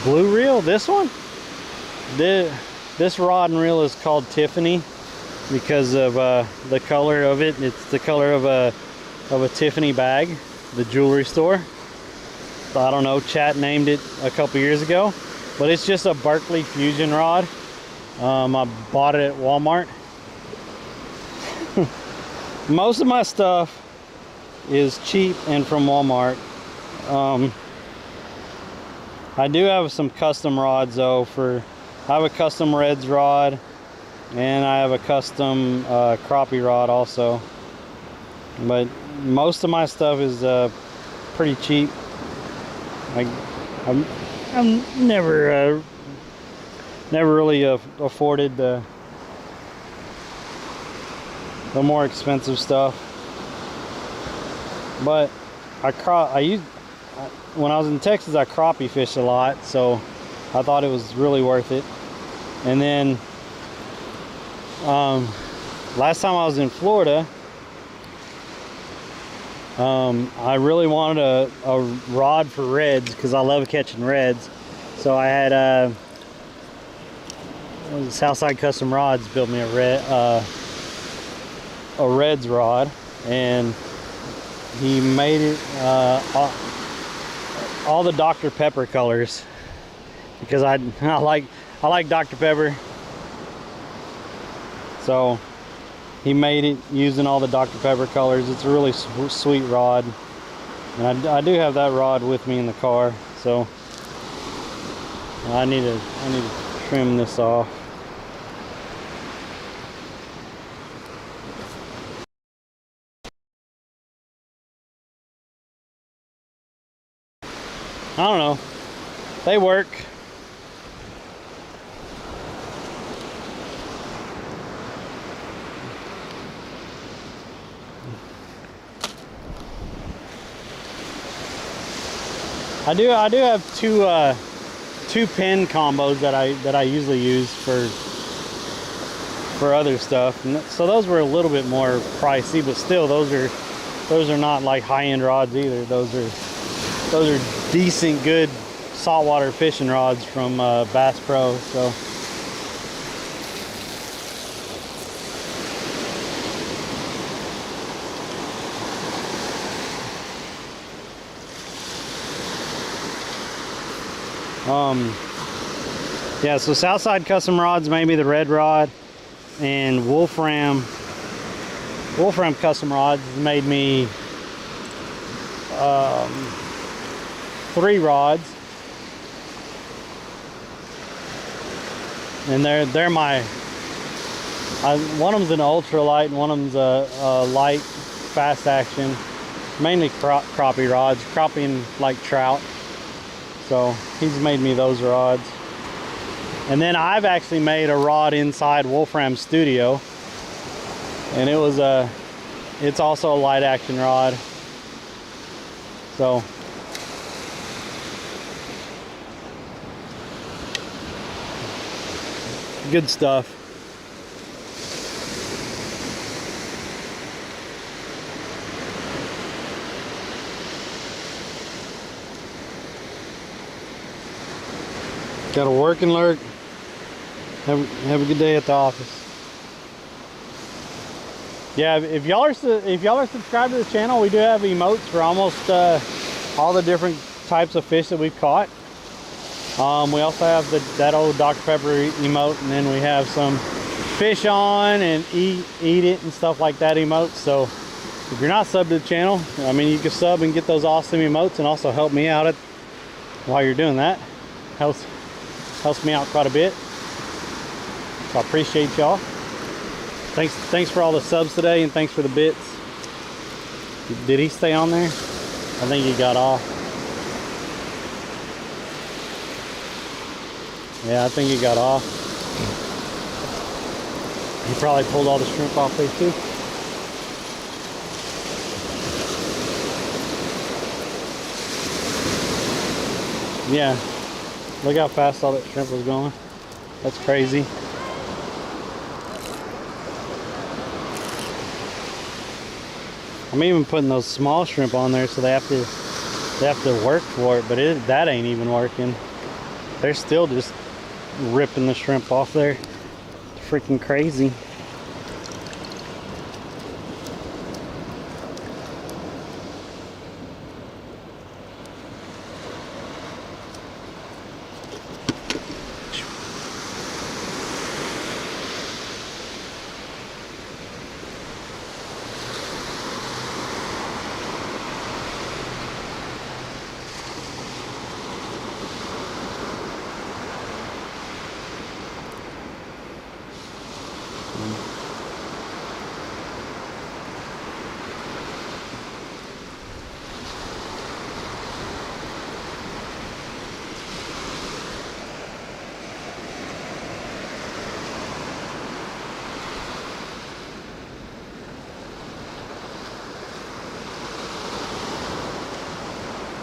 blue reel? This one? This rod and reel is called Tiffany because of the color of it. It's the color of a Tiffany bag, the jewelry store. I don't know, chat named it a couple years ago, but it's just a Berkeley Fusion rod. I bought it at Walmart. Most of my stuff is cheap and from Walmart. I do have some custom rods though. I have a custom Reds rod, and I have a custom crappie rod also. But most of my stuff is pretty cheap. I'm never really afforded the more expensive stuff. But when I was in Texas, I crappie fished a lot, so I thought it was really worth it. And then last time I was in Florida, I really wanted a rod for reds because I love catching reds. So I had Southside Custom Rods built me a Reds rod, and he made it all the Dr. Pepper colors, because I like Dr. Pepper. So he made it using all the Dr. Pepper colors. It's a really sweet rod, and I do have that rod with me in the car. So I need to trim this off. I don't know. They work. I do have two pin combos that I usually use for other stuff, and so those were a little bit more pricey, but still those are not like high-end rods either. Those are decent, good saltwater fishing rods from Bass Pro. So yeah, so Southside Custom Rods made me the red rod, and Wolfram Custom Rods made me 3 rods, and they're my one of them's an ultralight and one of them's a light fast action, mainly crappie rods, crappie like trout. So he's made me those rods. And then I've actually made a rod inside Wolfram Studio, and it's also a light action rod. So good stuff. Got to work and lurk. Have a good day at the office. Yeah, if y'all are subscribed to the channel, we do have emotes for almost all the different types of fish that we've caught. We also have that old Dr. Pepper emote, and then we have some fish on and eat it and stuff like that emotes. So if you're not subbed to the channel, I mean, you can sub and get those awesome emotes, and also help me out while you're doing that. Helps me out quite a bit. So I appreciate y'all. Thanks for all the subs today, and thanks for the bits. Did he stay on there? I think he got off. Yeah, I think he got off. He probably pulled all the shrimp off there too. Yeah, look how fast all that shrimp was going. That's crazy. I'm even putting those small shrimp on there, so they have to work for it, but that ain't even working. They're still just ripping the shrimp off there. It's freaking crazy.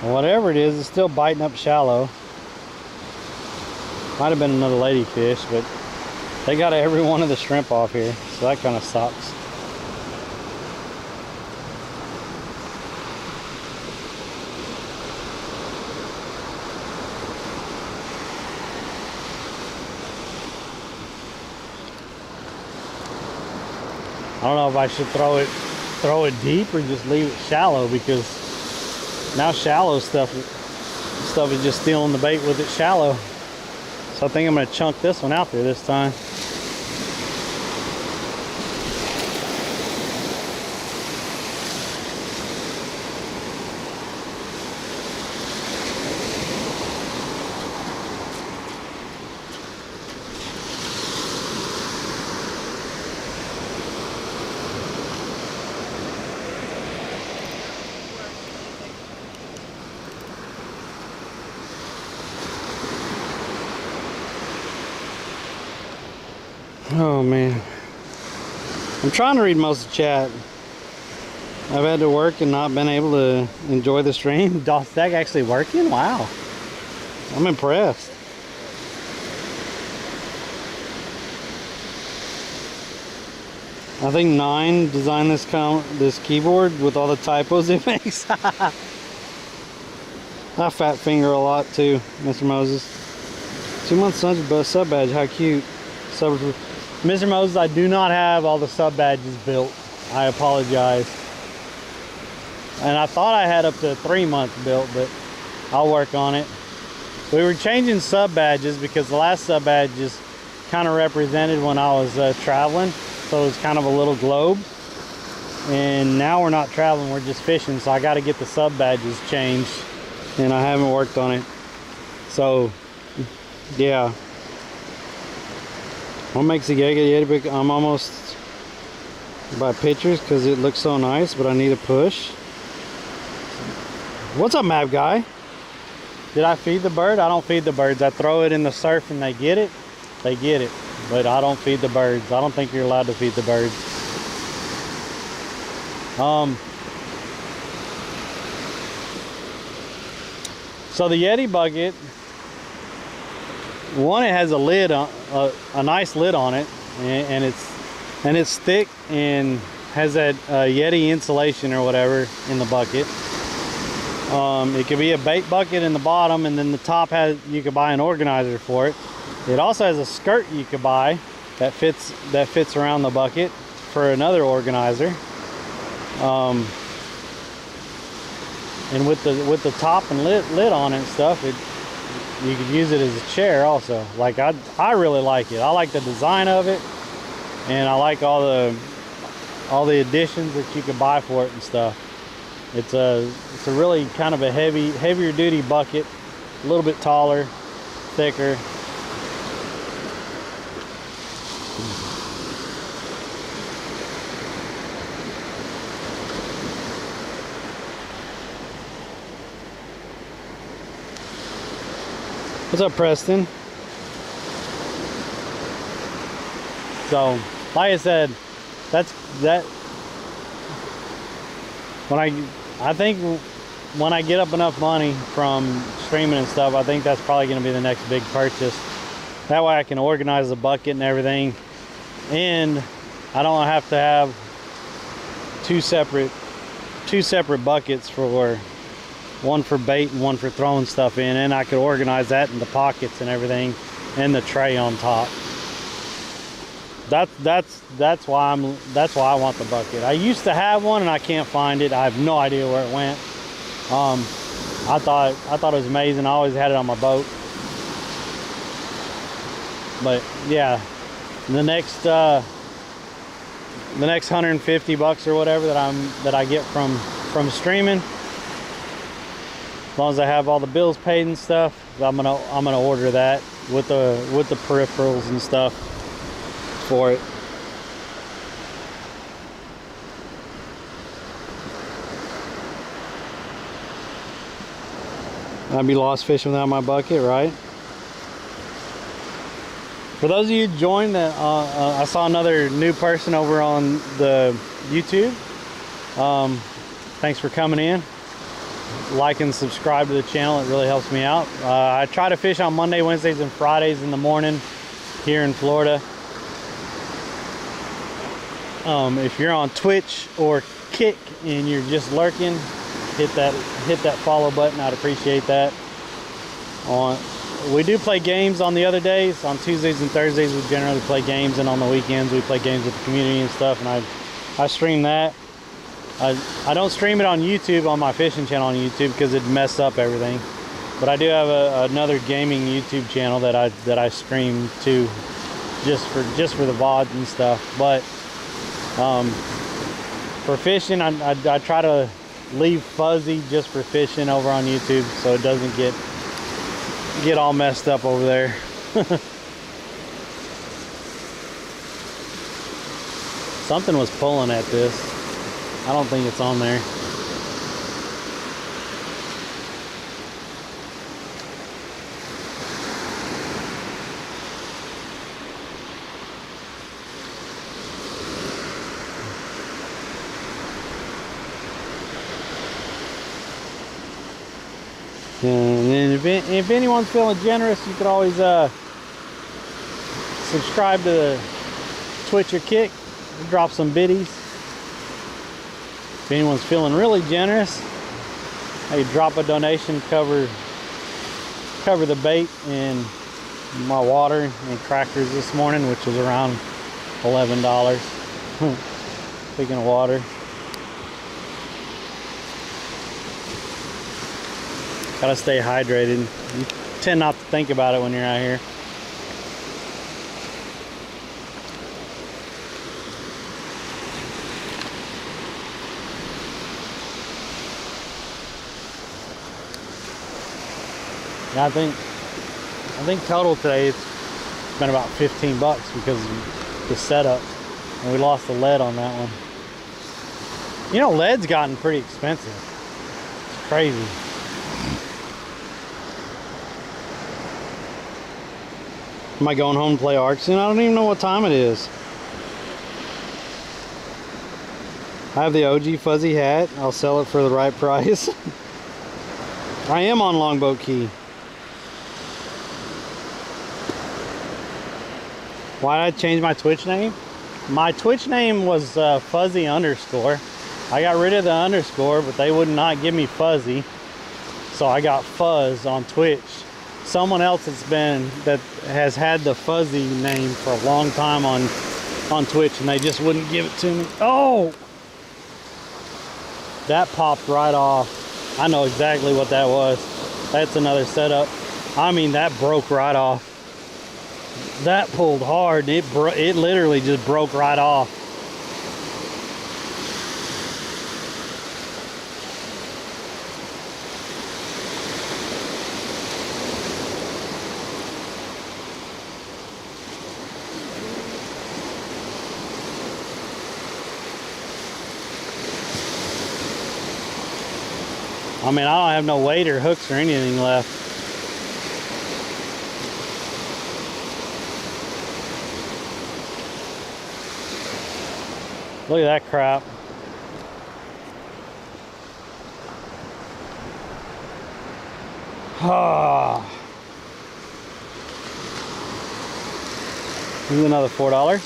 Whatever it is, it's still biting up shallow. Might have been another ladyfish, but they got every one of the shrimp off here, so that kind of sucks. don't know if I should throw it deep or just leave it shallow, because now shallow stuff is just stealing the bait with it shallow. So I think I'm gonna chunk this one out there this time. Oh man, I'm trying to read most of the chat. I've had to work and not been able to enjoy the stream. DOSTAG actually working? Wow, I'm impressed. I think 9 designed this keyboard with all the typos it makes. I fat finger a lot too, Mr. Moses. 2 months sub badge, how cute. Mr. Moses, I do not have all the sub badges built. I apologize. And I thought I had up to 3 months built, but I'll work on it. We were changing sub badges because the last sub badge just kind of represented when I was traveling. So it was kind of a little globe. And now we're not traveling, we're just fishing. So I got to get the sub badges changed. And I haven't worked on it. So, yeah. What makes the Yeti big? I'm almost by pictures because it looks so nice, but I need a push. What's up, map guy? Did I feed the bird? I don't feed the birds. I throw it in the surf and they get it. They get it, but I don't feed the birds. I don't think you're allowed to feed the birds. So the Yeti bucket, one, it has a lid on, a nice lid on it, and it's thick and has that Yeti insulation or whatever in the bucket. It could be a bait bucket in the bottom, and then the top you could buy an organizer for it. It also has a skirt you could buy that fits around the bucket for another organizer. And with the top and lid on it and stuff, you could use it as a chair also. Like I really like it. I like the design of it, and I like all the additions that you can buy for it and stuff. It's a really kind of a heavier duty bucket, a little bit taller, thicker. What's up, Preston? So, like I said, I think when I get up enough money from streaming and stuff, I think that's probably going to be the next big purchase. That way I can organize the bucket and everything, and I don't have to have two separate buckets, for one for bait and one for throwing stuff in, and I could organize that in the pockets and everything, and the tray on top. That's why I want the bucket. I used to have one and I can't find it. I have no idea where it went. I thought it was amazing. I always had it on my boat. But yeah, the next $150 or whatever that I get from streaming, as long as I have all the bills paid and stuff, I'm gonna order that with the peripherals and stuff for it. I'd be lost fishing without my bucket, right? For those of you who joined, I saw another new person over on the YouTube. Thanks for coming in. Like and subscribe to the channel, it really helps me out. I try to fish on Monday, Wednesdays, and Fridays in the morning here in Florida. If you're on Twitch or Kick and you're just lurking, hit that follow button. I'd appreciate that. We do play games on the other days. On Tuesdays and Thursdays we generally play games, and on the weekends we play games with the community and stuff, and I stream that. I don't stream it on YouTube, on my fishing channel on YouTube, because it'd mess up everything. But I do have another gaming YouTube channel that I stream to, just for the VODs and stuff. But for fishing, I try to leave fuzzy just for fishing over on YouTube, so it doesn't get all messed up over there. Something was pulling at this. I don't think it's on there. And then if anyone's feeling generous, you could always subscribe to the Twitch or Kick, drop some biddies. If anyone's feeling really generous, hey, drop a donation, cover the bait and my water and crackers this morning, which was around $11. Speaking of water, gotta stay hydrated. You tend not to think about it when you're out here. Yeah, I think total today it's been about 15 bucks because of the setup, and we lost the lead on that one. You know, lead's gotten pretty expensive. It's crazy. Am I going home to play Ark soon? I don't even know what time it is. I have the OG fuzzy hat. I'll sell it for the right price. I am on Longboat Key. Why did I change my Twitch name? My Twitch name was Fuzzy Underscore. I got rid of the underscore, but they would not give me Fuzzy, so I got Fuzz on Twitch. Someone else that has had the Fuzzy name for a long time on Twitch, and they just wouldn't give it to me. Oh, that popped right off. I know exactly what that was. That's another setup. I mean, that broke right off. That pulled hard. It literally just broke right off. I mean, I don't have no weight or hooks or anything left. Look at that crap. Ah. Here's another $4.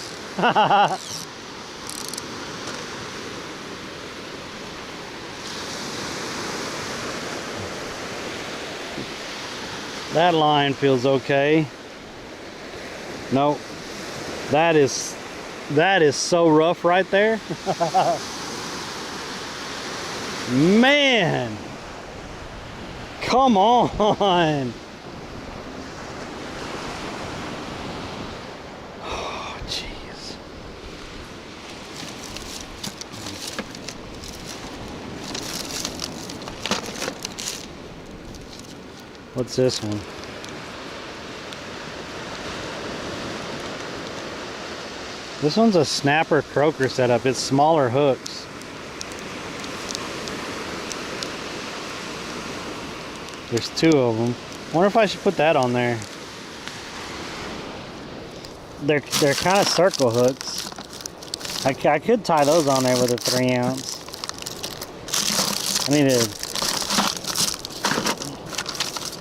That line feels okay. Nope. That is so rough right there. Man, come on. Oh, jeez. What's this one? This one's a snapper croaker setup. It's smaller hooks. There's two of them. I wonder if I should put that on there. They're kind of circle hooks. I could tie those on there with a 3 ounce. I need to...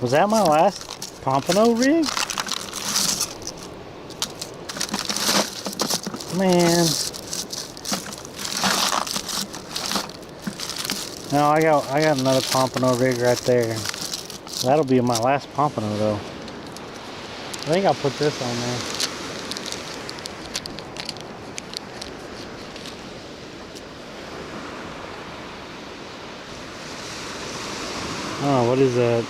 Was that my last Pompano rig? Man. No, I got another Pompano rig right there. That'll be my last Pompano though. I think I'll put this on there. Oh, what is that?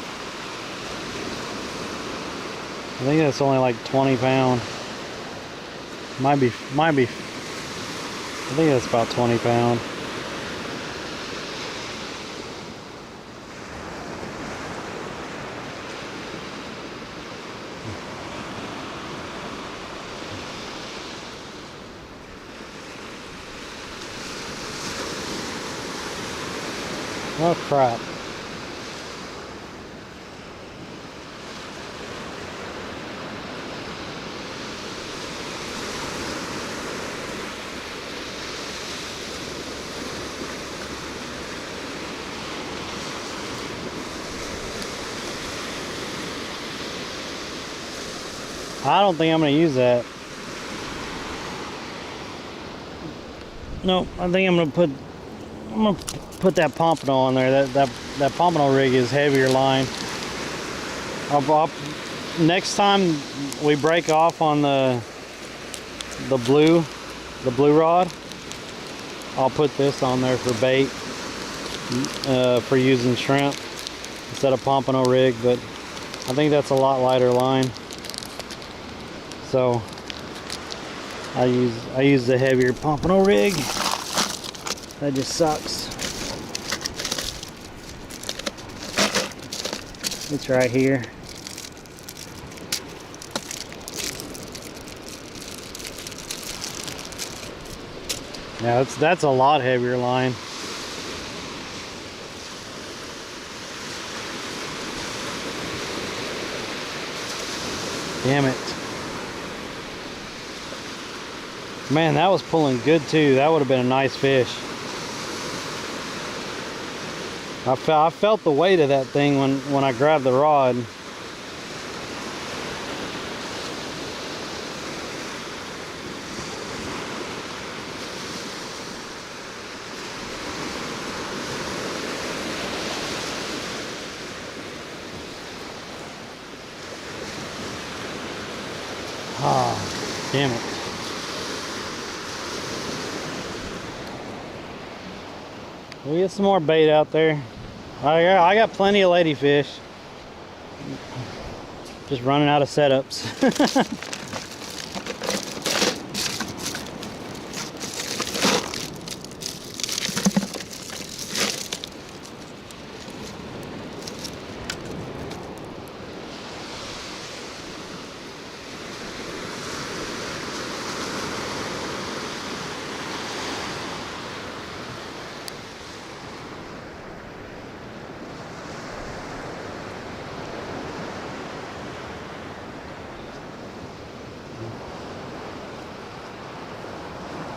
I think that's only like 20 pound. Might be. I think that's about 20 pound. Oh crap. I don't think I'm going to use that. No, I think I'm going to put that pompano on there. That pompano rig is heavier line. Next time we break off on the blue rod, I'll put this on there for bait, for using shrimp instead of pompano rig, but I think that's a lot lighter line. So I use the heavier pompano rig. That just sucks. It's right here. Now that's a lot heavier line. Damn it. Man, that was pulling good too. That would have been a nice fish. I felt the weight of that thing when I grabbed the rod. Ah, damn it. We'll get some more bait out there. I got plenty of ladyfish. Just running out of setups.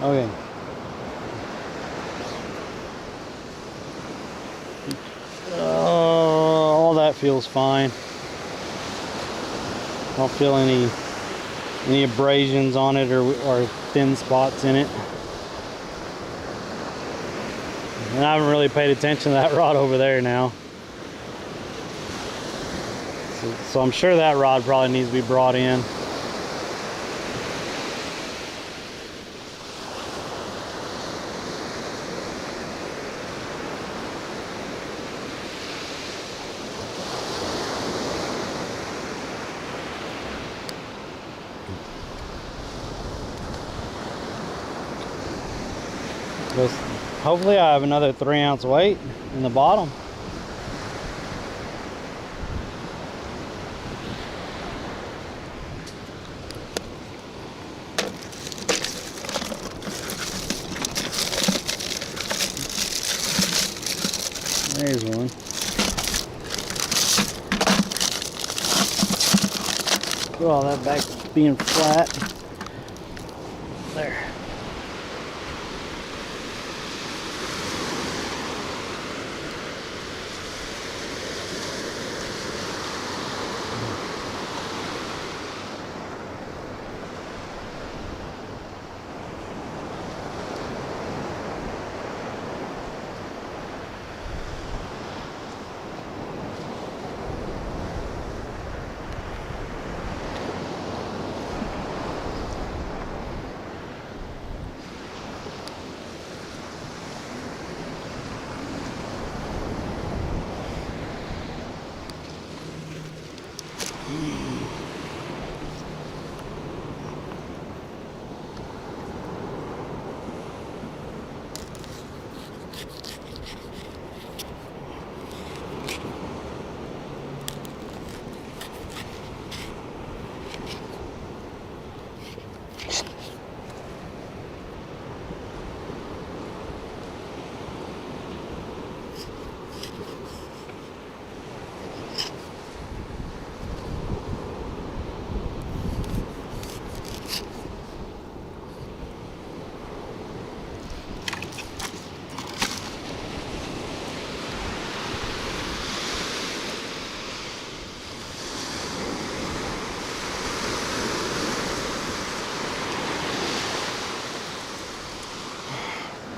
Okay. All that feels fine. I don't feel any abrasions on it or thin spots in it. And I haven't really paid attention to that rod over there now. So I'm sure that rod probably needs to be brought in. Hopefully I have another 3-ounce weight in the bottom. There's one. Put all that back being flat. There.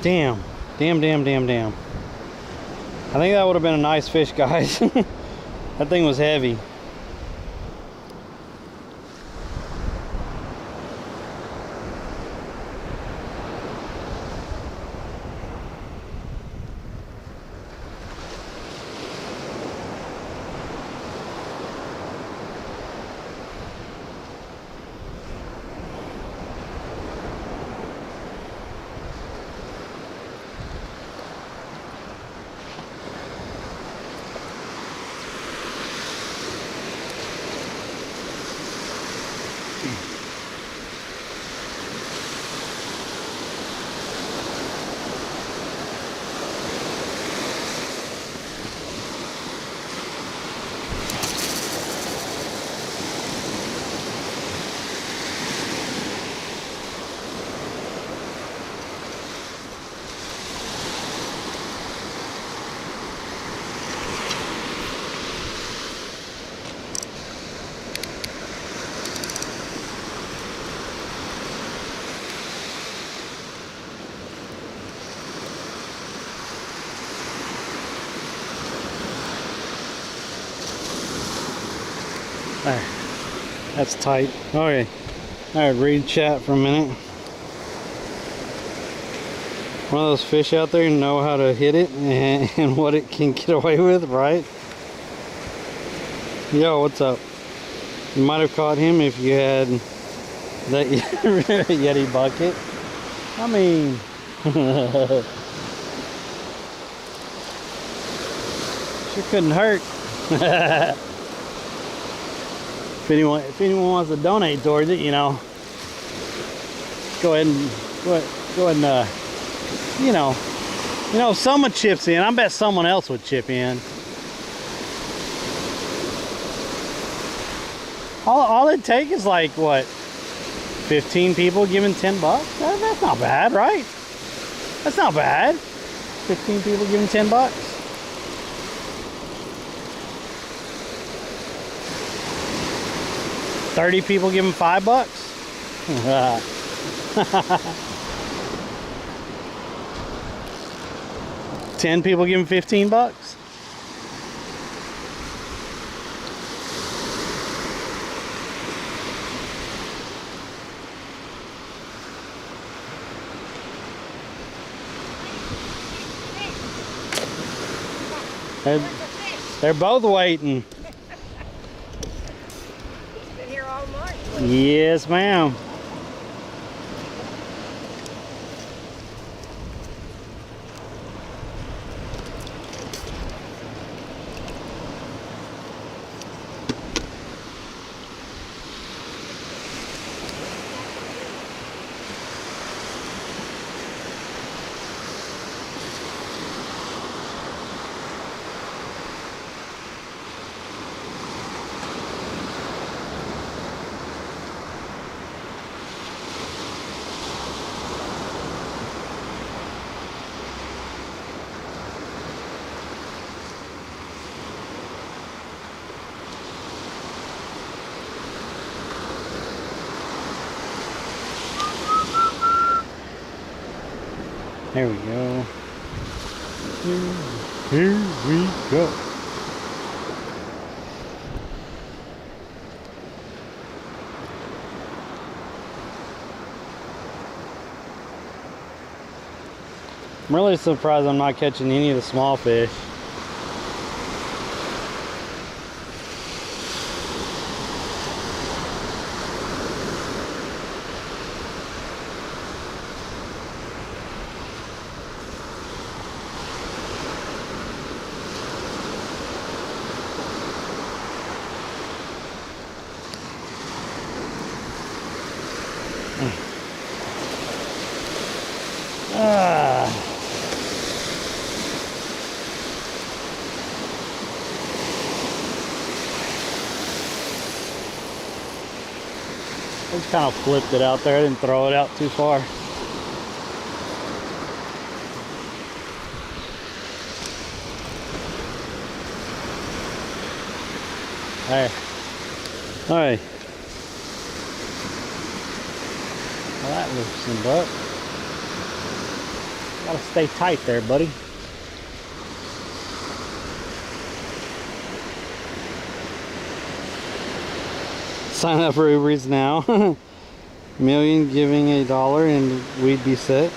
Damn. Damn, damn, damn, damn. I think that would have been a nice fish, guys. That thing was heavy. There. That's tight. Okay. Alright, read chat for a minute. One of those fish out there know how to hit it and what it can get away with, right? Yo, what's up? You might have caught him if you had that Yeti bucket. I mean, sure couldn't hurt. If anyone wants to donate towards it, you know, go ahead and you know, if someone chips in, I bet someone else would chip in. All it takes is like what, 15 people giving $10. That's not bad, right? That's not bad. 15 people giving $10. 30 people give him $5. 10 people give him $15. They're both waiting. Yes, ma'am. There we go. Here we go. I'm really surprised I'm not catching any of the small fish. I just kind of flipped it out there. I didn't throw it out too far. Hey. Alright. Well, that looks some butt. Gotta stay tight there, buddy. Sign up for Uber Eats now. Million giving $1 and we'd be set.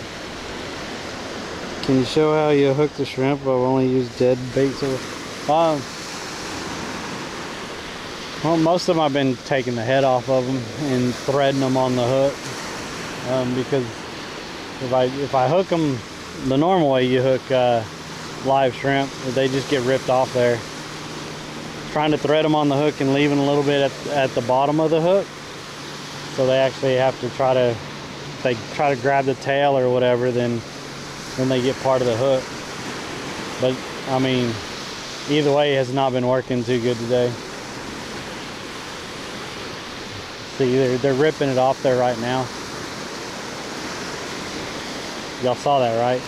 Can you show how you hook the shrimp? I've only used dead bait so well, most of them I've been taking the head off of them and threading them on the hook, because if I hook them the normal way you hook live shrimp, they just get ripped off there. Trying to thread them on the hook and leaving a little bit at the bottom of the hook, so they actually have to try to grab the tail or whatever, then they get part of the hook. But I mean, either way, it has not been working too good today. See, they're ripping it off there right now. Y'all saw that, right?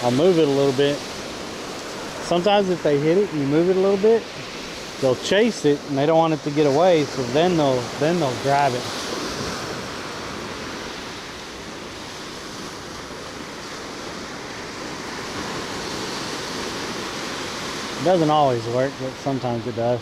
I'll move it a little bit. Sometimes if they hit it and you move it a little bit, they'll chase it and they don't want it to get away, so then they'll grab it. It doesn't always work, but sometimes it does.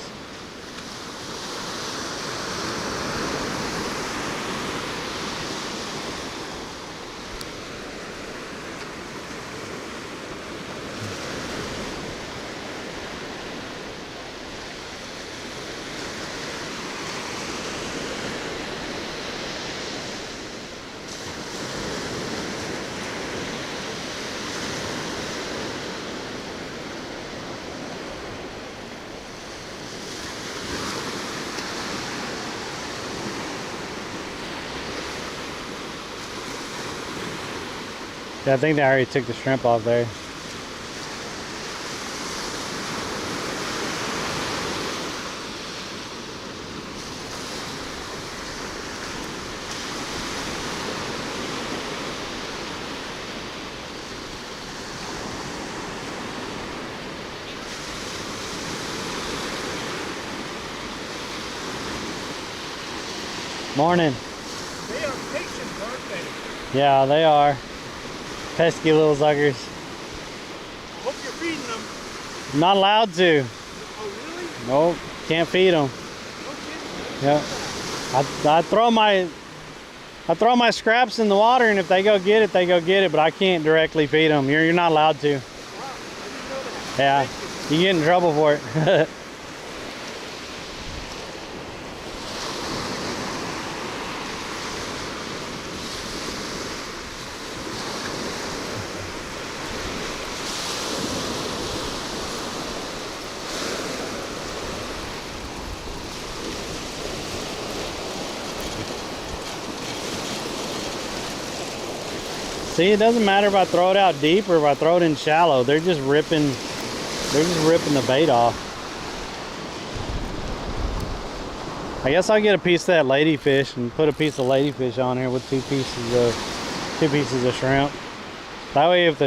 Yeah, I think they already took the shrimp off there. Morning. They are patient, aren't they? Yeah, they are. Pesky little suckers. Hope you're feeding them. I'm not allowed to. Oh, really? Nope, can't feed them. Yeah, I throw my scraps in the water, and if they go get it, they go get it. But I can't directly feed them. You're not allowed to. Wow, I didn't know that. Yeah, you get in trouble for it. See, it doesn't matter if I throw it out deep or if I throw it in shallow. They're just ripping the bait off. I guess I'll get a piece of that ladyfish and put a piece of ladyfish on here with two pieces of shrimp. That way, if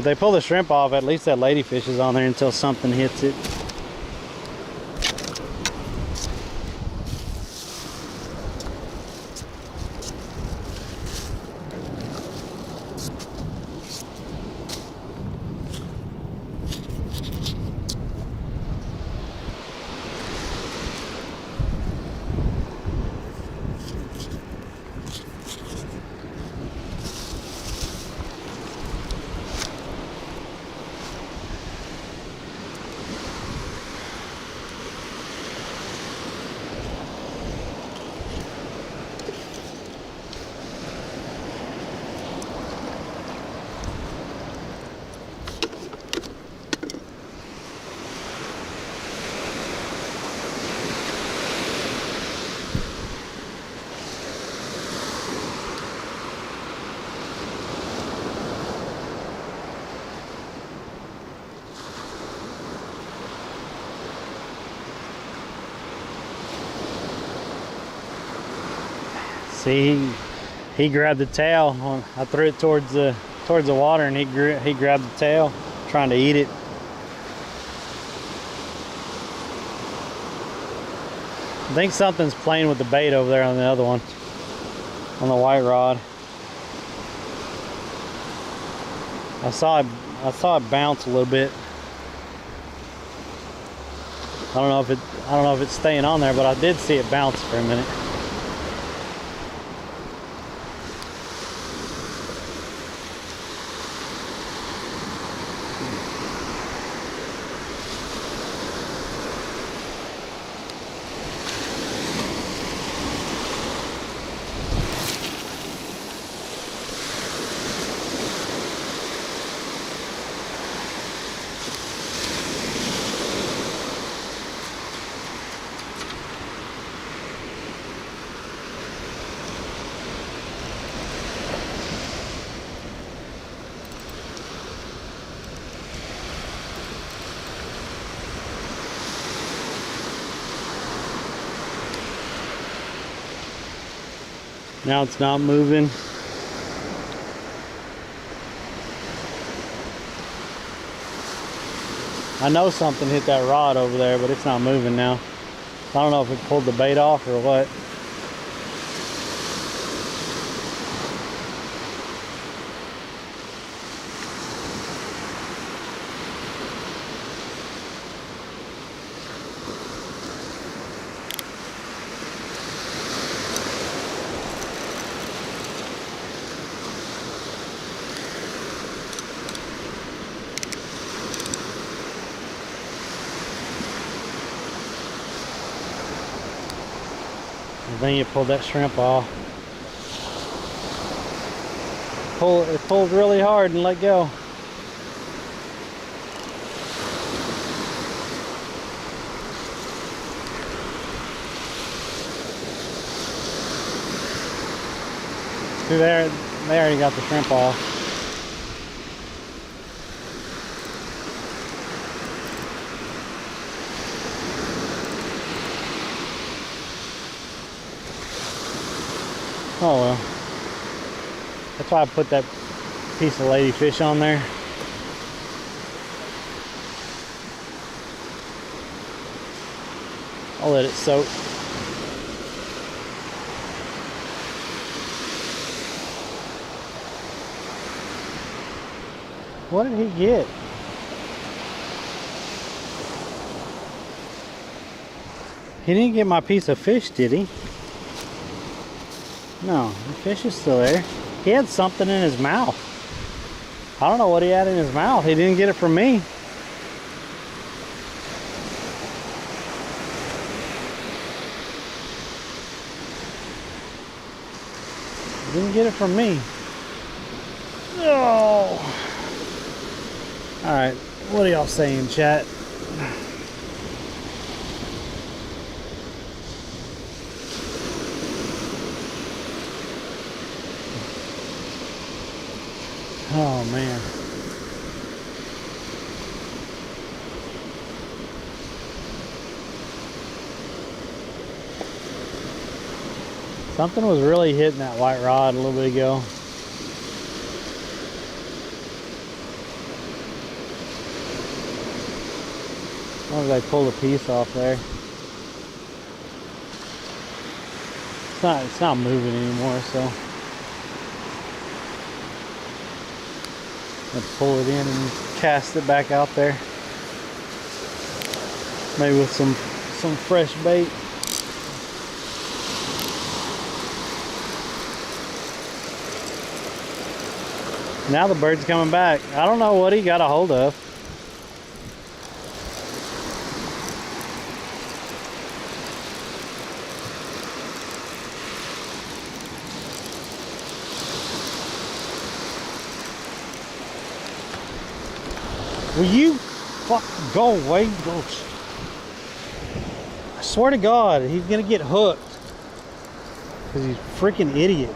they pull the shrimp off, at least that ladyfish is on there until something hits it. See, he grabbed the tail. I threw it towards the water, and he grabbed the tail, trying to eat it. I think something's playing with the bait over there on the other one. on the white rod. I saw it bounce a little bit. I don't know if it's staying on there, but I did see it bounce for a minute. Now it's not moving. I know something hit that rod over there, but it's not moving now. I don't know if it pulled the bait off or what. I think it pulled that shrimp off. It pulled really hard and let go. See there, they already got the shrimp off. Oh well. That's why I put that piece of ladyfish on there. I'll let it soak. What did he get? He didn't get my piece of fish, did he? No, the fish is still there. He had something in his mouth. I don't know what he had in his mouth. He didn't get it from me. He didn't get it from me. Oh. All right, what are y'all saying, chat? Oh man. Something was really hitting that white rod a little bit ago. As long as I pull the piece off there. It's not moving anymore, so let's pull it in and cast it back out there. Maybe with some fresh bait. Now the bird's coming back. I don't know what he got a hold of. Will you fucking go away, ghost? I swear to God, he's gonna get hooked. Because he's a freaking idiot.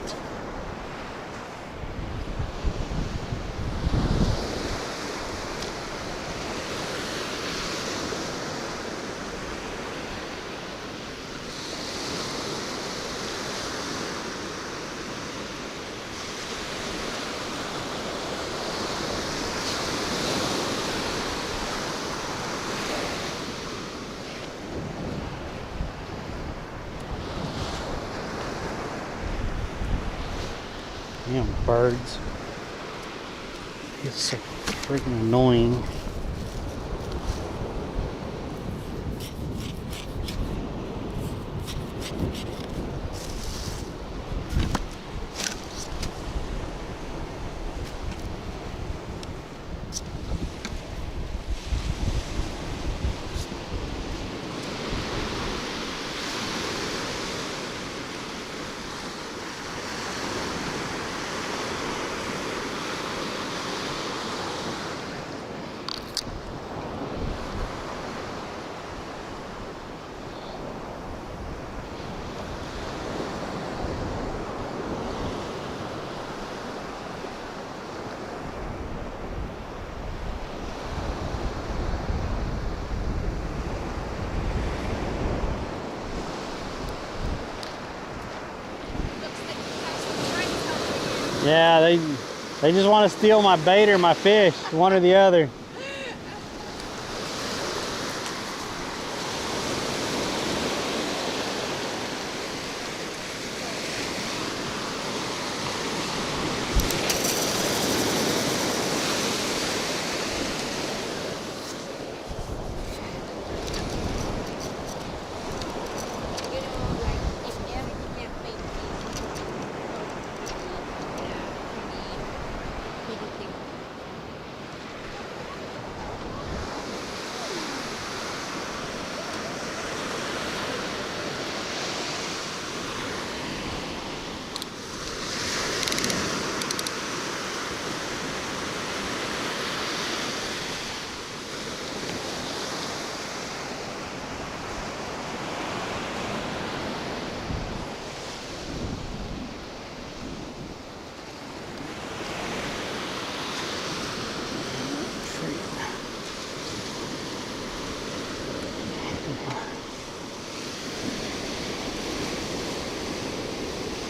Damn birds. It's so freaking annoying. Yeah, they just want to steal my bait or my fish, one or the other.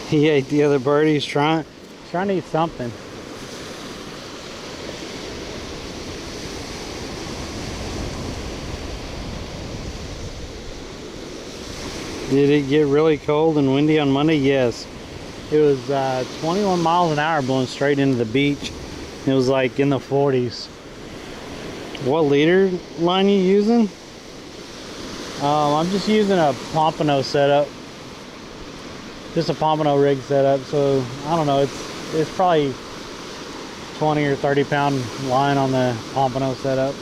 He ate the other bird. He's trying to eat something. Did it get really cold and windy on Monday? Yes. It was 21 miles an hour blowing straight into the beach. It was like in the 40s. What leader line you using? I'm just using a pompano setup. Just a pompano rig setup, so I don't know, it's probably 20 or 30 pound line on the pompano setup.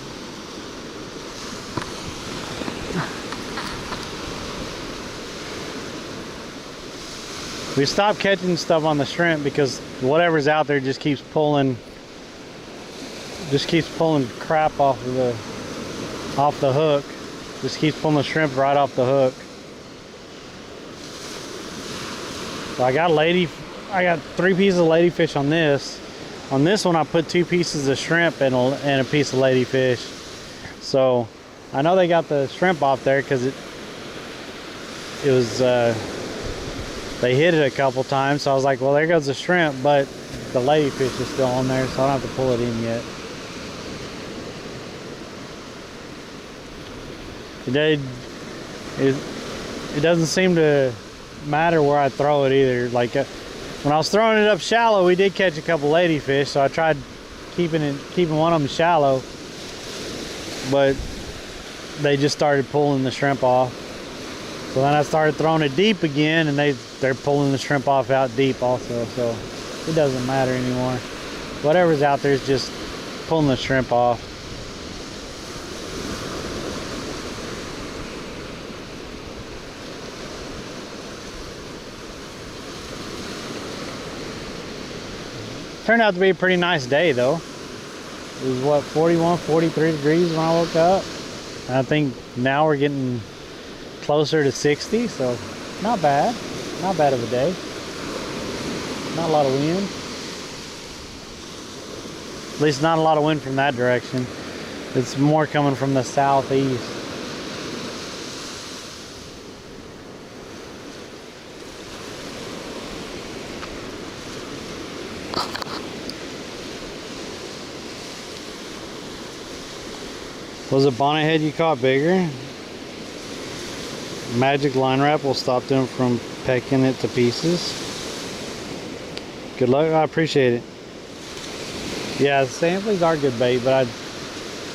We stopped catching stuff on the shrimp because whatever's out there just keeps pulling crap off the hook. Just keeps pulling the shrimp right off the hook. So I got 3 pieces of ladyfish on this. On this one I put 2 pieces of shrimp and a piece of ladyfish. So I know they got the shrimp off there because it was they hit it a couple times. So I was like, well, there goes the shrimp, but the ladyfish is still on there, so I don't have to pull it in yet. It doesn't seem to matter where I throw it either. Like when I was throwing it up shallow, we did catch a couple ladyfish, so I tried keeping one of them shallow, but they just started pulling the shrimp off. So then I started throwing it deep again, and they're pulling the shrimp off out deep also, so it doesn't matter anymore. Whatever's out there is just pulling the shrimp off. Turned out to be a pretty nice day though. It was what, 41, 43 degrees when I woke up. And I think now we're getting closer to 60, so not bad. Not bad of a day. Not a lot of wind. At least not a lot of wind from that direction. It's more coming from the southeast. Was it bonnethead you caught bigger? Magic line wrap will stop them from pecking it to pieces. Good luck. I appreciate it. Yeah, the sand fleas are good bait, but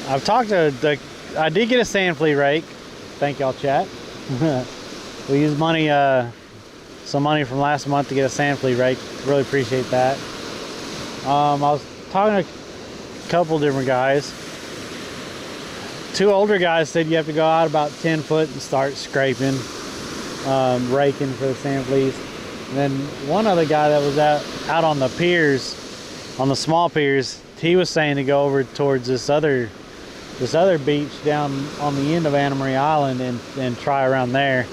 I've talked to I did get a sand flea rake. Thank y'all, chat. We used money, some money from last month to get a sand flea rake. Really appreciate that. I was talking to a couple different guys. 2 older guys said you have to go out about 10 foot and start scraping, raking for the sand fleas. And then one other guy that was out on the piers, on the small piers, he was saying to go over towards this other beach down on the end of Anna Maria Island and try around there.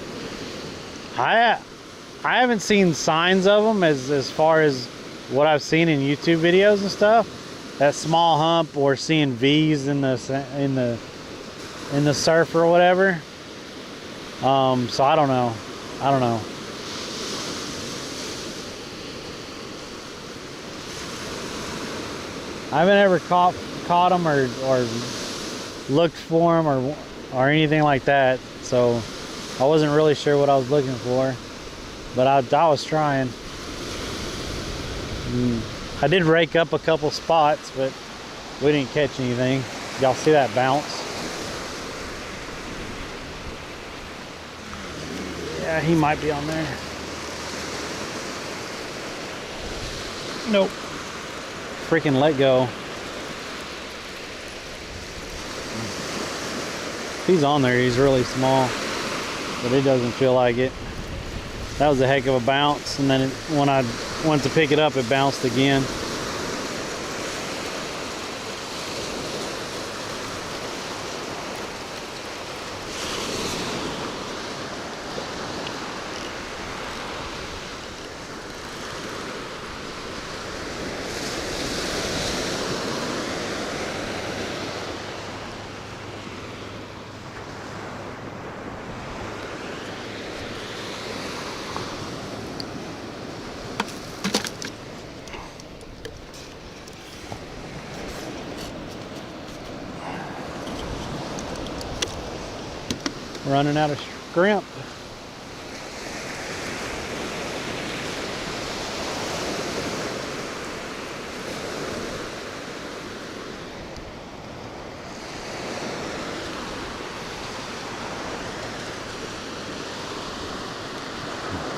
I haven't seen signs of them as far as what I've seen in YouTube videos and stuff. That small hump or seeing V's in the surf or whatever. So I don't know. I haven't ever caught them or looked for them or anything like that, so I wasn't really sure what I was looking for, but I was trying. I did rake up a couple spots, but we didn't catch anything. Y'all see that bounce? Yeah, he might be on there. Nope. Freaking let go. He's on there. He's really small, but it doesn't feel like it. That was a heck of a bounce, and then when I went to pick it up, it bounced again. Running out of shrimp.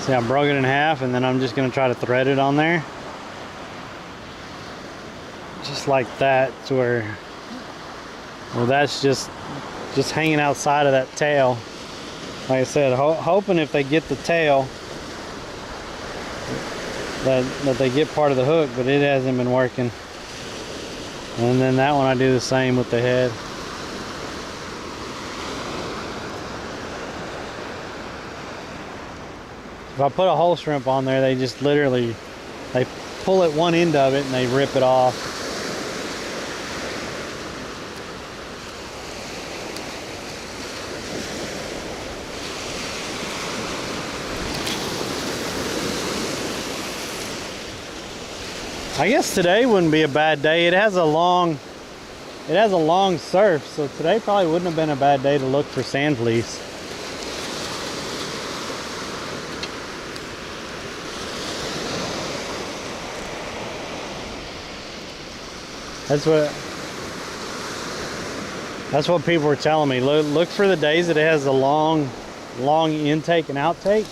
See, I broke it in half, and then I'm just gonna try to thread it on there. Just like that, to where, well, that's just hanging outside of that tail. Like I said, hoping if they get the tail that they get part of the hook, but it hasn't been working. And then that one I do the same with the head. If I put a whole shrimp on there, they just literally, they pull at one end of it and they rip it off. I guess today wouldn't be a bad day. It has a long surf, so today probably wouldn't have been a bad day to look for sand fleas. That's what people were telling me. Look for the days that it has a long intake and outtake,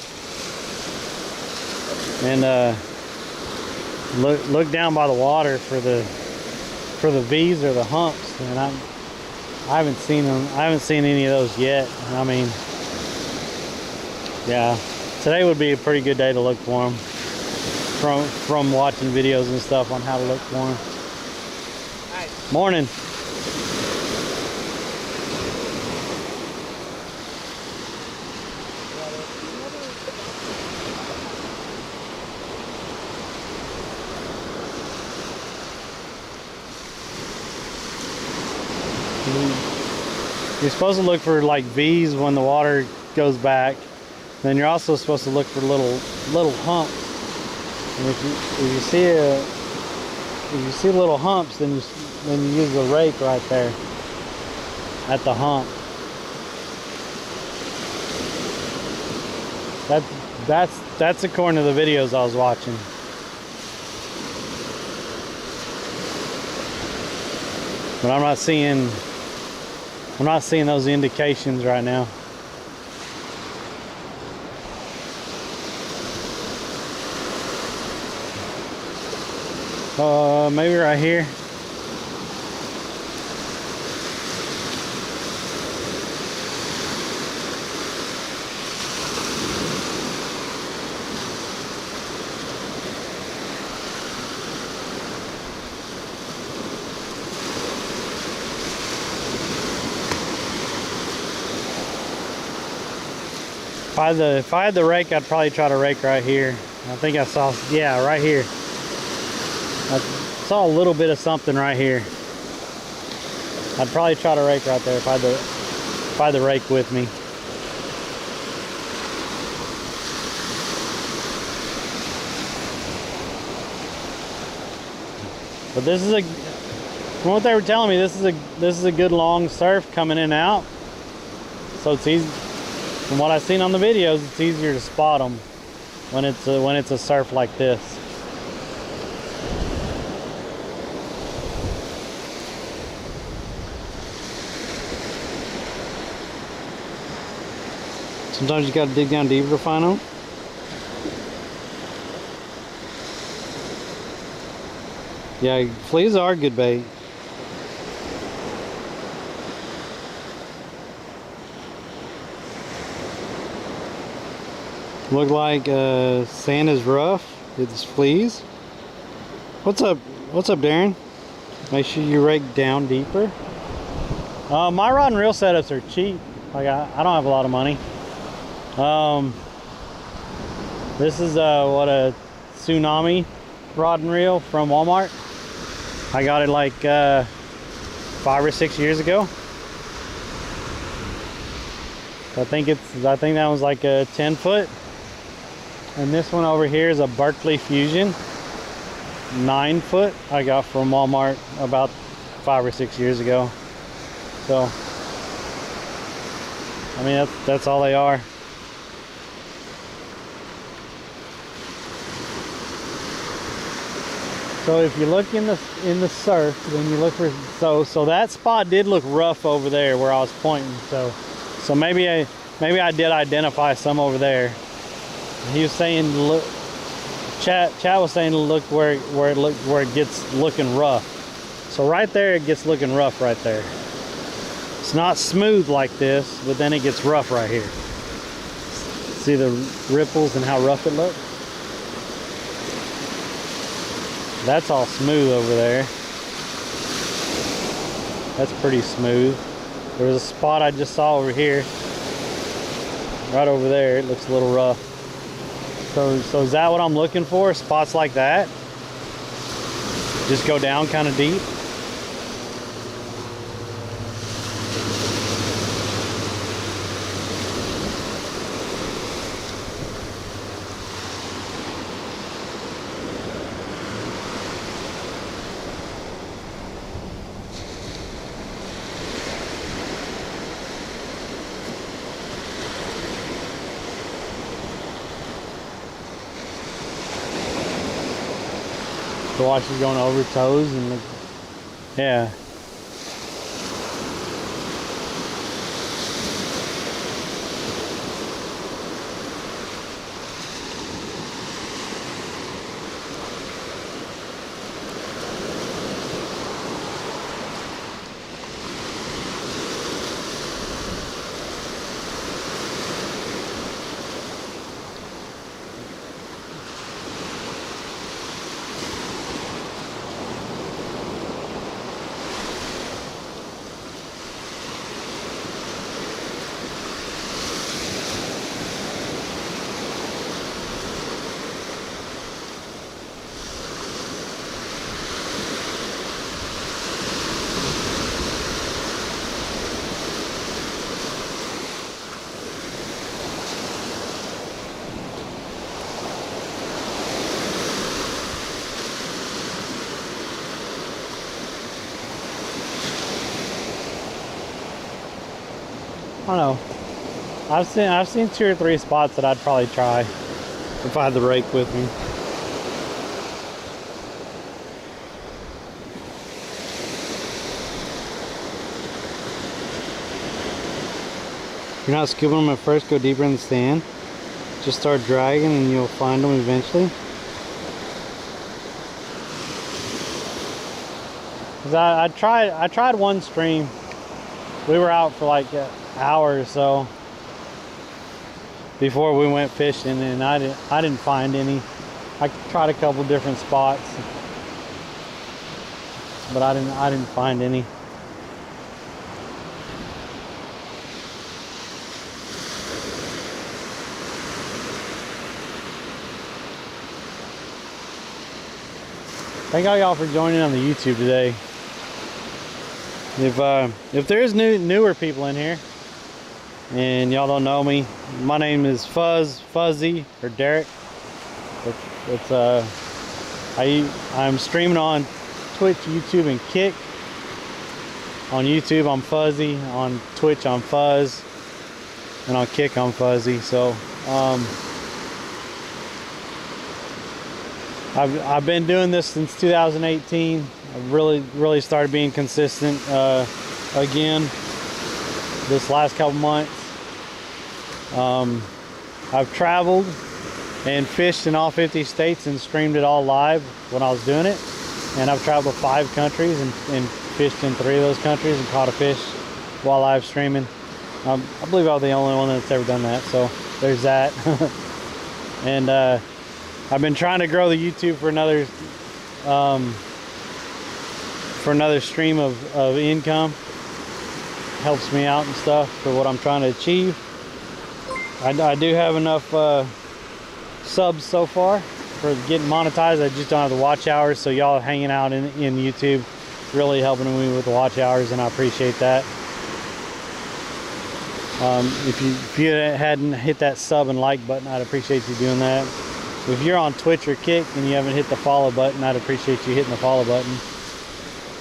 and look down by the water for the V's or the humps. And I haven't seen them. I haven't seen any of those yet. I mean, yeah, today would be a pretty good day to look for them. From watching videos and stuff on how to look for them. Morning. You're supposed to look for like V's when the water goes back. Then you're also supposed to look for little humps. And if you see little humps, then you use the rake right there at the hump. That's according to the videos I was watching. But I'm not seeing those indications right now. Maybe right here. If I had the rake, I'd probably try to rake right here. I think I saw, yeah, right here. I saw a little bit of something right here. I'd probably try to rake right there if I had the rake with me. But this is from what they were telling me, this is a good long surf coming in and out. So it's easy. From what I've seen on the videos, it's easier to spot them when it's a surf like this. Sometimes you gotta dig down deeper to find them. Yeah, fleas are good bait. Look like sand is rough. It's fleas. What's up, Darren? Make sure you rake down deeper. My rod and reel setups are cheap. Like I don't have a lot of money. This is what a Tsunami rod and reel from Walmart. I got it like 5 or 6 years ago. I think that was like a 10 foot. And this one over here is a Berkeley Fusion 9 foot I got from Walmart about 5 or 6 years ago. So I mean that's all they are. So if you look in the surf, when you look for so that spot did look rough over there where I was pointing. So maybe I did identify some over there. He was saying, look, chat was saying, look where it gets looking rough. So right there, it gets looking rough right there. It's not smooth like this, but then it gets rough right here. See the ripples and how rough it looks? That's all smooth over there. That's pretty smooth. There was a spot I just saw over here. Right over there, it looks a little rough. So is that what I'm looking for? Spots like that? Just go down kind of deep? The wash is going over toes and look, yeah. I don't know. I've seen 2 or 3 spots that I'd probably try if I had the rake with me. you're not scooping them at first, go deeper in the stand. Just start dragging and you'll find them eventually. 'Cause I tried one stream. We were out for like an hour or so before we went fishing, and I didn't find any. I tried a couple different spots, but I didn't find any. Thank all y'all for joining on the YouTube today. If there's newer people in here and y'all don't know me, my name is Fuzzy, or Derek. I'm streaming on Twitch, YouTube, and Kick. On YouTube I'm Fuzzy, on Twitch I'm Fuzz, and on Kick I'm Fuzzy. So I've been doing this since 2018. I've really started being consistent again this last couple months. I've traveled and fished in all 50 states and streamed it all live when I was doing it. And I've traveled to 5 countries and fished in 3 of those countries and caught a fish while live streaming. I believe I was the only one that's ever done that, so there's that. And I've been trying to grow the YouTube for another stream of income. Helps me out and stuff for what I'm trying to achieve. I do have enough subs so far for getting monetized. I just don't have the watch hours, so y'all hanging out in YouTube really helping me with the watch hours, and I appreciate that. If you hadn't hit that sub and like button, I'd appreciate you doing that. If you're on Twitch or Kick and you haven't hit the follow button, I'd appreciate you hitting the follow button.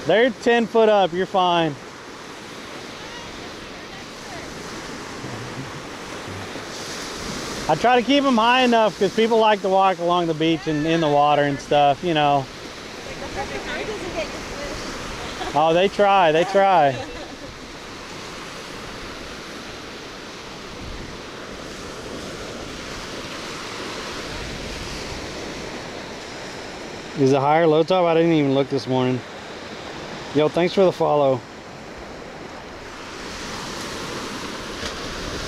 They're 10 foot up, you're fine. I try to keep them high enough because people like to walk along the beach and in the water and stuff, you know. Oh, they try. Is it high or low top? I didn't even look this morning. Yo, thanks for the follow.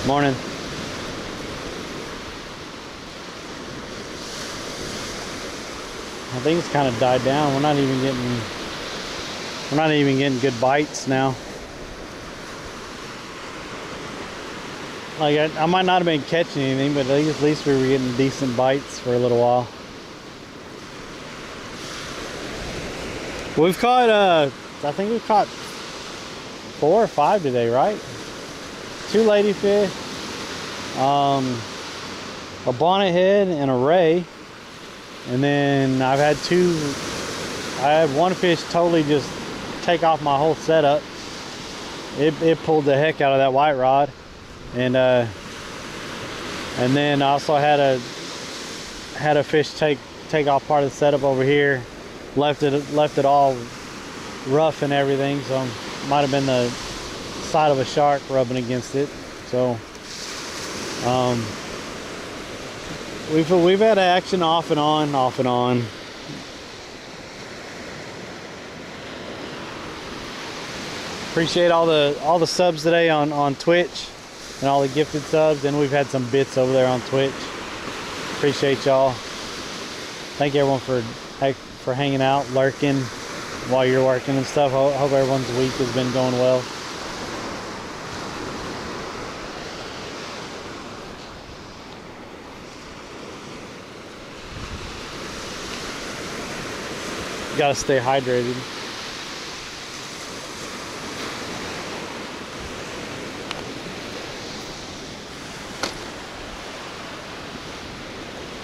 Morning. I think it's kind of died down. We're not even getting good bites now. Like I might not have been catching anything, but at least we were getting decent bites for a little while. We've caught I think we've caught 4 or 5 today, right? 2 ladyfish, a bonnethead and a ray. And then I had one fish totally just take off my whole setup. It pulled the heck out of that white rod. And then I also had a fish take off part of the setup over here. Left it all rough and everything, so might have been the side of a shark rubbing against it. So we've had action off and on. Appreciate all the subs today on Twitch and all the gifted subs, and we've had some bits over there on Twitch. Appreciate y'all. Thank you everyone for hanging out, lurking while you're working and stuff. Hope everyone's week has been going well. You gotta stay hydrated.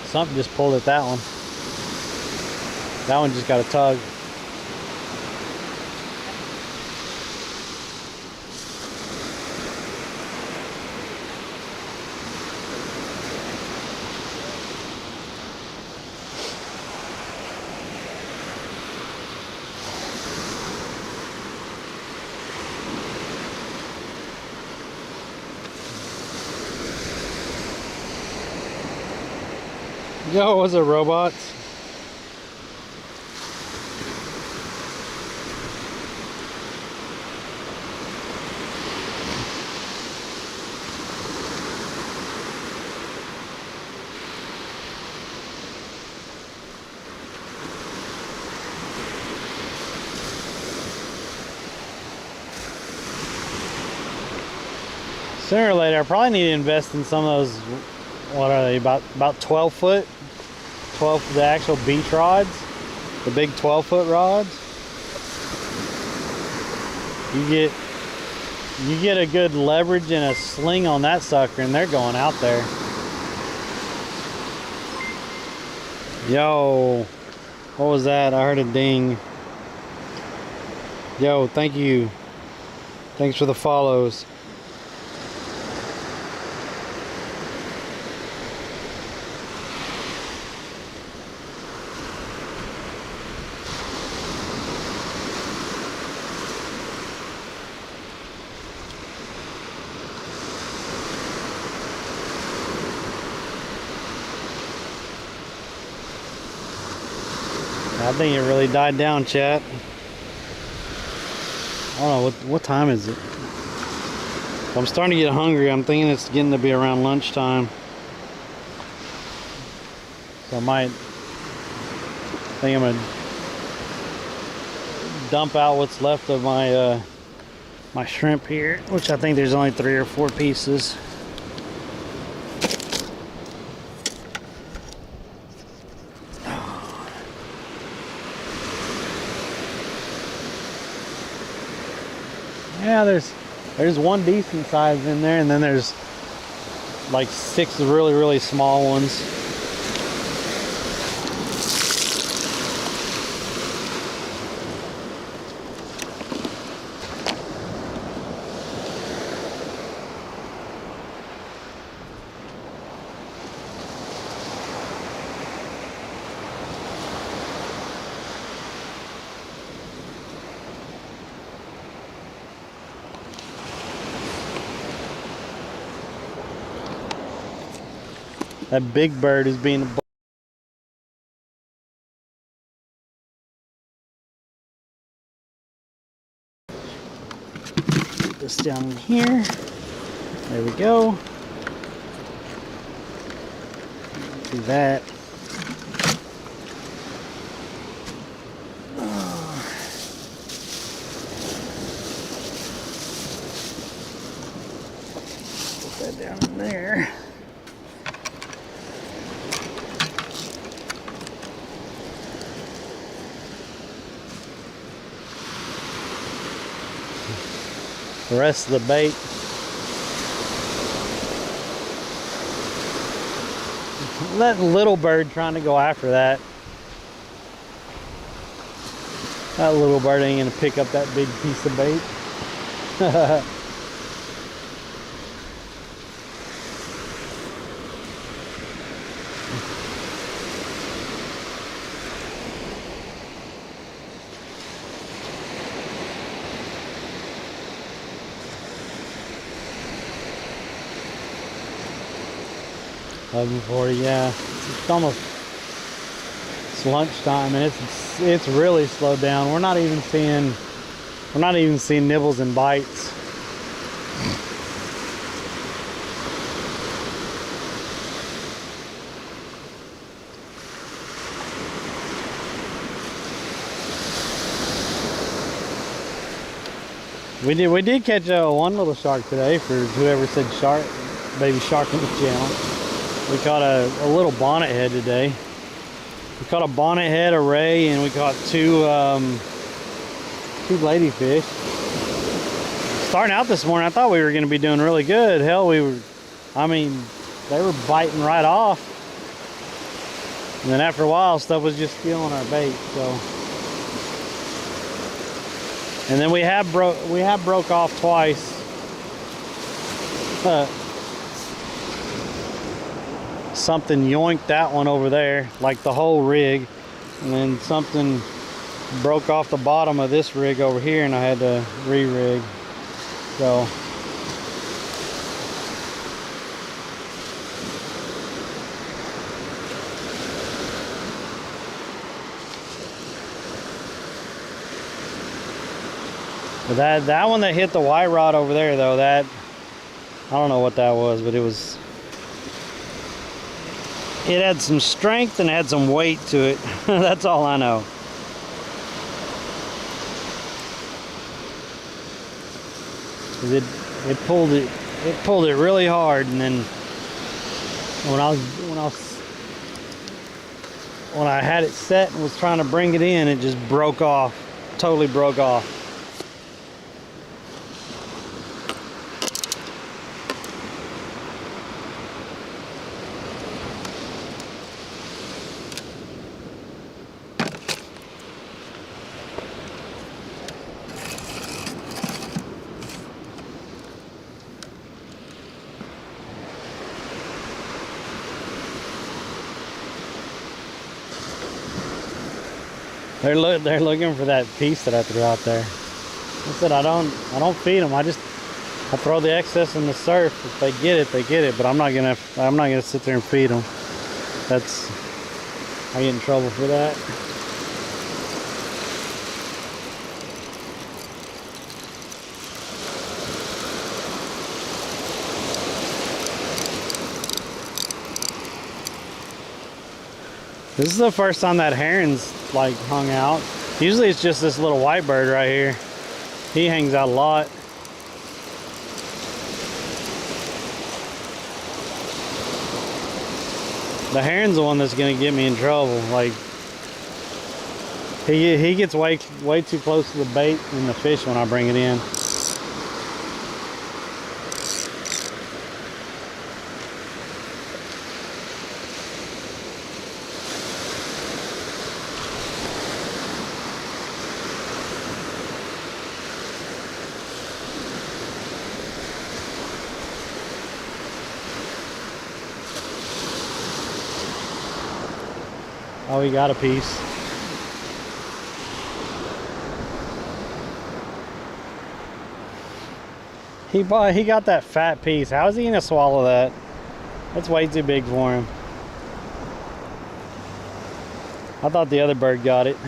Something just pulled at that one. That one just got a tug. Yo, what's up, robots? Sooner or later, I probably need to invest in some of those, what are they, about 12 foot? 12, the actual beach rods, the big 12-foot rods. You get a good leverage and a sling on that sucker, and they're going out there. Yo, what was that? I heard a ding. Yo, thank you. Thanks for the follows. I think it really died down, chat. I don't know, what time is it? I'm starting to get hungry. I'm thinking it's getting to be around lunchtime. So I think I'm gonna dump out what's left of my my shrimp here, which I think there's only 3 or 4 pieces. Yeah, there's one decent size in there, and then there's like 6 really, really small ones. That big bird is being a put this down in here. There we go. Do that. Put that down in there. The rest of the bait. That little bird trying to go after that. That little bird ain't gonna pick up that big piece of bait. $11:40, yeah. It's almost, it's lunchtime, and it's really slowed down. We're not even seeing nibbles and bites. We did catch one little shark today, for whoever said shark, baby shark in the channel. We caught a little bonnet head today. We caught a bonnet head, a ray, and we caught two ladyfish. Starting out this morning, I thought we were going to be doing really good. Hell, they were biting right off. And then after a while, stuff was just stealing our bait. So, and then we have broke off twice. Something yoinked that one over there, like the whole rig, and then something broke off the bottom of this rig over here, and I had to re-rig. So But that one that hit the white rod over there though, that I don't know what that was, but it had some strength and had some weight to it. That's all I know. It pulled it really hard, and then when I had it set and was trying to bring it in, it just broke off. Totally broke off. They're looking for that piece that I threw out there. I said I don't feed them. I throw the excess in the surf. If they get it, they get it. But I'm not gonna sit there and feed them. I get in trouble for that. This is the first time that heron's like hung out. Usually it's just this little white bird right here. He hangs out a lot. The heron's the one that's gonna get me in trouble. Like he gets way too close to the bait and the fish when I bring it in. Oh, he got a piece. He got that fat piece. How is he gonna swallow that? That's way too big for him. I thought the other bird got it.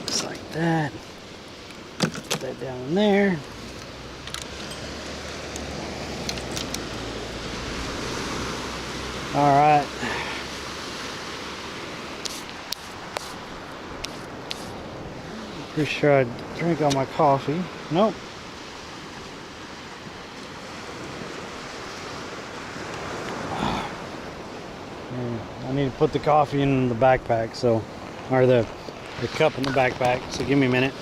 Just like that. Put that down in there. All right. Pretty sure I drank all my coffee. Nope. I need to put the coffee in the backpack, so, or the cup in the backpack, so give me a minute.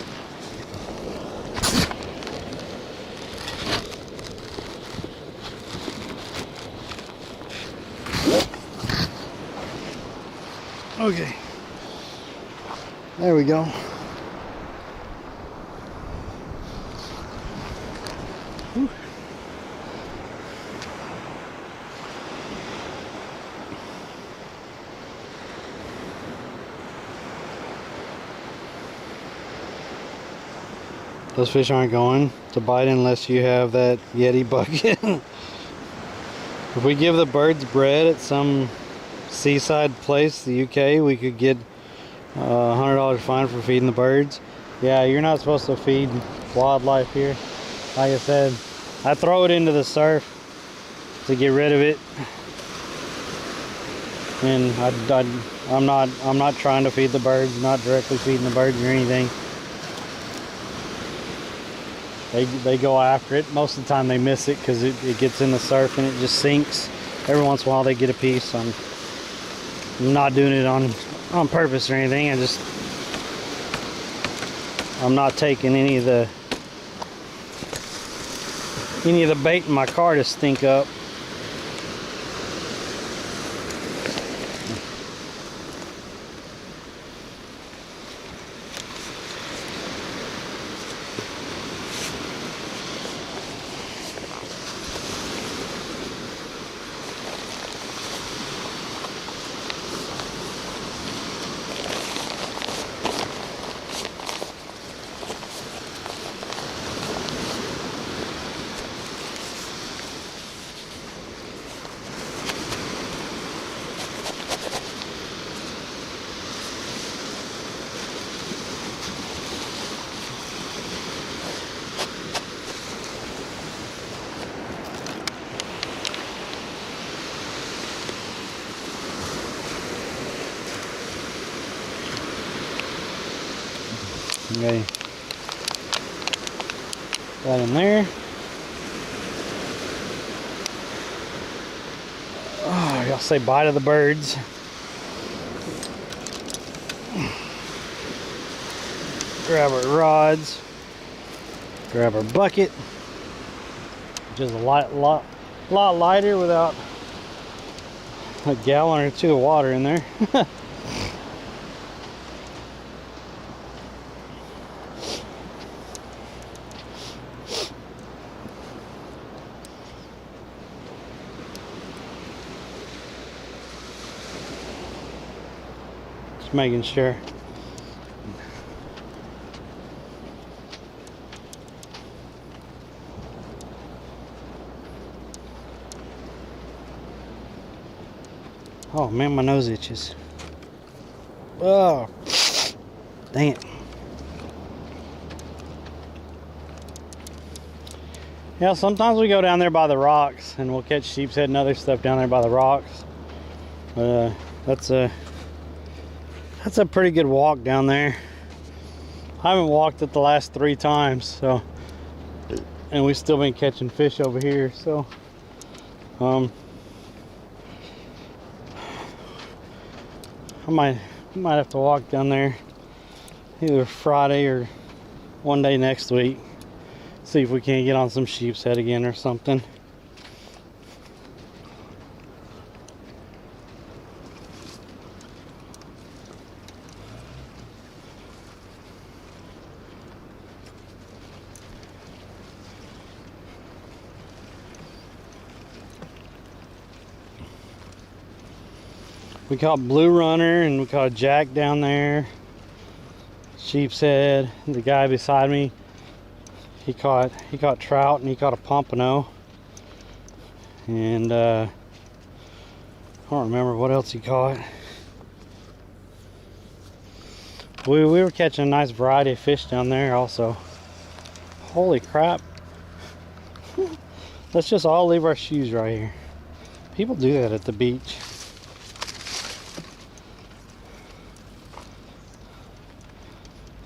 Okay. There we go. Whew. Those fish aren't going to bite unless you have that Yeti bucket. If we give the birds bread at some seaside place, the UK, we could get a $100 fine for feeding the birds. Yeah, you're not supposed to feed wildlife here. Like I said, I throw it into the surf to get rid of it, and I'm not trying to feed the birds, not directly feeding the birds or anything. They go after it. Most of the time they miss it because it gets in the surf and it just sinks. Every once in a while they get a piece. I'm not doing it on purpose or anything. I'm not taking any of the bait in my car to stink up. Okay. That in there. Oh, I gotta say bye to the birds. Grab our rods. Grab our bucket. Just a lot lighter without a gallon or two of water in there. Just making sure. Oh man, my nose itches. Oh, dang it. Yeah, sometimes we go down there by the rocks and we'll catch sheep's head and other stuff down there by the rocks. That's a pretty good walk down there. I haven't walked it the last 3 times, so, and we've still been catching fish over here, so I might have to walk down there either Friday or one day next week. See if we can't get on some sheep's head again or something. We caught blue runner and we caught jack down there, sheep's head. The guy beside me, he caught trout and he caught a pompano, and I don't remember what else he caught. We were catching a nice variety of fish down there also. Holy crap. Let's just all leave our shoes right here. People do that at the beach.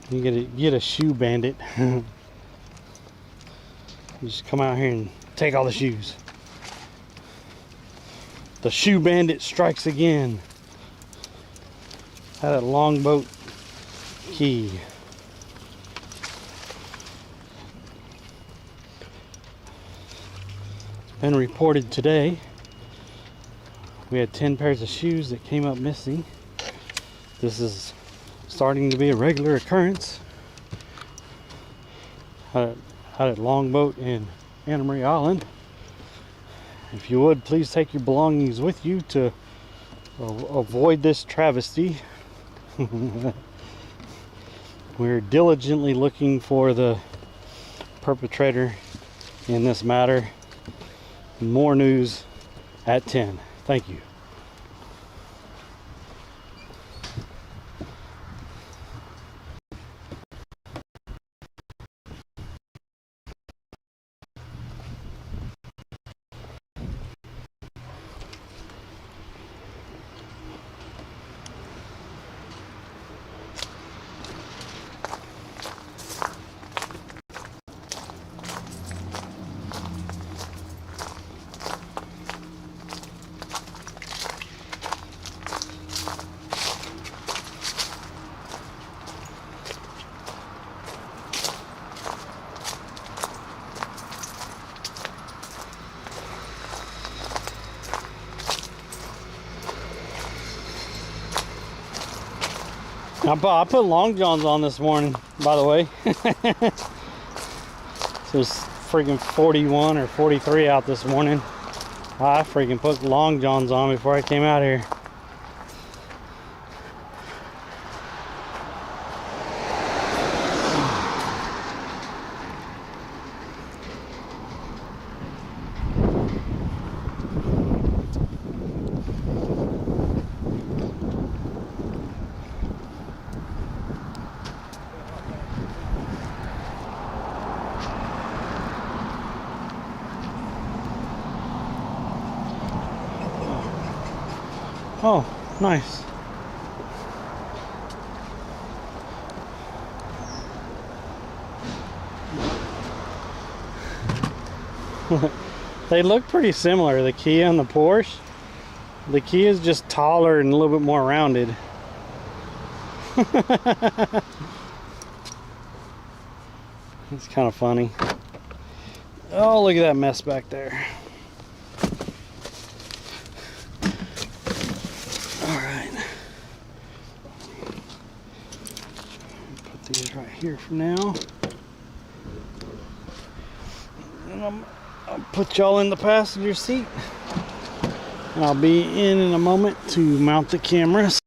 You get a shoe bandit. You just come out here and take all the shoes. The shoe bandit strikes again. Out at Longboat Key. It's been reported today we had 10 pairs of shoes that came up missing. This is starting to be a regular occurrence out at Longboat in Anna Maria Island. If you would, please take your belongings with you to avoid this travesty. We're diligently looking for the perpetrator in this matter. More news at 10. Thank you. I put long johns on this morning, by the way. It was freaking 41 or 43 out this morning. I freaking put long johns on before I came out here. Oh, nice. They look pretty similar, the Kia and the Porsche. The Kia is just taller and a little bit more rounded. It's kind of funny. Oh, look at that mess back there. All right. Put these right here for now. And I'll put y'all in the passenger seat. And I'll be in a moment to mount the cameras.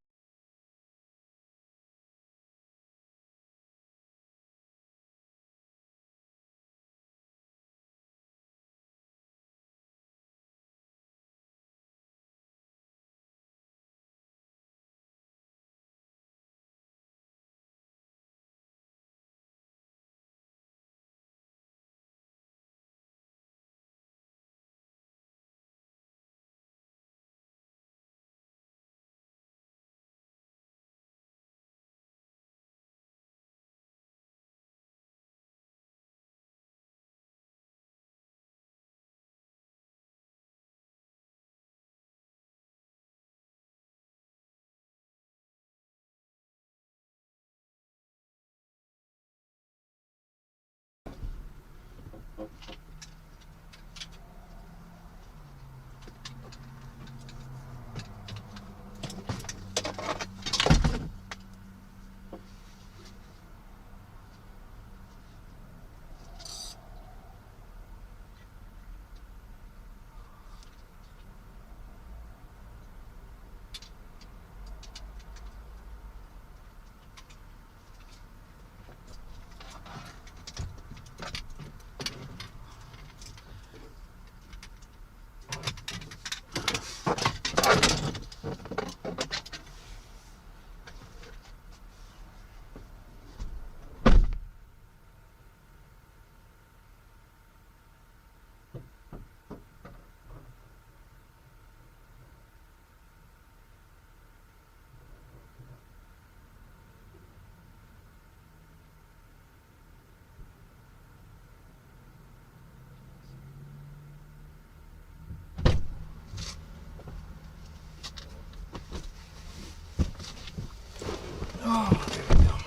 Oh, there we go.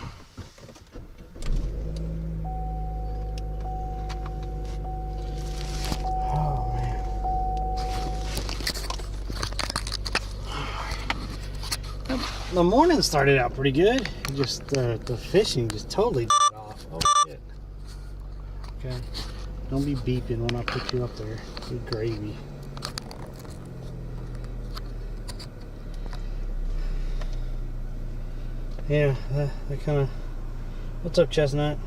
Oh, man. The morning started out pretty good. Just the fishing just totally off. Oh, shit. Okay. Don't be beeping when I put you up there. Good gravy. Yeah, that kind of... What's up, Chestnut?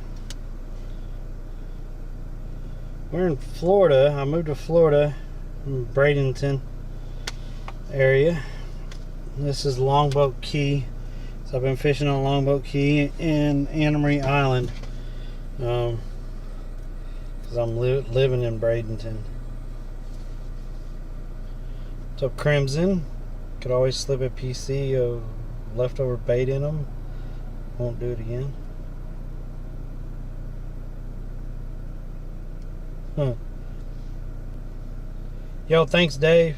We're in Florida. I moved to Florida from Bradenton area. This is Longboat Key. So I've been fishing on Longboat Key and Anna Marie Island. Because I'm living in Bradenton. So Crimson. Could always slip a PC of leftover bait in them. Won't do it again. Huh. Yo, thanks, Dave.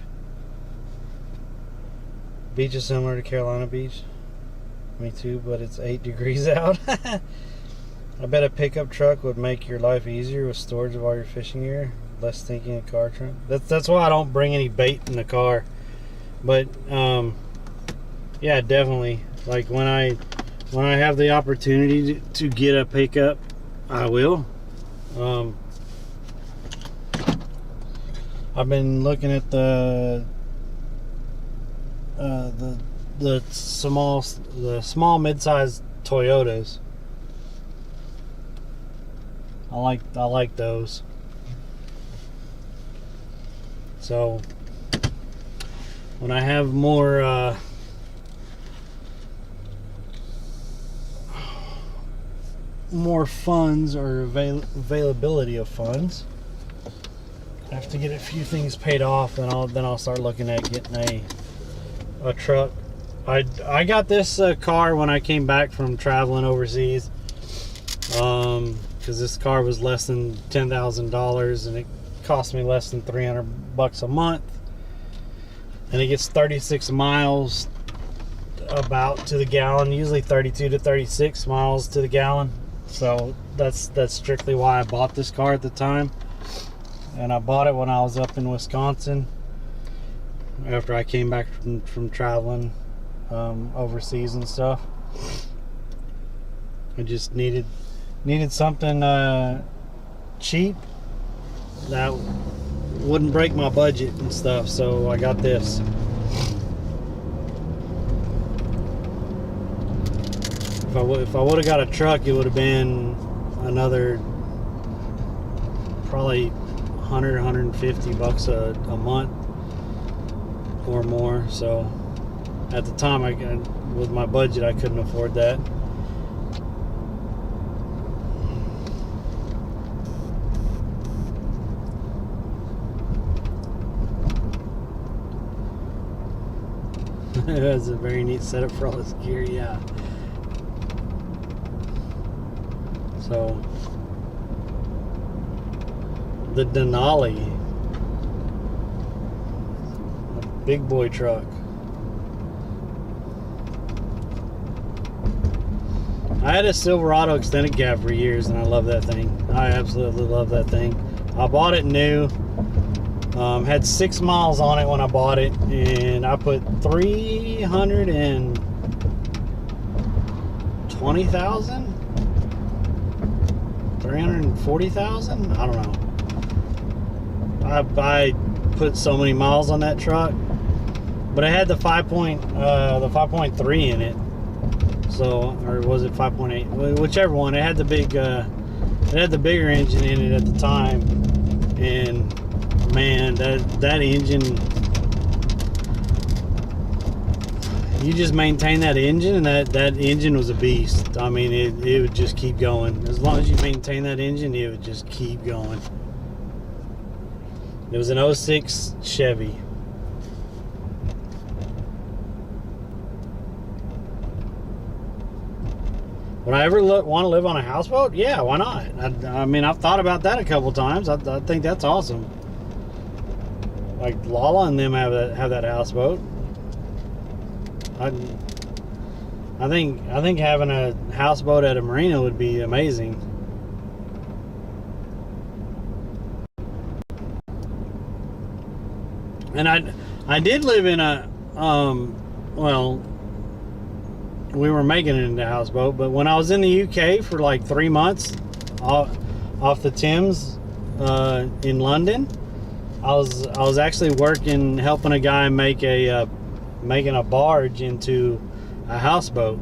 Beach is similar to Carolina Beach. Me too, but it's 8 degrees out. I bet a pickup truck would make your life easier with storage of all your fishing gear. Less thinking a car trunk. That's why I don't bring any bait in the car. But yeah, definitely. Like when I have the opportunity to get a pickup, I will. I've been looking at the small mid-sized Toyotas. I like those. So when I have more funds or availability of funds, I have to get a few things paid off, and then I'll start looking at getting a truck. I got this car when I came back from traveling overseas, because this car was less than $10,000, and it costs me less than $300 a month, and it gets 36 miles about to the gallon, usually 32 to 36 miles to the gallon. So that's strictly why I bought this car at the time. And I bought it when I was up in Wisconsin after I came back from traveling overseas and stuff. I just needed something cheap that wouldn't break my budget and stuff, so I got this. If I would have got a truck, it would have been another probably $150 a month or more. So at the time, with my budget, I couldn't afford that. It was a very neat setup for all this gear, yeah. So the Denali, a big boy truck. I had a Silverado extended cab for years, and I love that thing. I absolutely love that thing. I bought it new. Had 6 miles on it when I bought it, and I put 320,000, 340,000. I don't know. I put so many miles on that truck, but it had the 5.3 in it. So, or was it 5.8? Whichever one. It had the big. It had the bigger engine in it at the time, and man, that engine, you just maintain that engine, and that engine was a beast. I mean, it would just keep going. As long as you maintain that engine, it would just keep going. It was an 06 Chevy. Would I ever want to live on a houseboat? Yeah, why not? I mean, I've thought about that a couple times. I think that's awesome. Like Lala and them have that houseboat. I think having a houseboat at a marina would be amazing. And I did live in a well, we were making it into a houseboat, but when I was in the UK for like 3 months off the Thames in London, I was actually helping a guy making a barge into a houseboat.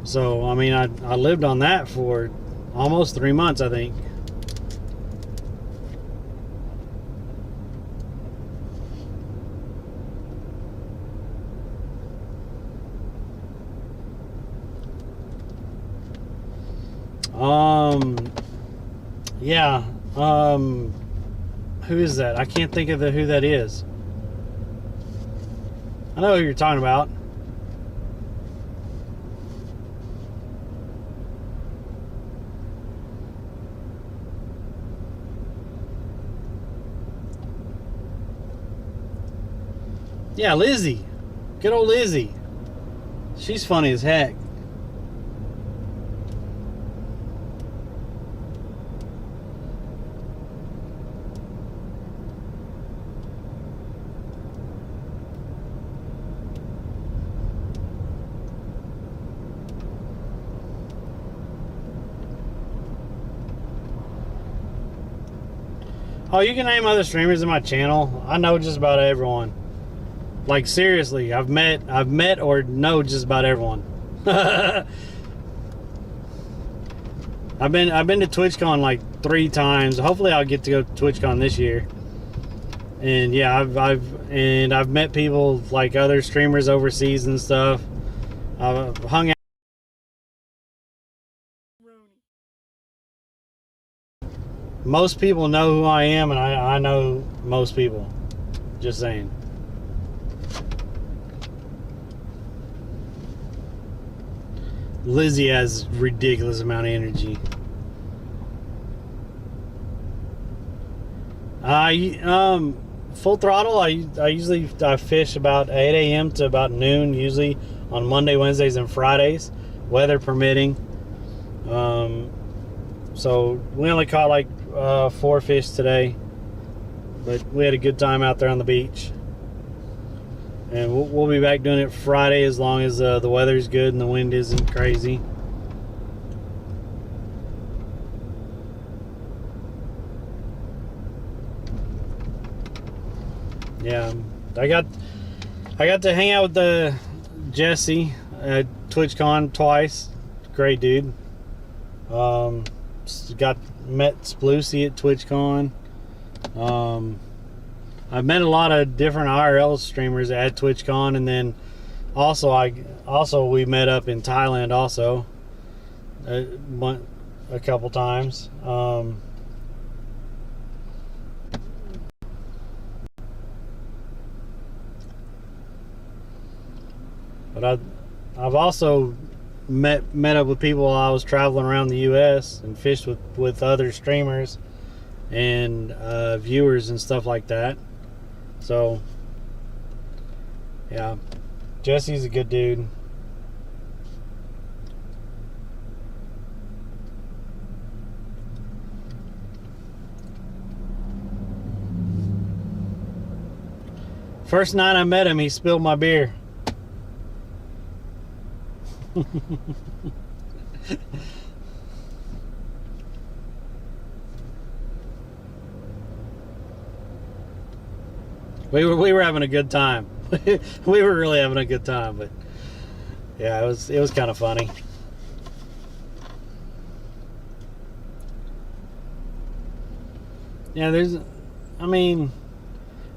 So I mean, I lived on that for almost 3 months, I think. Yeah. Who is that? I can't think of who that is. I know who you're talking about. Yeah, Lizzie. Good old Lizzie. She's funny as heck. Oh, you can name other streamers in my channel. I know just about everyone. Like seriously, I've met or know just about everyone. I've been to TwitchCon like 3 times. Hopefully, I'll get to go to TwitchCon this year. And yeah, I've met people like other streamers overseas and stuff. I've hung out. Most people know who I am, and I know most people. Just saying. Lizzie has ridiculous amount of energy. Full throttle. I usually fish about 8 a.m. to about noon, usually on Monday, Wednesdays, and Fridays, weather permitting. So we only caught like 4 fish today, but we had a good time out there on the beach. And we'll be back doing it Friday as long as the weather's good and the wind isn't crazy. Yeah, I got to hang out with Jesse at TwitchCon twice. Great dude. Met Sploosy at TwitchCon. I've met a lot of different IRL streamers at TwitchCon, and then also we met up in Thailand also a couple times. But I've also met up with people while I was traveling around the U.S. and fished with other streamers and viewers and stuff like that. So, yeah, Jesse's a good dude. First night I met him, he spilled my beer. We were having a good time. We were really having a good time, but yeah, it was kind of funny. Yeah,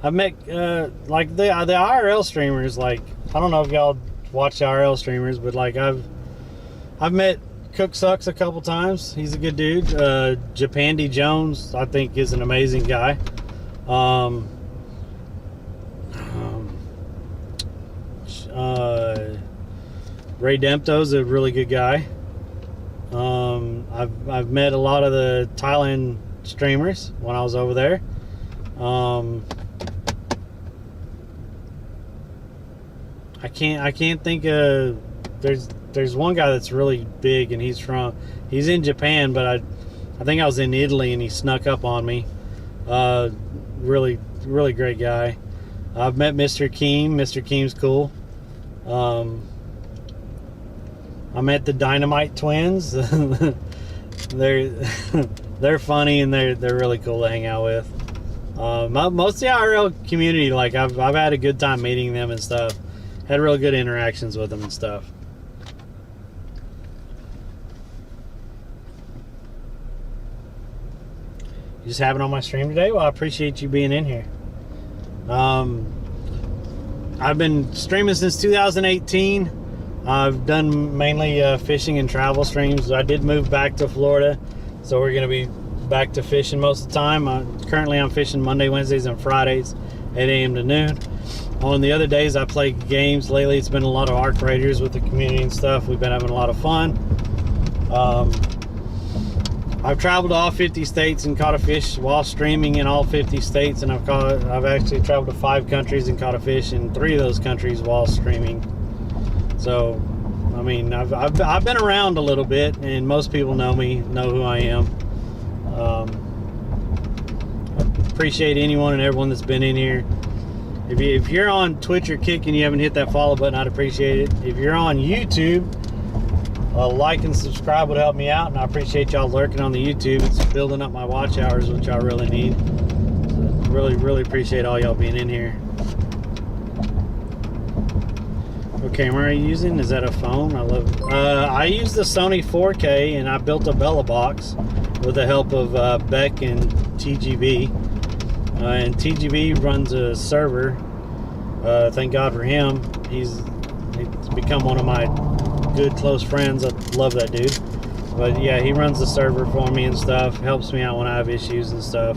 I've met like the IRL streamers. Like, I don't know if y'all watch IRL streamers, but like I've met Cook Sucks a couple times. He's a good dude. Japandy Jones, I think, is an amazing guy. Ray Dempto's a really good guy. I've met a lot of the Thailand streamers when I was over there. I can't think of. There's one guy that's really big, and he's in Japan, but I think I was in Italy and he snuck up on me. Really great guy. I've met Mr. Keem. Mr. Keem's cool. I met the Dynamite Twins. They're funny, and they're really cool to hang out with. Most of the IRL community, like I've had a good time meeting them and stuff. Had real good interactions with them and stuff. You just having on my stream today? Well, I appreciate you being in here. I've been streaming since 2018. I've done mainly fishing and travel streams. I did move back to Florida, so we're going to be back to fishing most of the time. Currently I'm fishing Monday, Wednesdays, and Fridays, 8 a.m. to noon. On the other days I play games. Lately it's been a lot of Arc Raiders with the community and stuff. We've been having a lot of fun. I've traveled to all 50 states and caught a fish while streaming in all 50 states, and I've actually traveled to 5 countries and caught a fish in 3 of those countries while streaming. So, I mean, I've been around a little bit, and most people know me, know who I am. I appreciate anyone and everyone that's been in here. If you're on Twitch or Kick and you haven't hit that follow button, I'd appreciate it. If you're on YouTube, like and subscribe would help me out, and I appreciate y'all lurking on the YouTube. It's building up my watch hours, which I really need. So really appreciate all y'all being in here. What camera are you using? Is that a phone? I love it. I use the Sony 4K, and I built a Bella box with the help of Beck and TGV. And TGV runs a server. Thank God for him. He's become one of my good close friends. I love that dude. But yeah, he runs the server for me and stuff. Helps me out when I have issues and stuff.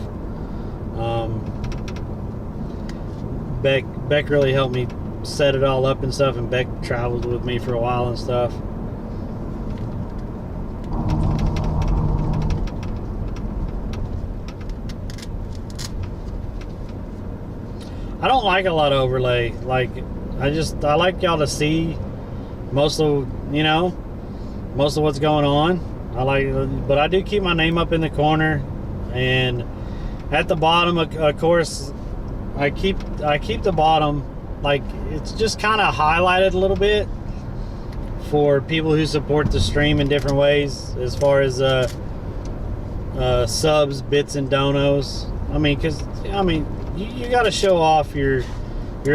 Beck really helped me set it all up and stuff, and Beck traveled with me for a while and stuff. I don't like a lot of overlay. Like, I like y'all to see most of, you know, most of what's going on. But I do keep my name up in the corner, and at the bottom, of course, I keep the bottom, like, it's just kind of highlighted a little bit for people who support the stream in different ways, as far as subs, bits, and donos. I mean, you got to show off your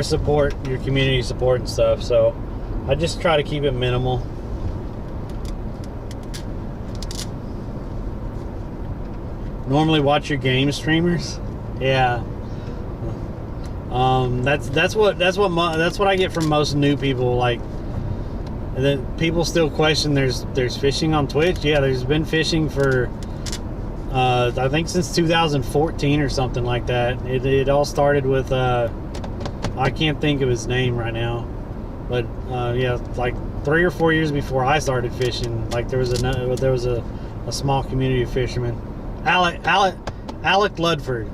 support, your community support and stuff. So I just try to keep it minimal. Normally watch your game streamers. Yeah. That's what I get from most new people. Like, and then people still question there's fishing on Twitch. Yeah, there's been fishing for I think since 2014 or something like that. It all started with I can't think of his name right now, but yeah, like 3 or 4 years before I started fishing, like there was a small community of fishermen. Alec Ludford.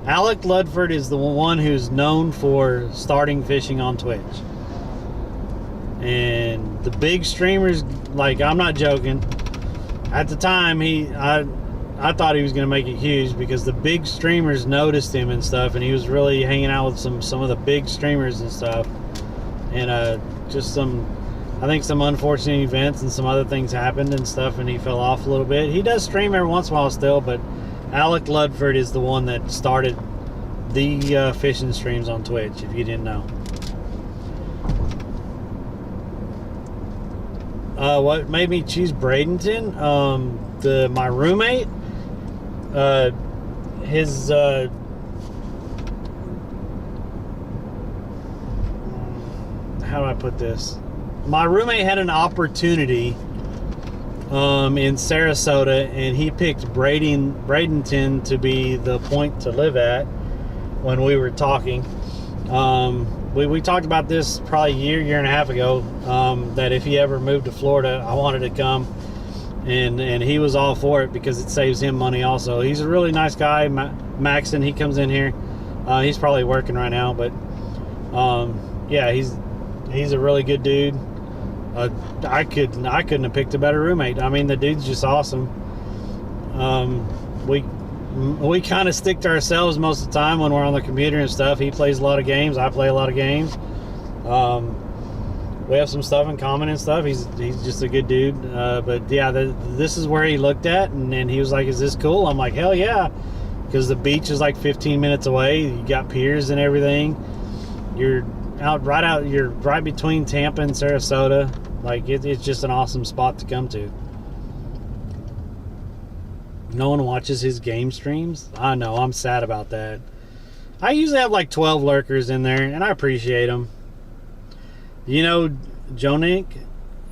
Alec Ludford is the one who's known for starting fishing on Twitch. And the big streamers, like, I'm not joking. At the time, I thought he was going to make it huge because the big streamers noticed him and stuff, and he was really hanging out with some of the big streamers and stuff. And I think some unfortunate events and some other things happened and stuff, and he fell off a little bit. He does stream every once in a while still, but Alec Ludford is the one that started the fishing streams on Twitch, if you didn't know. What made me choose Bradenton? My roommate, his how do I put this? My roommate had an opportunity in Sarasota, and he picked Bradenton to be the point to live at when we were talking. We talked about this probably a year and a half ago, that if he ever moved to Florida, I wanted to come, and he was all for it because it saves him money also. He's a really nice guy, Maxon. He comes in here. He's probably working right now, but yeah, he's a really good dude. I couldn't have picked a better roommate. I mean, the dude's just awesome. We kind of stick to ourselves most of the time when we're on the computer and stuff. He plays a lot of games. I play a lot of games. We have some stuff in common and stuff. He's just a good dude. But yeah, this is where he looked at, and he was like, "Is this cool?" I'm like, "Hell yeah," because the beach is like 15 minutes away. You got piers and everything. You're right between Tampa and Sarasota. Like, it's just an awesome spot to come to. No one watches his game streams. I know, I'm sad about that. I usually have like 12 lurkers in there, and I appreciate them. You know Jonik,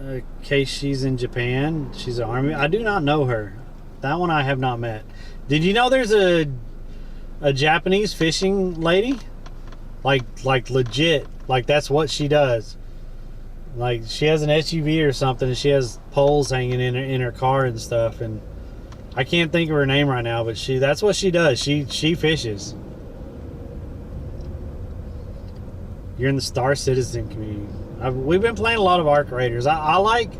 in case she's in Japan. She's an army. I do not know her. That one I have not met. Did you know there's a Japanese fishing lady? Like legit. Like, that's what she does. Like, she has an SUV or something, and she has poles hanging in her car and stuff, and I can't think of her name right now, but that's what she does. She fishes. You're in the Star Citizen community. We've been playing a lot of Arc Raiders. I like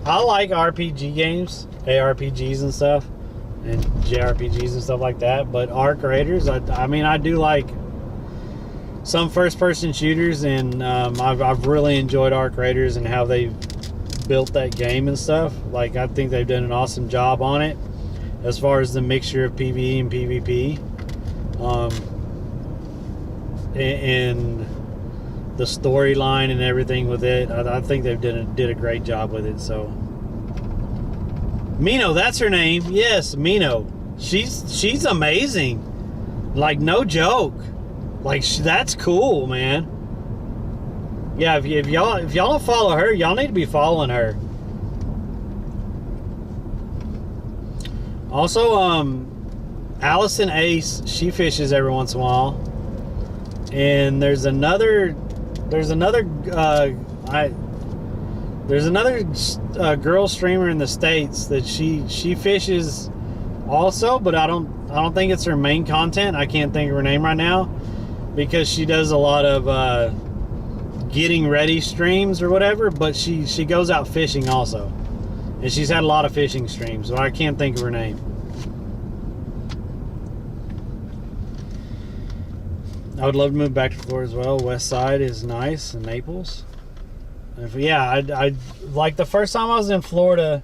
RPG games, ARPGs and stuff, and JRPGs and stuff like that, but Arc Raiders, I mean, I do like some first-person shooters, and I've really enjoyed Arc Raiders and how they've built that game and stuff. Like, I think they've done an awesome job on it as far as the mixture of PvE and PvP, and the storyline and everything with it. I think they've did a great job with it. So Mino, that's her name. Yes, Mino. She's amazing. Like, no joke. Like, that's cool, man. Yeah, if y'all don't follow her, y'all need to be following her. Also, Allison Ace, she fishes every once in a while. And there's another girl streamer in the States that she fishes also, but I don't think it's her main content. I can't think of her name right now. because she does a lot of getting ready streams or whatever, but she goes out fishing also. And she's had a lot of fishing streams, but I can't think of her name. I would love to move back to Florida as well. West Side is nice, and Naples. Yeah, I like the first time I was in Florida,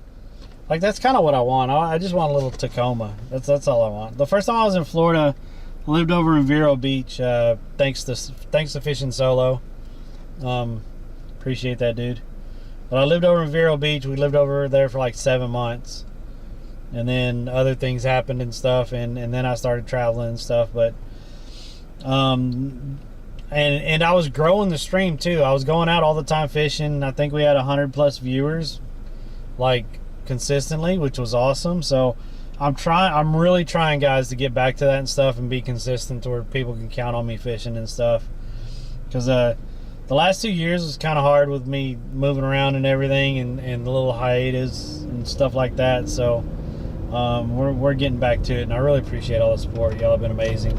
like that's kind of what I want. I just want a little Tacoma. That's all I want. The first time I was in Florida, I lived over in Vero Beach. Thanks to Fishing Solo. Appreciate that, dude. But I lived over in Vero Beach. We lived over there for like 7 months, and then other things happened and stuff, and then I started traveling and stuff. But and I was growing the stream too. I was going out all the time fishing. I think we had 100+ viewers, like consistently, which was awesome. So I'm really trying, guys, to get back to that and stuff and be consistent to where people can count on me fishing and stuff. Because the last 2 years was kind of hard with me moving around and everything, and the little hiatus and stuff like that. So we're getting back to it, and I really appreciate all the support. Y'all have been amazing.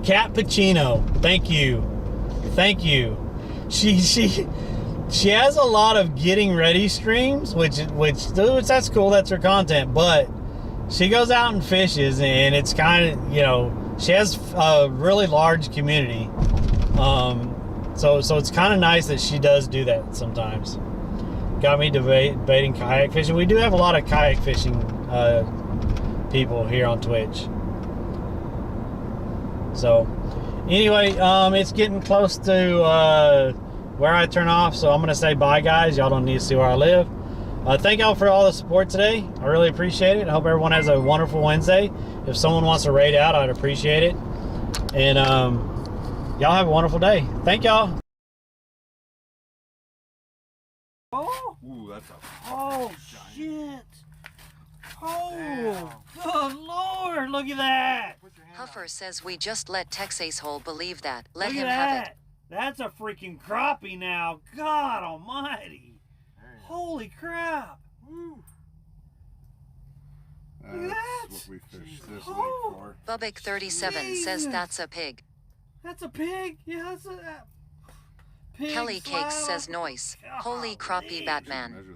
Cat Pacino, thank you. She has a lot of getting ready streams, which that's cool. That's her content. But she goes out and fishes, and it's kind of, you know, she has a really large community. So it's kind of nice that she does do that sometimes. Got me debating kayak fishing. We do have a lot of kayak fishing people here on Twitch. So anyway, it's getting close to where I turn off, so I'm gonna say bye, guys. Y'all don't need to see where I live. Thank y'all for all the support today. I really appreciate it. I hope everyone has a wonderful Wednesday. If someone wants to raid out, I'd appreciate it. And y'all have a wonderful day. Thank y'all. Ooh, that's a Oh shit! Oh, good lord! Look at that! Huffer says we just let Texas Hole believe that. Let Look him at have it. that! That's a freaking crappie now. God almighty! Holy crap! Woo. Look at that! what we fished this Oh. week for. Bubik 37 says Jesus. that's a pig. That's a pig. Yeah, that's a pig. Kelly Cakes slap. says noise. Holy crappie Batman. Measure